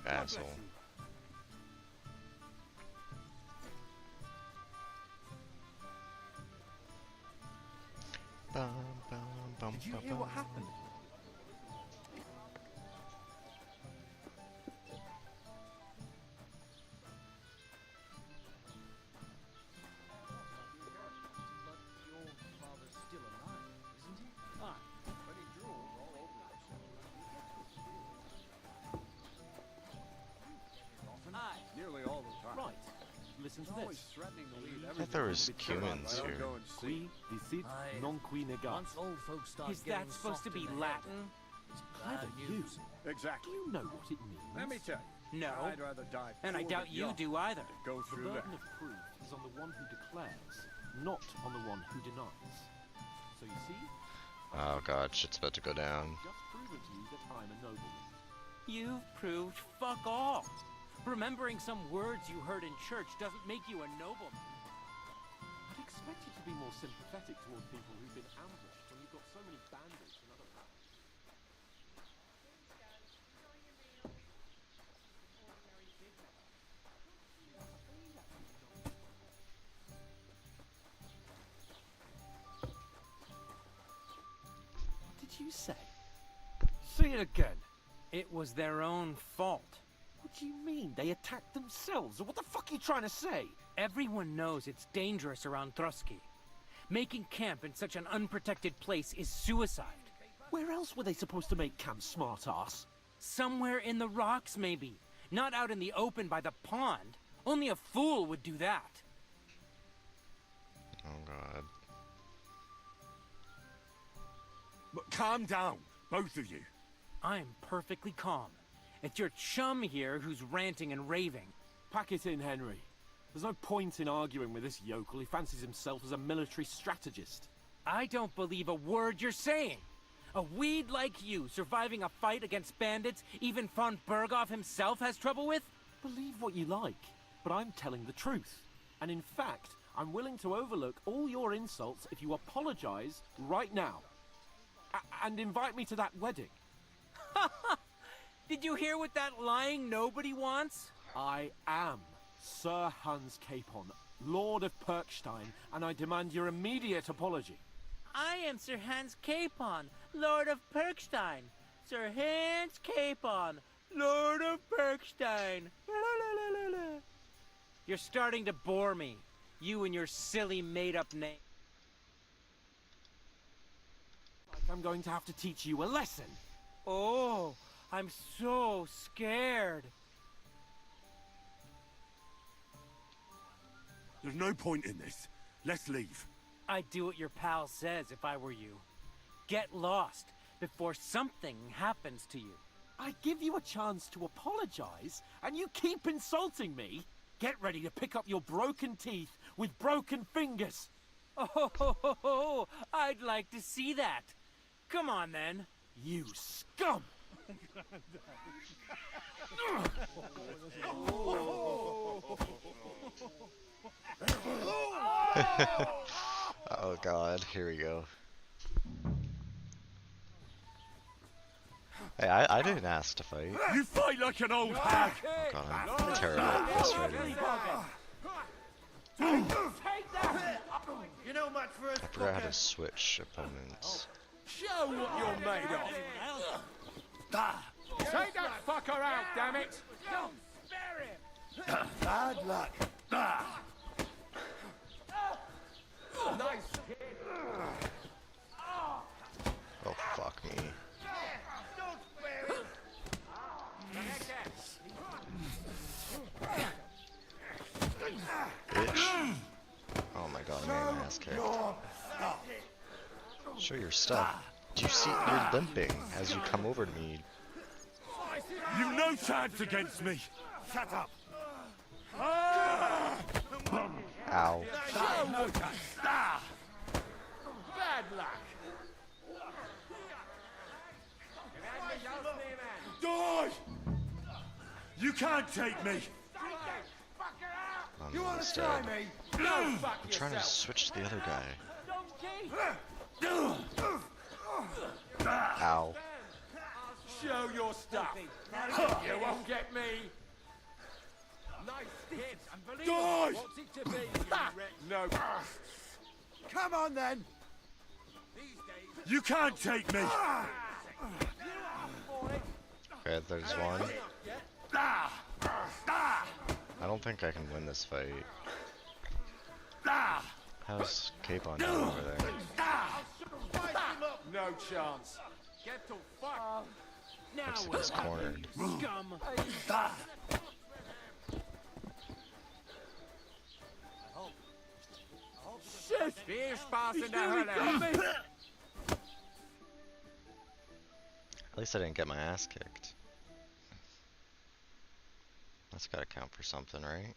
Asshole. Bum, bum, bum, Did you bum, hear what bum. happened? Nearly all the time. Right. Listen to Always this. threatening to leave I thought there was everything humans to be here. go and see. Qui dicit non qui negat. Once old folks start Is getting that supposed to soft in be the head, Latin? it's Clever bad you. news. Exactly. Do you know what it means? Let me tell you. No. I'd rather die And I poor doubt than you young do either. than Go The through that. burden of proof is on the one who declares, not on the one who denies. So you see, Oh god, shit's about to go down. just proven to you that I'm a nobleman. You've proved fuck all. Remembering some words you heard in church doesn't make you a nobleman. I'd expect you to be more sympathetic toward people who've been ambushed when you've got so many bandits and other What did you say? Say it again. It was their own fault. What do you mean? They attacked themselves? What the fuck are you trying to say? Everyone knows it's dangerous around Trotsky. Making camp in such an unprotected place is suicide. Where else were they supposed to make camp, smartass? Somewhere in the rocks, maybe. Not out in the open by the pond. Only a fool would do that. Oh god. But calm down, both of you. I'm perfectly calm. It's your chum here who's ranting and raving. Pack it in, Henry. There's no point in arguing with this yokel. He fancies himself as a military strategist. I don't believe a word you're saying. A weed like you surviving a fight against bandits even von Berghoff himself has trouble with? Believe what you like, but I'm telling the truth. And in fact, I'm willing to overlook all your insults if you apologize right now. And invite me to that wedding. Did you hear what that lying nobody wants? I am Sir Hans Capon, Lord of Perkstein, and I demand your immediate apology. I am Sir Hans Capon, Lord of Perkstein. Sir Hans Capon, Lord of Perkstein. You're starting to bore me. You and your silly made-up name. Like I'm going to have to teach you a lesson. Oh, I'm so scared. There's no point in this. Let's leave. I'd do what your pal says if I were you. Get lost before something happens to you. I give you a chance to apologize, and you keep insulting me. Get ready to pick up your broken teeth with broken fingers. Oh, I'd like to see that. Come on, then. You scum! Oh god, here we go. Hey, I didn't ask to fight. You fight like an old hag! Oh god, I'm terrible at this right now. You know much for us. I forgot how to switch opponents. Show what you're made of. Take that fucker out, damn it! Don't spare him. Bad luck. Nice hit. Oh fuck me. Don't spare him. Bitch. Oh my god, I'm getting my ass kicked. Show your stuff. Do you see you're limping as you come over to me? You've no chance against me! Shut up! Ow. Bad luck. Die! You can't take me! I'm You want to almost try dead. me? I'm trying to switch to the other guy. Ow. Show your stuff. You won't get me. Nice hit. Die! What's it to be? No. Come on then. You can't take me! Okay, there's one. I don't think I can win this fight. How's Capon doing over there? No chance. Get to fuck. Looks like he's cornered. Scum. Shit! Viel Spaß in der Hölle. At least I didn't get my ass kicked. That's gotta count for something, right?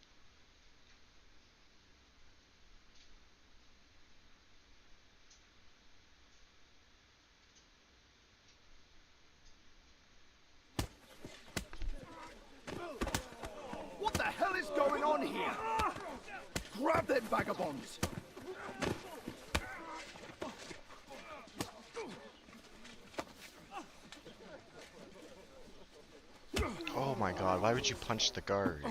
What the hell is going on here? Grab them vagabonds! Oh my god, why would you punch the guard?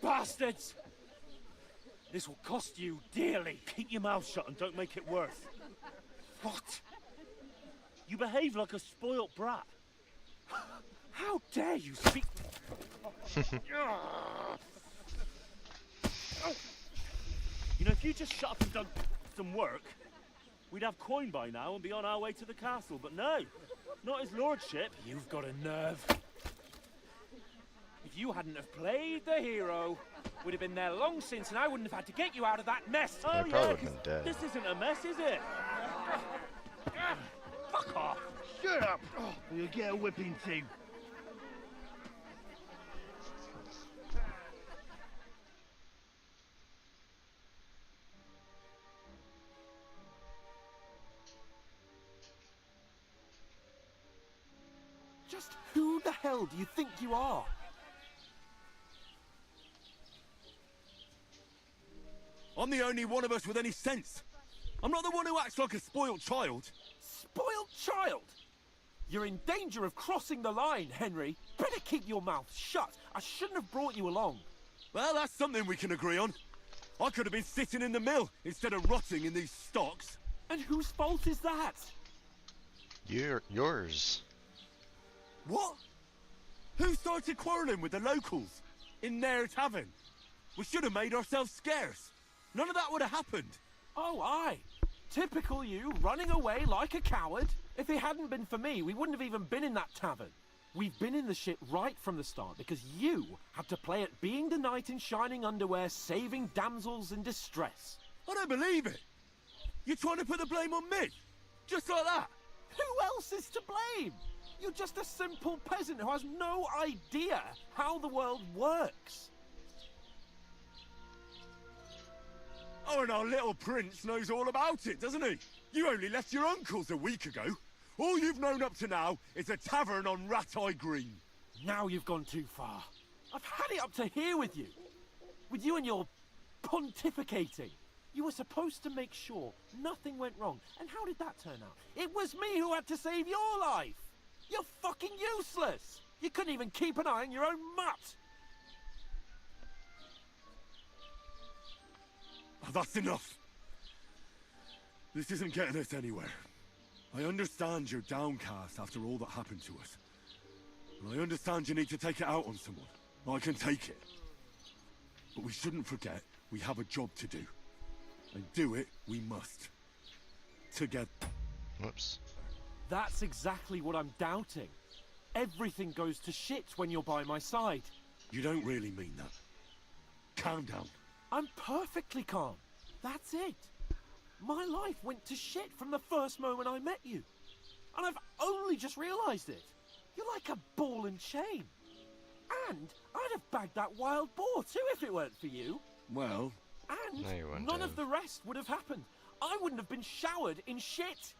Bastards! This will cost you dearly. Keep your mouth shut and don't make it worse. What? You behave like a spoilt brat. How dare you speak... You know, if you just shut up and done some work, we'd have coin by now and be on our way to the castle, but no, not his lordship. You've got a nerve. If you hadn't have played the hero, we'd have been there long since, and I wouldn't have had to get you out of that mess. I probably would have been dead. This isn't a mess, is it? Fuck off! Shut up, or you'll get a whipping too. Just who the hell do you think you are? I'm the only one of us with any sense. I'm not the one who acts like a spoiled child. Spoiled child? You're in danger of crossing the line, Henry. Better keep your mouth shut. I shouldn't have brought you along. Well, that's something we can agree on. I could have been sitting in the mill instead of rotting in these stocks. And whose fault is that? Yours. What? Who started quarrelling with the locals in their tavern? We should have made ourselves scarce. None of that would have happened. Oh, aye. Typical you, running away like a coward. If it hadn't been for me, we wouldn't have even been in that tavern. We've been in the shit right from the start because you had to play at being the knight in shining underwear, saving damsels in distress. I don't believe it. You're trying to put the blame on me? Just like that? Who else is to blame? You're just a simple peasant who has no idea how the world works. Oh, and our little prince knows all about it, doesn't he? You only left your uncle's a week ago. All you've known up to now is a tavern on Rat-Eye Green. Now you've gone too far. I've had it up to here with you. With you and your pontificating. You were supposed to make sure nothing went wrong. And how did that turn out? It was me who had to save your life. You're fucking useless. You couldn't even keep an eye on your own mutt. Oh, that's enough. This isn't getting us anywhere. I understand you're downcast after all that happened to us. And I understand you need to take it out on someone. I can take it. But we shouldn't forget we have a job to do. And do it we must. Together. Whoops. That's exactly what I'm doubting. Everything goes to shit when you're by my side. You don't really mean that. Calm down. I'm perfectly calm. That's it. My life went to shit from the first moment I met you. And I've only just realised it. You're like a ball and chain. And I'd have bagged that wild boar too if it weren't for you. Well... And no, you wouldn't none have. of the rest would have happened. I wouldn't have been showered in shit.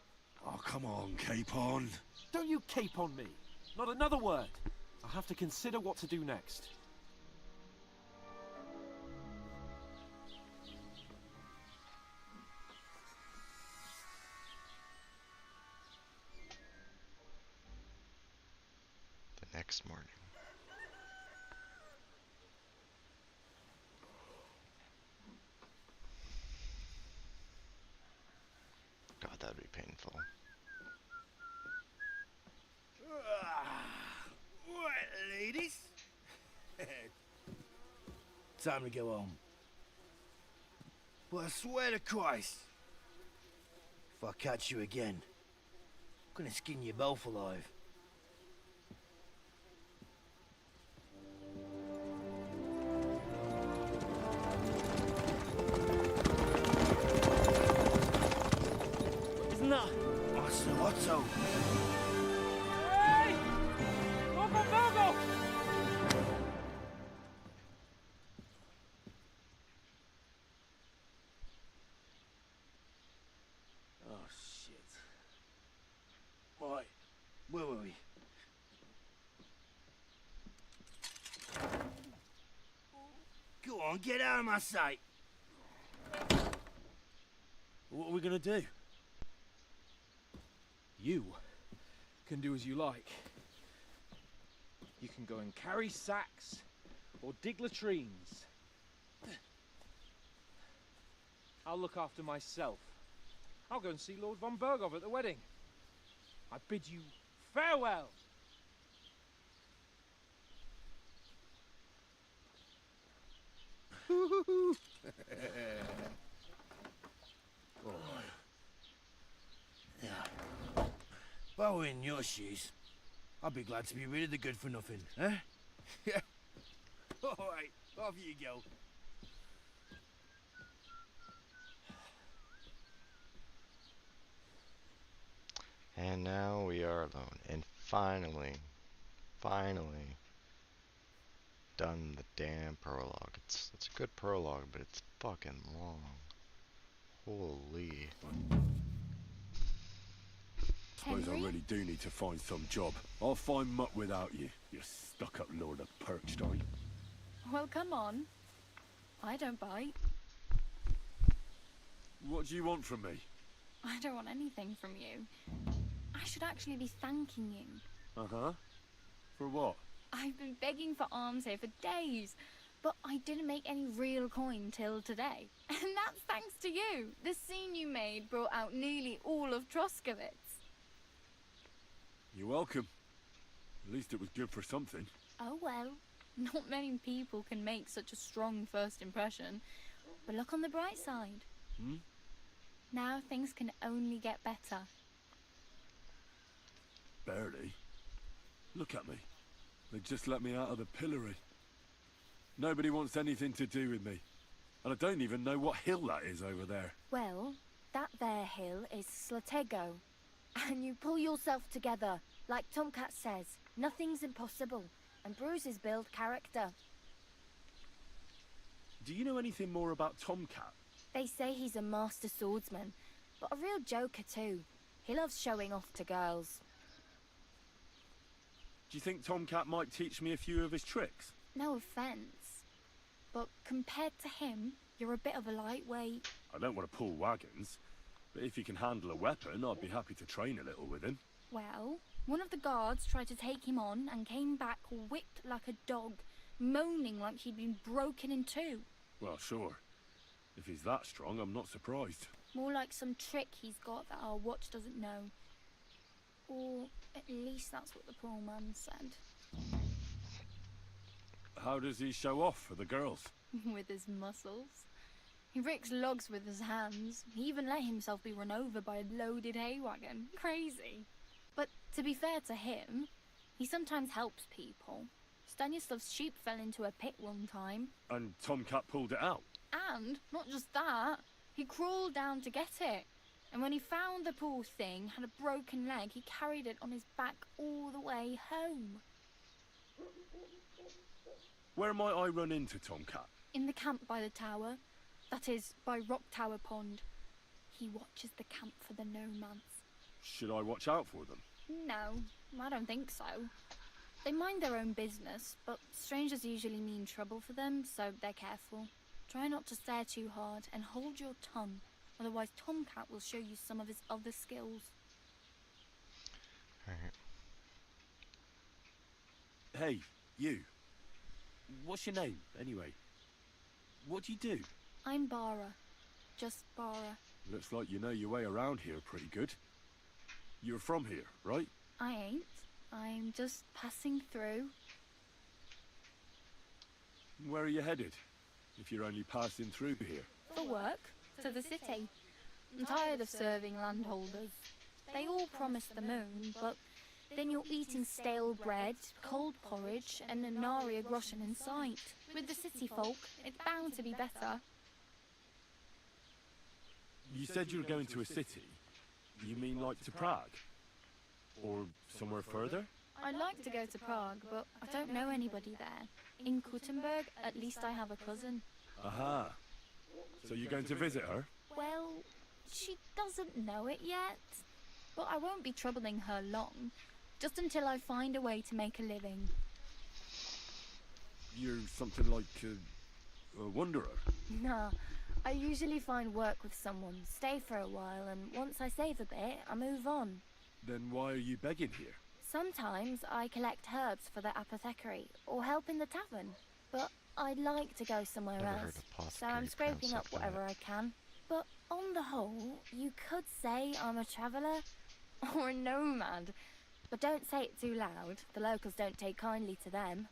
Oh, come on, Capon. Don't you cape on me. Not another word. I'll have to consider what to do next. The next morning. God, that'd be painful. Right, ladies. Time to go home. But I swear to Christ, if I catch you again, I'm gonna skin you both alive. Isn't that... Otto. Hey! Go, go, go! Oh, shit. Right, where were we? Go on, get out of my sight. What are we gonna do? You can do as you like. You can go and carry sacks or dig latrines. I'll look after myself. I'll go and see Lord von Berghoff at the wedding. I bid you farewell. If I were in your shoes, I'd be glad to be rid of the good for nothing, eh? Yeah. Alright, off you go. And now we are alone. And finally, done the damn prologue. It's a good prologue, but it's fucking long. Holy. Suppose I really do need to find some job. I'll find muck without you, you stuck-up lord of Perkstein. Well, come on. I don't bite. What do you want from me? I don't want anything from you. I should actually be thanking you. Uh-huh. For what? I've been begging for alms here for days, but I didn't make any real coin till today. And that's thanks to you. The scene you made brought out nearly all of Troskowitz. You're welcome. At least it was good for something. Oh well, not many people can make such a strong first impression. But look on the bright side. Hmm? Now things can only get better. Barely. Look at me. They just let me out of the pillory. Nobody wants anything to do with me. And I don't even know what hill that is over there. Well, that there hill is Slatego. And you pull yourself together. Like Tomcat says, nothing's impossible. And bruises build character. Do you know anything more about Tomcat? They say he's a master swordsman, but a real joker too. He loves showing off to girls. Do you think Tomcat might teach me a few of his tricks? No offence, but compared to him, you're a bit of a lightweight. I don't want to pull wagons, but if he can handle a weapon, I'd be happy to train a little with him. Well, one of the guards tried to take him on and came back whipped like a dog, moaning like he'd been broken in two. Well, sure. If he's that strong, I'm not surprised. More like some trick he's got that our watch doesn't know. Or at least that's what the poor man said. How does he show off for the girls? With his muscles. He ricks logs with his hands. He even let himself be run over by a loaded hay wagon. Crazy. But to be fair to him, he sometimes helps people. Stanislav's sheep fell into a pit one time. And Tomcat pulled it out? And, not just that, he crawled down to get it. And when he found the poor thing had a broken leg, he carried it on his back all the way home. Where might I run into Tomcat? In the camp by the tower. That is, by Rock Tower Pond. He watches the camp for the nomads. Should I watch out for them? No, I don't think so. They mind their own business, but strangers usually mean trouble for them, so they're careful. Try not to stare too hard and hold your tongue, otherwise Tomcat will show you some of his other skills. Alright. Hey, you. What's your name, anyway? What do you do? I'm Bara. Just Bara. Looks like you know your way around here pretty good. You're from here, right? I ain't. I'm just passing through. Where are you headed? If you're only passing through here. For work. To the city. I'm tired of serving landholders. They all promise the moon, but then you're eating stale bread, cold porridge, and a nary groschen in sight. With the city folk, it's bound to be better. You said you were going to a city. You mean like to Prague? Or somewhere further? I'd like to go to Prague, but I don't know anybody there. In Kuttenberg, at least I have a cousin. Aha. So you're going to visit her? Well, she doesn't know it yet. But I won't be troubling her long. Just until I find a way to make a living. You're something like a wanderer? Nah, I usually find work with someone, stay for a while, and once I save a bit, I move on. Then why are you begging here? Sometimes I collect herbs for the apothecary, or help in the tavern. But I'd like to go somewhere Never heard else, so apothecary I'm scraping up pronounced like whatever that. I can. But on the whole, you could say I'm a traveller or a nomad. But don't say it too loud. The locals don't take kindly to them.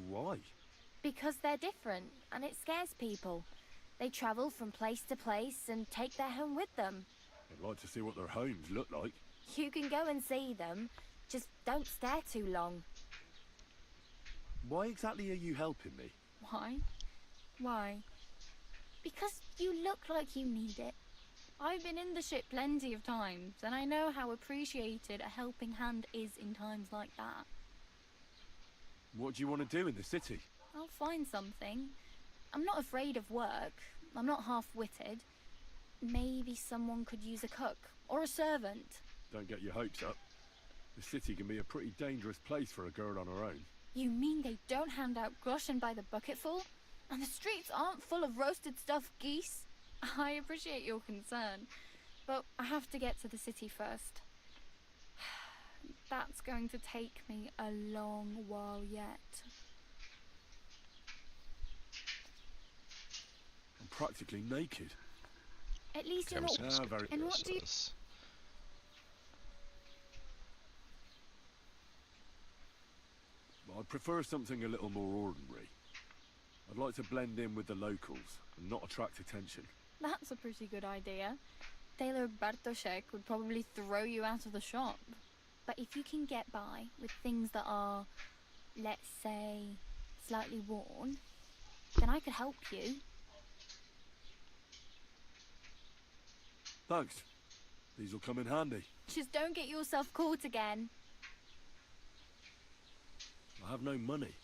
Why? Because they're different, and it scares people. They travel from place to place and take their home with them. I'd like to see what their homes look like. You can go and see them, just don't stare too long. Why exactly are you helping me? Why? Why? Because you look like you need it. I've been in the ship plenty of times, and I know how appreciated a helping hand is in times like that. What do you want to do in the city? I'll find something. I'm not afraid of work. I'm not half-witted. Maybe someone could use a cook, or a servant. Don't get your hopes up. The city can be a pretty dangerous place for a girl on her own. You mean they don't hand out groschen by the bucketful? And the streets aren't full of roasted stuffed geese? I appreciate your concern, but I have to get to the city first. That's going to take me a long while yet. I'm practically naked. At least you're not... And what do you... I'd prefer something a little more ordinary. I'd like to blend in with the locals and not attract attention. That's a pretty good idea. Tailor Bartoszek would probably throw you out of the shop. But if you can get by with things that are, let's say, slightly worn, then I could help you. Thanks. These will come in handy. Just don't get yourself caught again. I have no money.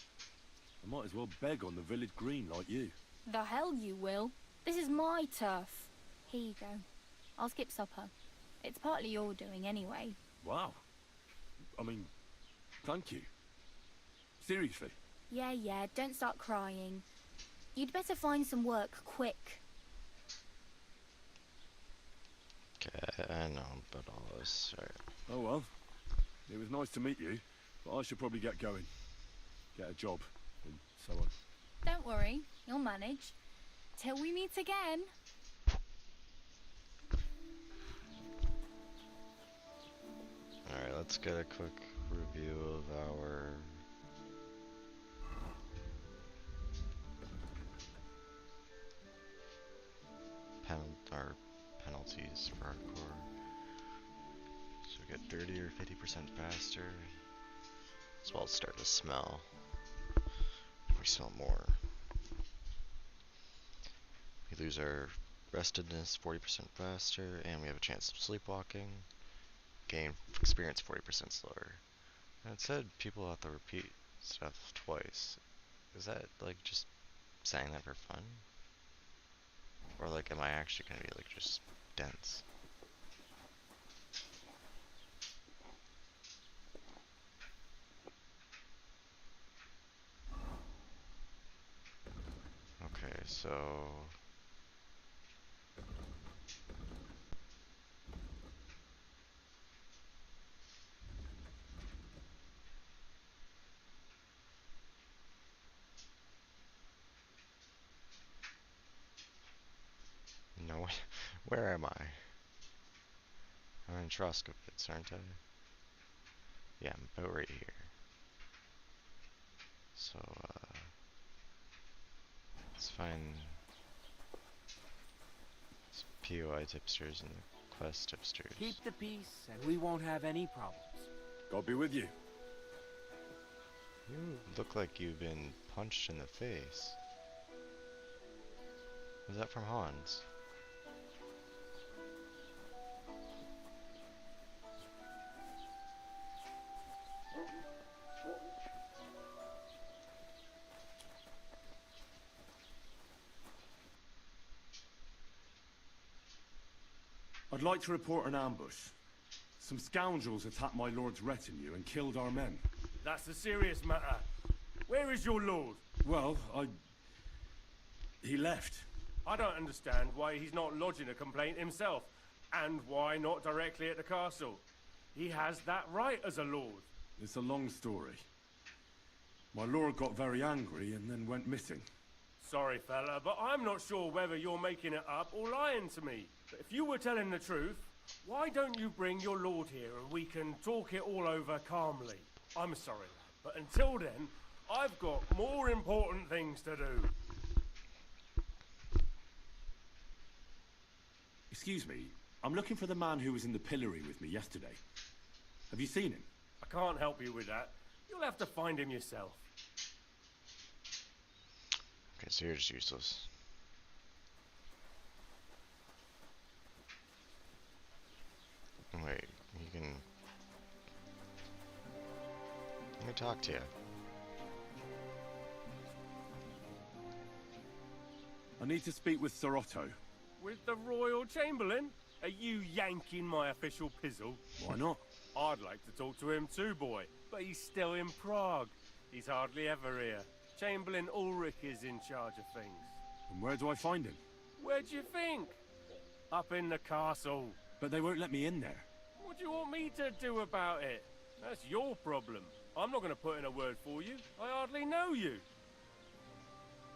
I might as well beg on the village green like you. The hell you will. This is my turf. Here you go. I'll skip supper. It's partly your doing anyway. Wow. I mean, thank you. Seriously. Yeah, don't start crying. You'd better find some work quick. Okay, I know, but all this... Right. Oh well. It was nice to meet you, but I should probably get going. Get a job, and so on. Don't worry, you'll manage. Till we meet again. Alright, let's get a quick review of our penalties for hardcore. So we get dirtier 50% faster, as well as start to smell. If we smell more, we lose our restedness 40% faster, and we have a chance of sleepwalking. Gain experience 40% slower. And it said people have to repeat stuff twice. Is that like just saying that for fun? Or like am I actually gonna be like just dense? Okay, so no, where am I? I'm in Troskowitz, aren't I? Yeah, I'm about right here. So, let's find some POI tipsters and the quest tipsters. Keep the peace, and we won't have any problems. God be with you. You look like you've been punched in the face. Was that from Hans? I'd like to report an ambush. Some scoundrels attacked my lord's retinue and killed our men. That's a serious matter. Where is your lord? Well, he left. I don't understand why he's not lodging a complaint himself, and why not directly at the castle. He has that right as a lord. It's a long story. My lord got very angry and then went missing. Sorry, fella, but I'm not sure whether you're making it up or lying to me. But if you were telling the truth, why don't you bring your lord here and we can talk it all over calmly? I'm sorry, lad, but until then, I've got more important things to do. Excuse me, I'm looking for the man who was in the pillory with me yesterday. Have you seen him? I can't help you with that. You'll have to find him yourself. Okay, so you're just useless. Wait, you can... Let me talk to you. I need to speak with Sir Otto. With the Royal Chamberlain? Are you yanking my official pizzle? Why not? I'd like to talk to him too, boy. But he's still in Prague. He's hardly ever here. Chamberlain Ulrich is in charge of things. And where do I find him? Where do you think? Up in the castle. But they won't let me in there. What do you want me to do about it? That's your problem. I'm not going to put in a word for you. I hardly know you.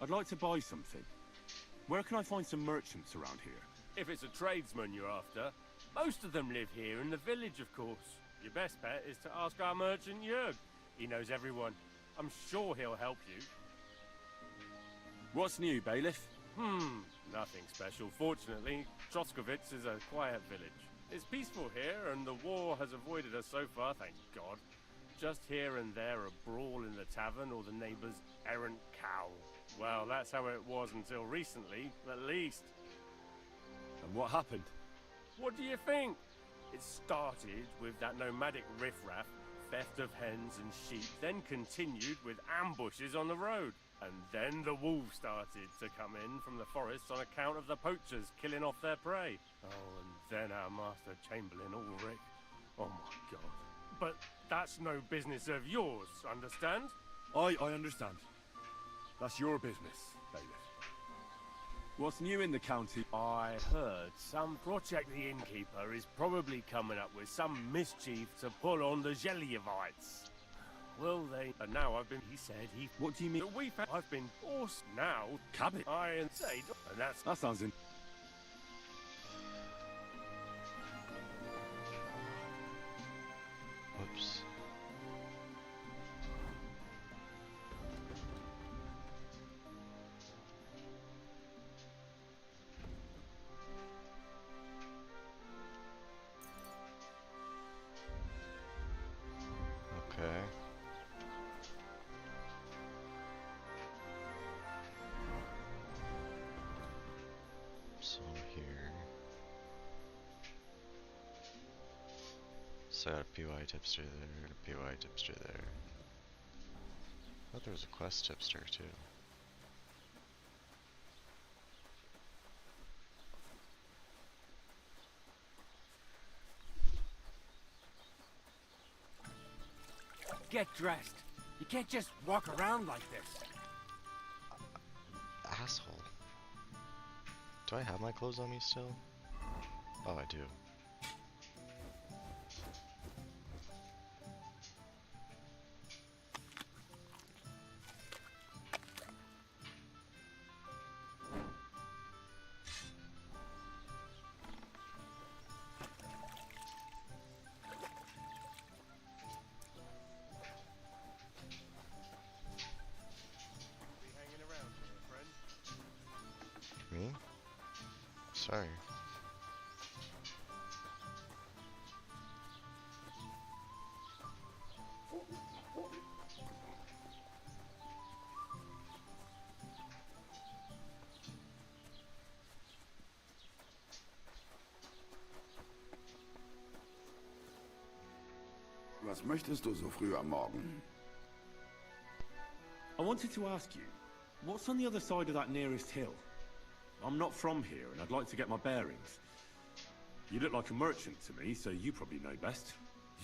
I'd like to buy something. Where can I find some merchants around here? If it's a tradesman you're after, most of them live here in the village, of course. Your best bet is to ask our merchant Jörg. He knows everyone. I'm sure he'll help you. What's new, bailiff? Nothing special. Fortunately, Troskowitz is a quiet village. It's peaceful here, and the war has avoided us so far, thank God. Just here and there a brawl in the tavern or the neighbour's errant cow. Well, that's how it was until recently, at least. And what happened? What do you think? It started with that nomadic riffraff, theft of hens and sheep, then continued with ambushes on the road. And then the wolves started to come in from the forests on account of the poachers killing off their prey. Oh, and then our master Chamberlain Ulrich. Oh my God. But that's no business of yours, understand? I understand. That's your business, bailiff. What's new in the county? I heard some Project the Innkeeper is probably coming up with some mischief to pull on the Gelievites. Will they? And now he said he... What do you mean? I've been forced now. Cabin? I say, and that's... That sounds in... Whoops. Okay. So here. So I got a PY tipster there, a PY tipster there. I thought there was a quest tipster too. Get dressed. You can't just walk around like this. Asshole. Do I have my clothes on me still? Oh, I do. Me? Sorry. Was möchtest du so früh am Morgen? I wanted to ask you, what's on the other side of that nearest hill? I'm not from here, and I'd like to get my bearings. You look like a merchant to me, so you probably know best.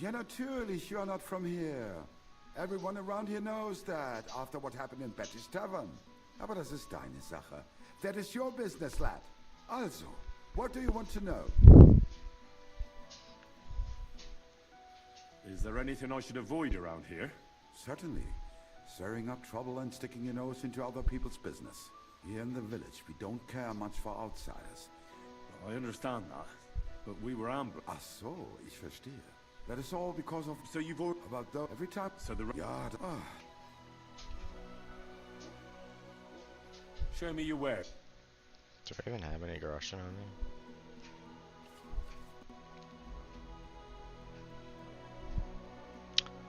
Ja, natürlich, you're not from here. Everyone around here knows that, after what happened in Betty's Tavern. Aber das ist deine Sache. That is your business, lad. Also, what do you want to know? Is there anything I should avoid around here? Certainly. Stirring up trouble and sticking your nose into other people's business. Here in the village, we don't care much for outsiders. I understand that, but we were ambushed. Ach so, ich verstehe. That is all because of... So you've all... About the... Every time... So the... Ja, Show me your way. Do I even have any groschen on me?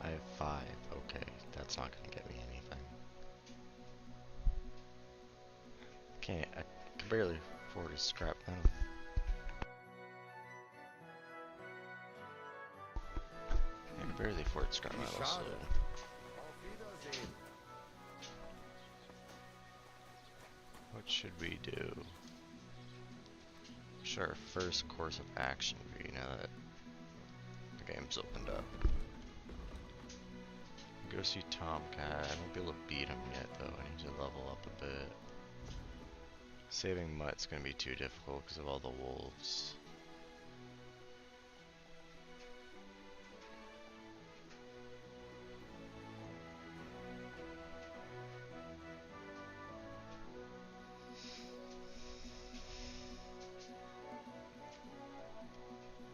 I have 5. Okay, that's not gonna get me anything. I can barely afford a scrap metal. I can barely afford scrap metal, so... What should we do? Sure, first course of action be now that the game's opened up. Go see Tomcat. I won't be able to beat him yet though, I need to level up a bit. Saving Mutt's gonna be too difficult because of all the wolves.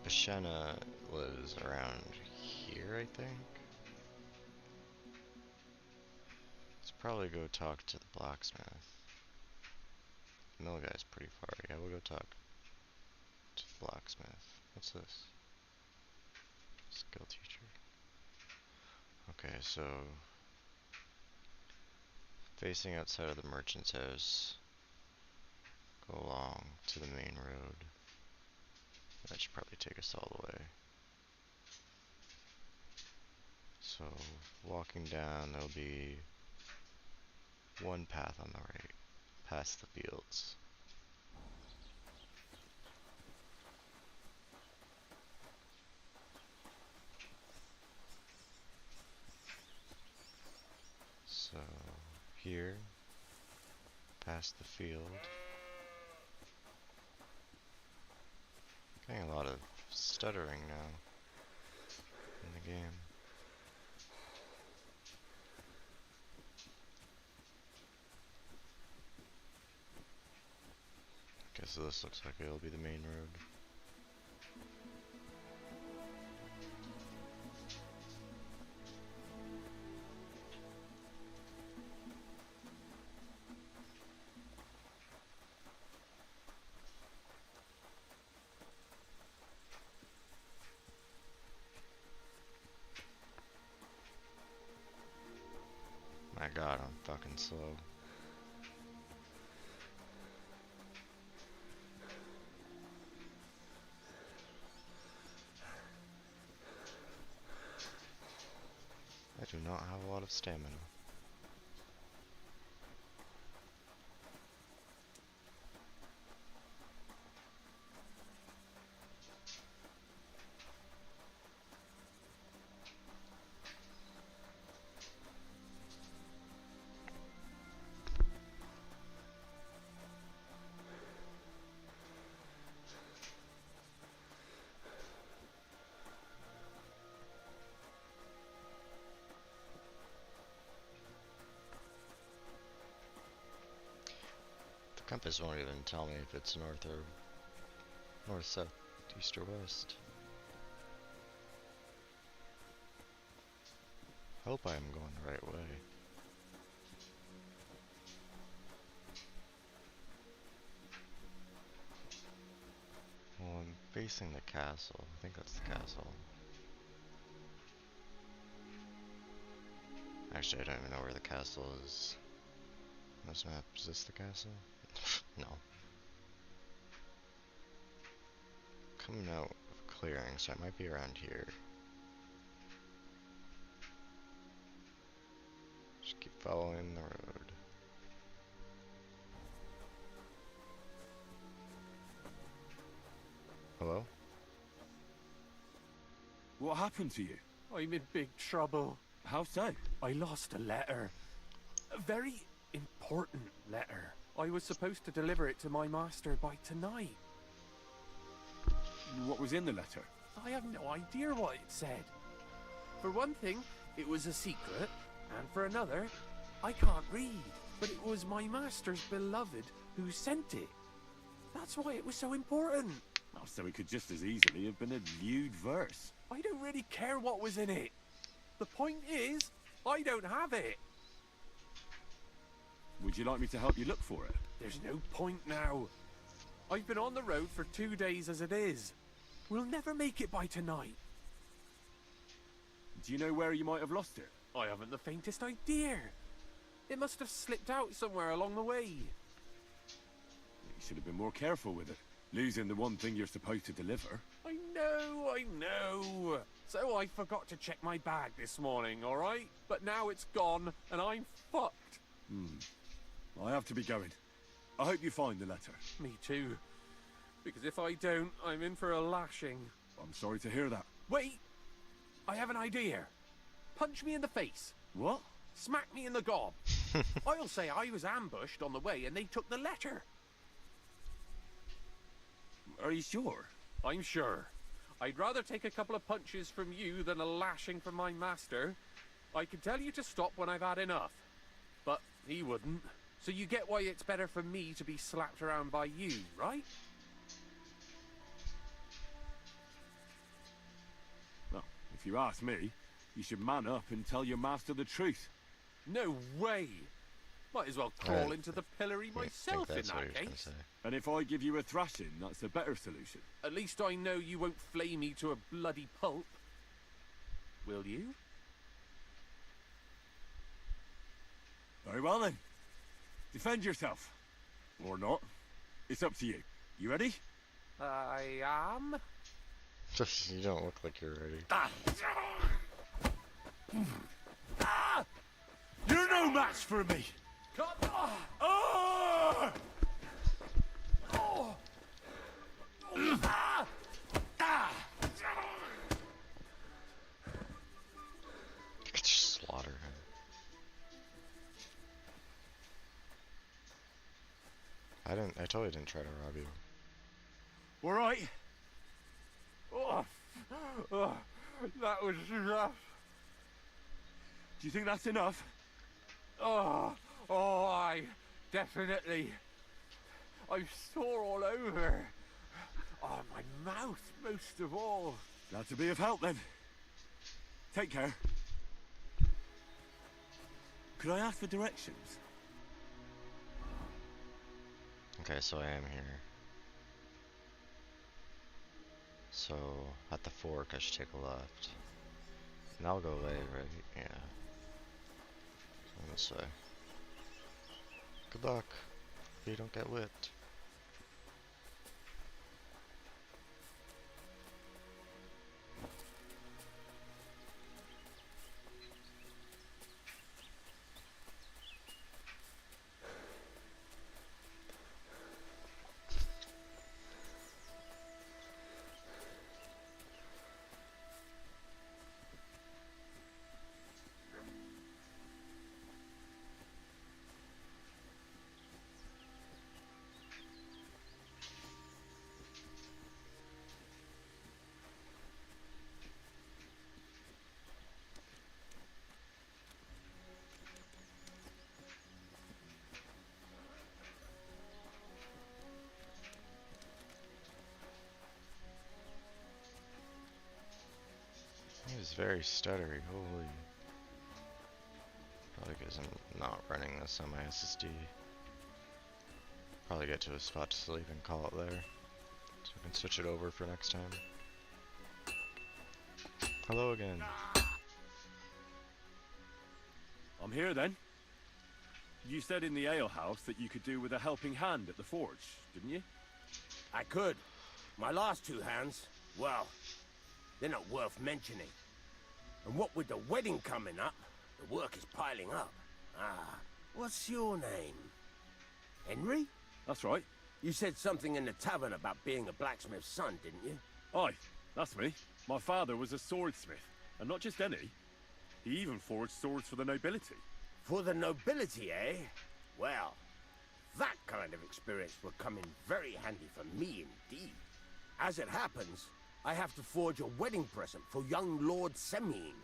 Bashena lives around here, I think. Let's probably go talk to the blacksmith. The mill guy's pretty far. Yeah, we'll go talk to the blacksmith. What's this? Skill teacher. Okay, so facing outside of the merchant's house, go along to the main road. That should probably take us all the way. So, walking down, there'll be one path on the right, past the fields. So, here, past the field. Getting a lot of stuttering now in the game. Okay, so this looks like it'll be the main road. My god, I'm fucking slow. I do not have a lot of stamina. The compass won't even tell me if it's north, south, east, or west. Hope I am going the right way. Well, I'm facing the castle. I think that's the castle. Actually, I don't even know where the castle is. On this map, is this the castle? No. Coming out of a clearing, so I might be around here. Just keep following the road. Hello? What happened to you? I'm in big trouble. How so? I lost a letter. A very important letter. I was supposed to deliver it to my master by tonight. What was in the letter? I have no idea what it said. For one thing, it was a secret, and for another, I can't read. but it was my master's beloved who sent it. That's why it was so important. Oh, so it could just as easily have been a lewd verse. I don't really care what was in it. The point is, I don't have it. Would you like me to help you look for it? There's no point now. I've been on the road for 2 days as it is. We'll never make it by tonight. Do you know where you might have lost it? I haven't the faintest idea. It must have slipped out somewhere along the way. You should have been more careful with it. Losing the one thing you're supposed to deliver. I know. So I forgot to check my bag this morning, all right? But now it's gone, and I'm fucked. I have to be going. I hope you find the letter. Me too. Because if I don't, I'm in for a lashing. I'm sorry to hear that. Wait! I have an idea. Punch me in the face. What? Smack me in the gob. I'll say I was ambushed on the way and they took the letter. Are you sure? I'm sure. I'd rather take a couple of punches from you than a lashing from my master. I can tell you to stop when I've had enough. But he wouldn't. So you get why it's better for me to be slapped around by you, right? Well, if you ask me, you should man up and tell your master the truth. No way! Might as well crawl into the pillory myself in that case. And if I give you a thrashing, that's a better solution. At least I know you won't flay me to a bloody pulp. Will you? Very well then. Defend yourself. Or not. It's up to you. You ready? I am. You don't look like you're ready. You're no match for me! You could just slaughter him. I totally didn't try to rob you. All right. That was rough. Do you think that's enough? I definitely. I'm sore all over. Oh, my mouth most of all. Glad to be of help then. Take care. Could I ask for directions? Okay, so I am here. So, at the fork, I should take a left. And I'll go away, right? Yeah. So this way. Good luck. You don't get whipped. He was very stuttery, holy. Probably because I'm not running this on my SSD. Probably get to a spot to sleep and call it there. So I can switch it over for next time. Hello again. I'm here then. You said in the alehouse that you could do with a helping hand at the forge, didn't you? I could. My last two hands, well, they're not worth mentioning. And what with the wedding coming up, the work is piling up. What's your name? Henry? That's right. You said something in the tavern about being a blacksmith's son, didn't you? Aye, that's me. My father was a swordsmith, and not just any. He even forged swords for the nobility. For the nobility, eh? Well, that kind of experience will come in very handy for me indeed. As it happens, I have to forge a wedding present for young Lord Semine.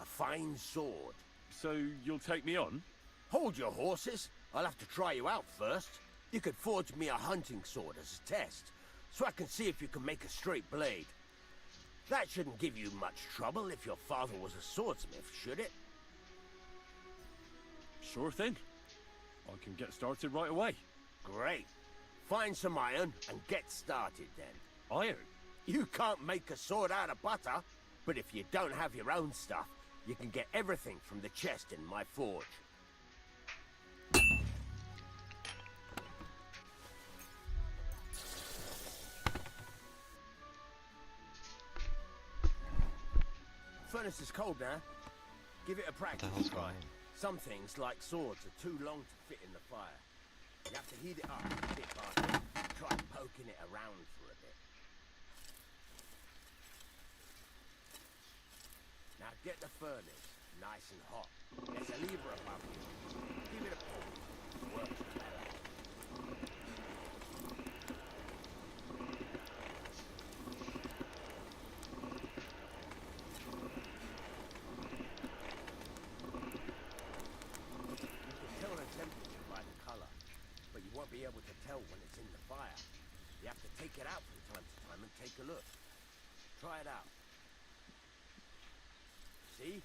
A fine sword. So you'll take me on? Hold your horses. I'll have to try you out first. You could forge me a hunting sword as a test, so I can see if you can make a straight blade. That shouldn't give you much trouble if your father was a swordsmith, should it? Sure thing. I can get started right away. Great. Find some iron and get started then. Iron? You can't make a sword out of butter, but if you don't have your own stuff, you can get everything from the chest in my forge. Furnace is cold now. Give it a practice try. Some things, like swords, are too long to fit in the fire. You have to heat it up a bit faster. Try poking it around for a bit. Now get the furnace nice and hot. There's a lever above you. Give it a pull. It works better. Be able to tell when it's in the fire. You have to take it out from time to time and take a look. Try it out. See?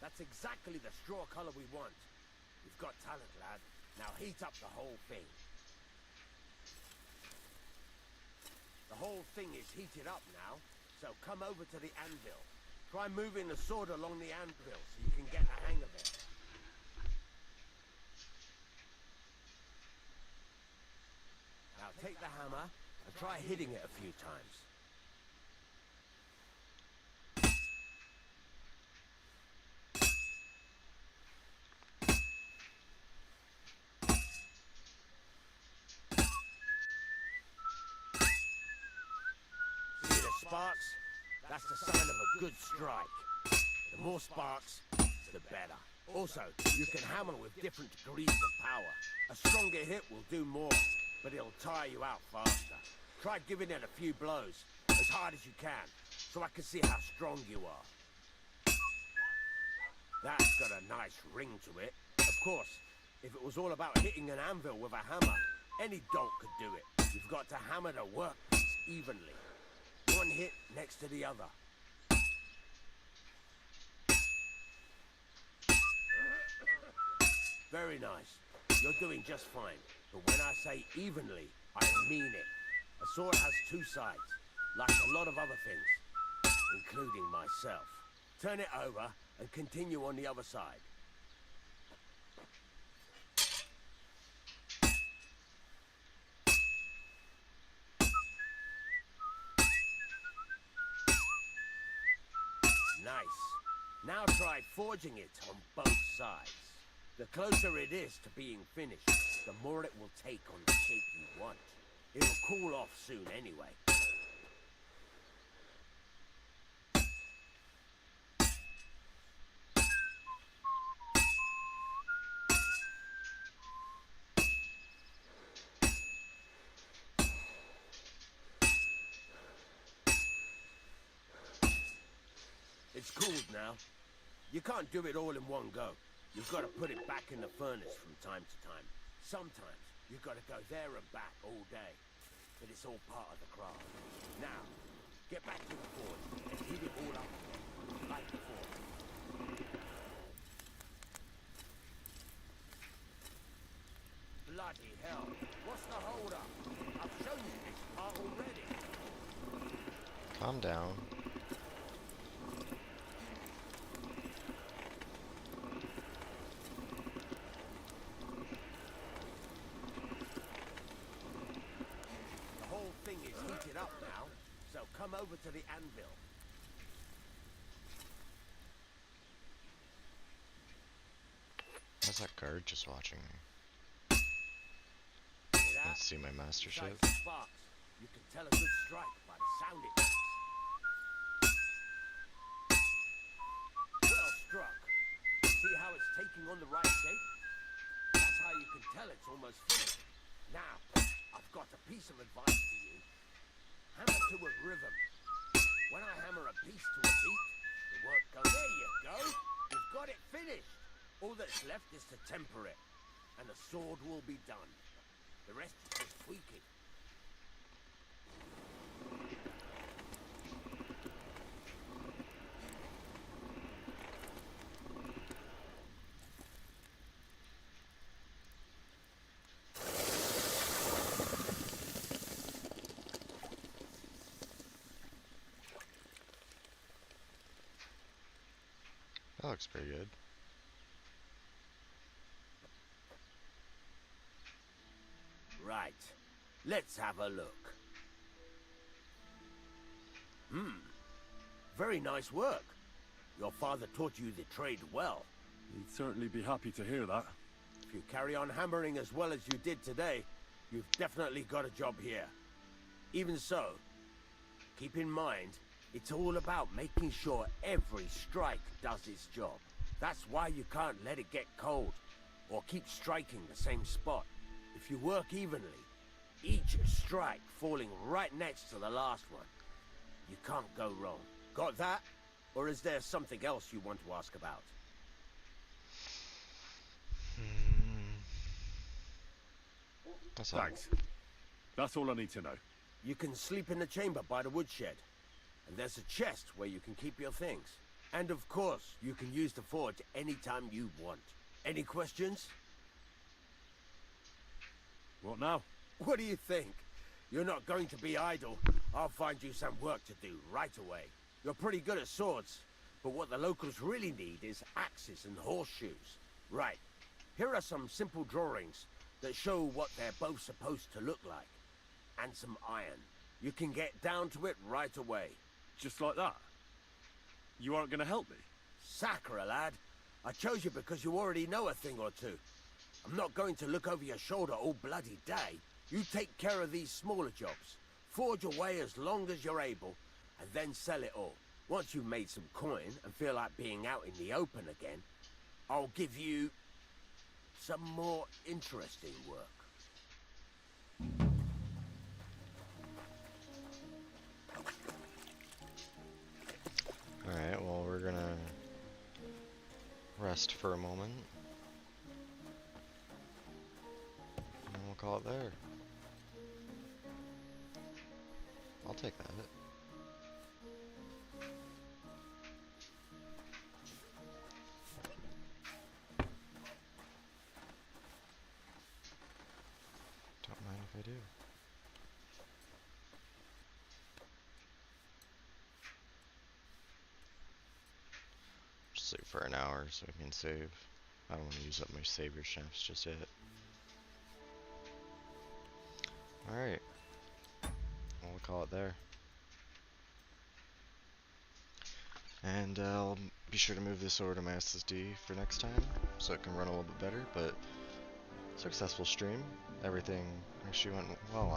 That's exactly the straw color we want. You've got talent, lad. Now heat up the whole thing. The whole thing is heated up now, so come over to the anvil. Try moving the sword along the anvil so you can get the hang of it. Now take the hammer and try hitting it a few times. See the sparks? That's the sign of a good strike. The more sparks, the better. Also, you can hammer with different degrees of power. A stronger hit will do more, but it'll tire you out faster. Try giving it a few blows, as hard as you can, so I can see how strong you are. That's got a nice ring to it. Of course, if it was all about hitting an anvil with a hammer, any dolt could do it. You've got to hammer the workpiece evenly. One hit next to the other. Very nice. You're doing just fine. But when I say evenly, I mean it. A sword has two sides, like a lot of other things, including myself. Turn it over and continue on the other side. Nice. Now try forging it on both sides. The closer it is to being finished, the more it will take on the shape you want. It'll cool off soon anyway. It's cooled now. You can't do it all in one go. You've got to put it back in the furnace from time to time. Sometimes you've got to go there and back all day. But it's all part of the craft. Now, get back to the forge and heat it all up again, like before. Bloody hell. What's the hold up? I've shown you this part already. Calm down. Up now, so come over to the anvil. How's that guard just watching me? Let's see my mastership. Sparks. You can tell a good strike by the sound it makes. Well struck. See how it's taking on the right shape? That's how you can tell it's almost finished. Now, I've got a piece of advice for you. Hammer to a rhythm. When I hammer a piece to a beat, the work goes. There you go. You've got it finished. All that's left is to temper it. and the sword will be done. The rest is tweaking. That looks pretty good. Right. Let's have a look. Very nice work. Your father taught you the trade well. He'd certainly be happy to hear that. If you carry on hammering as well as you did today, you've definitely got a job here. Even so, keep in mind, it's all about making sure every strike does its job. That's why you can't let it get cold, or keep striking the same spot. If you work evenly, each strike falling right next to the last one, you can't go wrong. Got that? Or is there something else you want to ask about? Thanks. That's all I need to know. You can sleep in the chamber by the woodshed. And there's a chest where you can keep your things. And of course, you can use the forge anytime you want. Any questions? What now? What do you think? You're not going to be idle. I'll find you some work to do right away. You're pretty good at swords, but what the locals really need is axes and horseshoes. Right. Here are some simple drawings that show what they're both supposed to look like. And some iron. You can get down to it right away. Just like that? You aren't going to help me? Sacre, lad. I chose you because you already know a thing or two. I'm not going to look over your shoulder all bloody day. You take care of these smaller jobs. Forge away as long as you're able, and then sell it all. Once you've made some coin and feel like being out in the open again, I'll give you some more interesting work. Alright, well, we're gonna rest for a moment. And then we'll call it there. I'll take that. Don't mind if I do. Just sleep for an hour so we can save. I don't want to use up my saber shafts just yet. Alright. We'll call it there. And I'll be sure to move this over to my SSD for next time, so it can run a little bit better, but successful stream. Everything actually went well.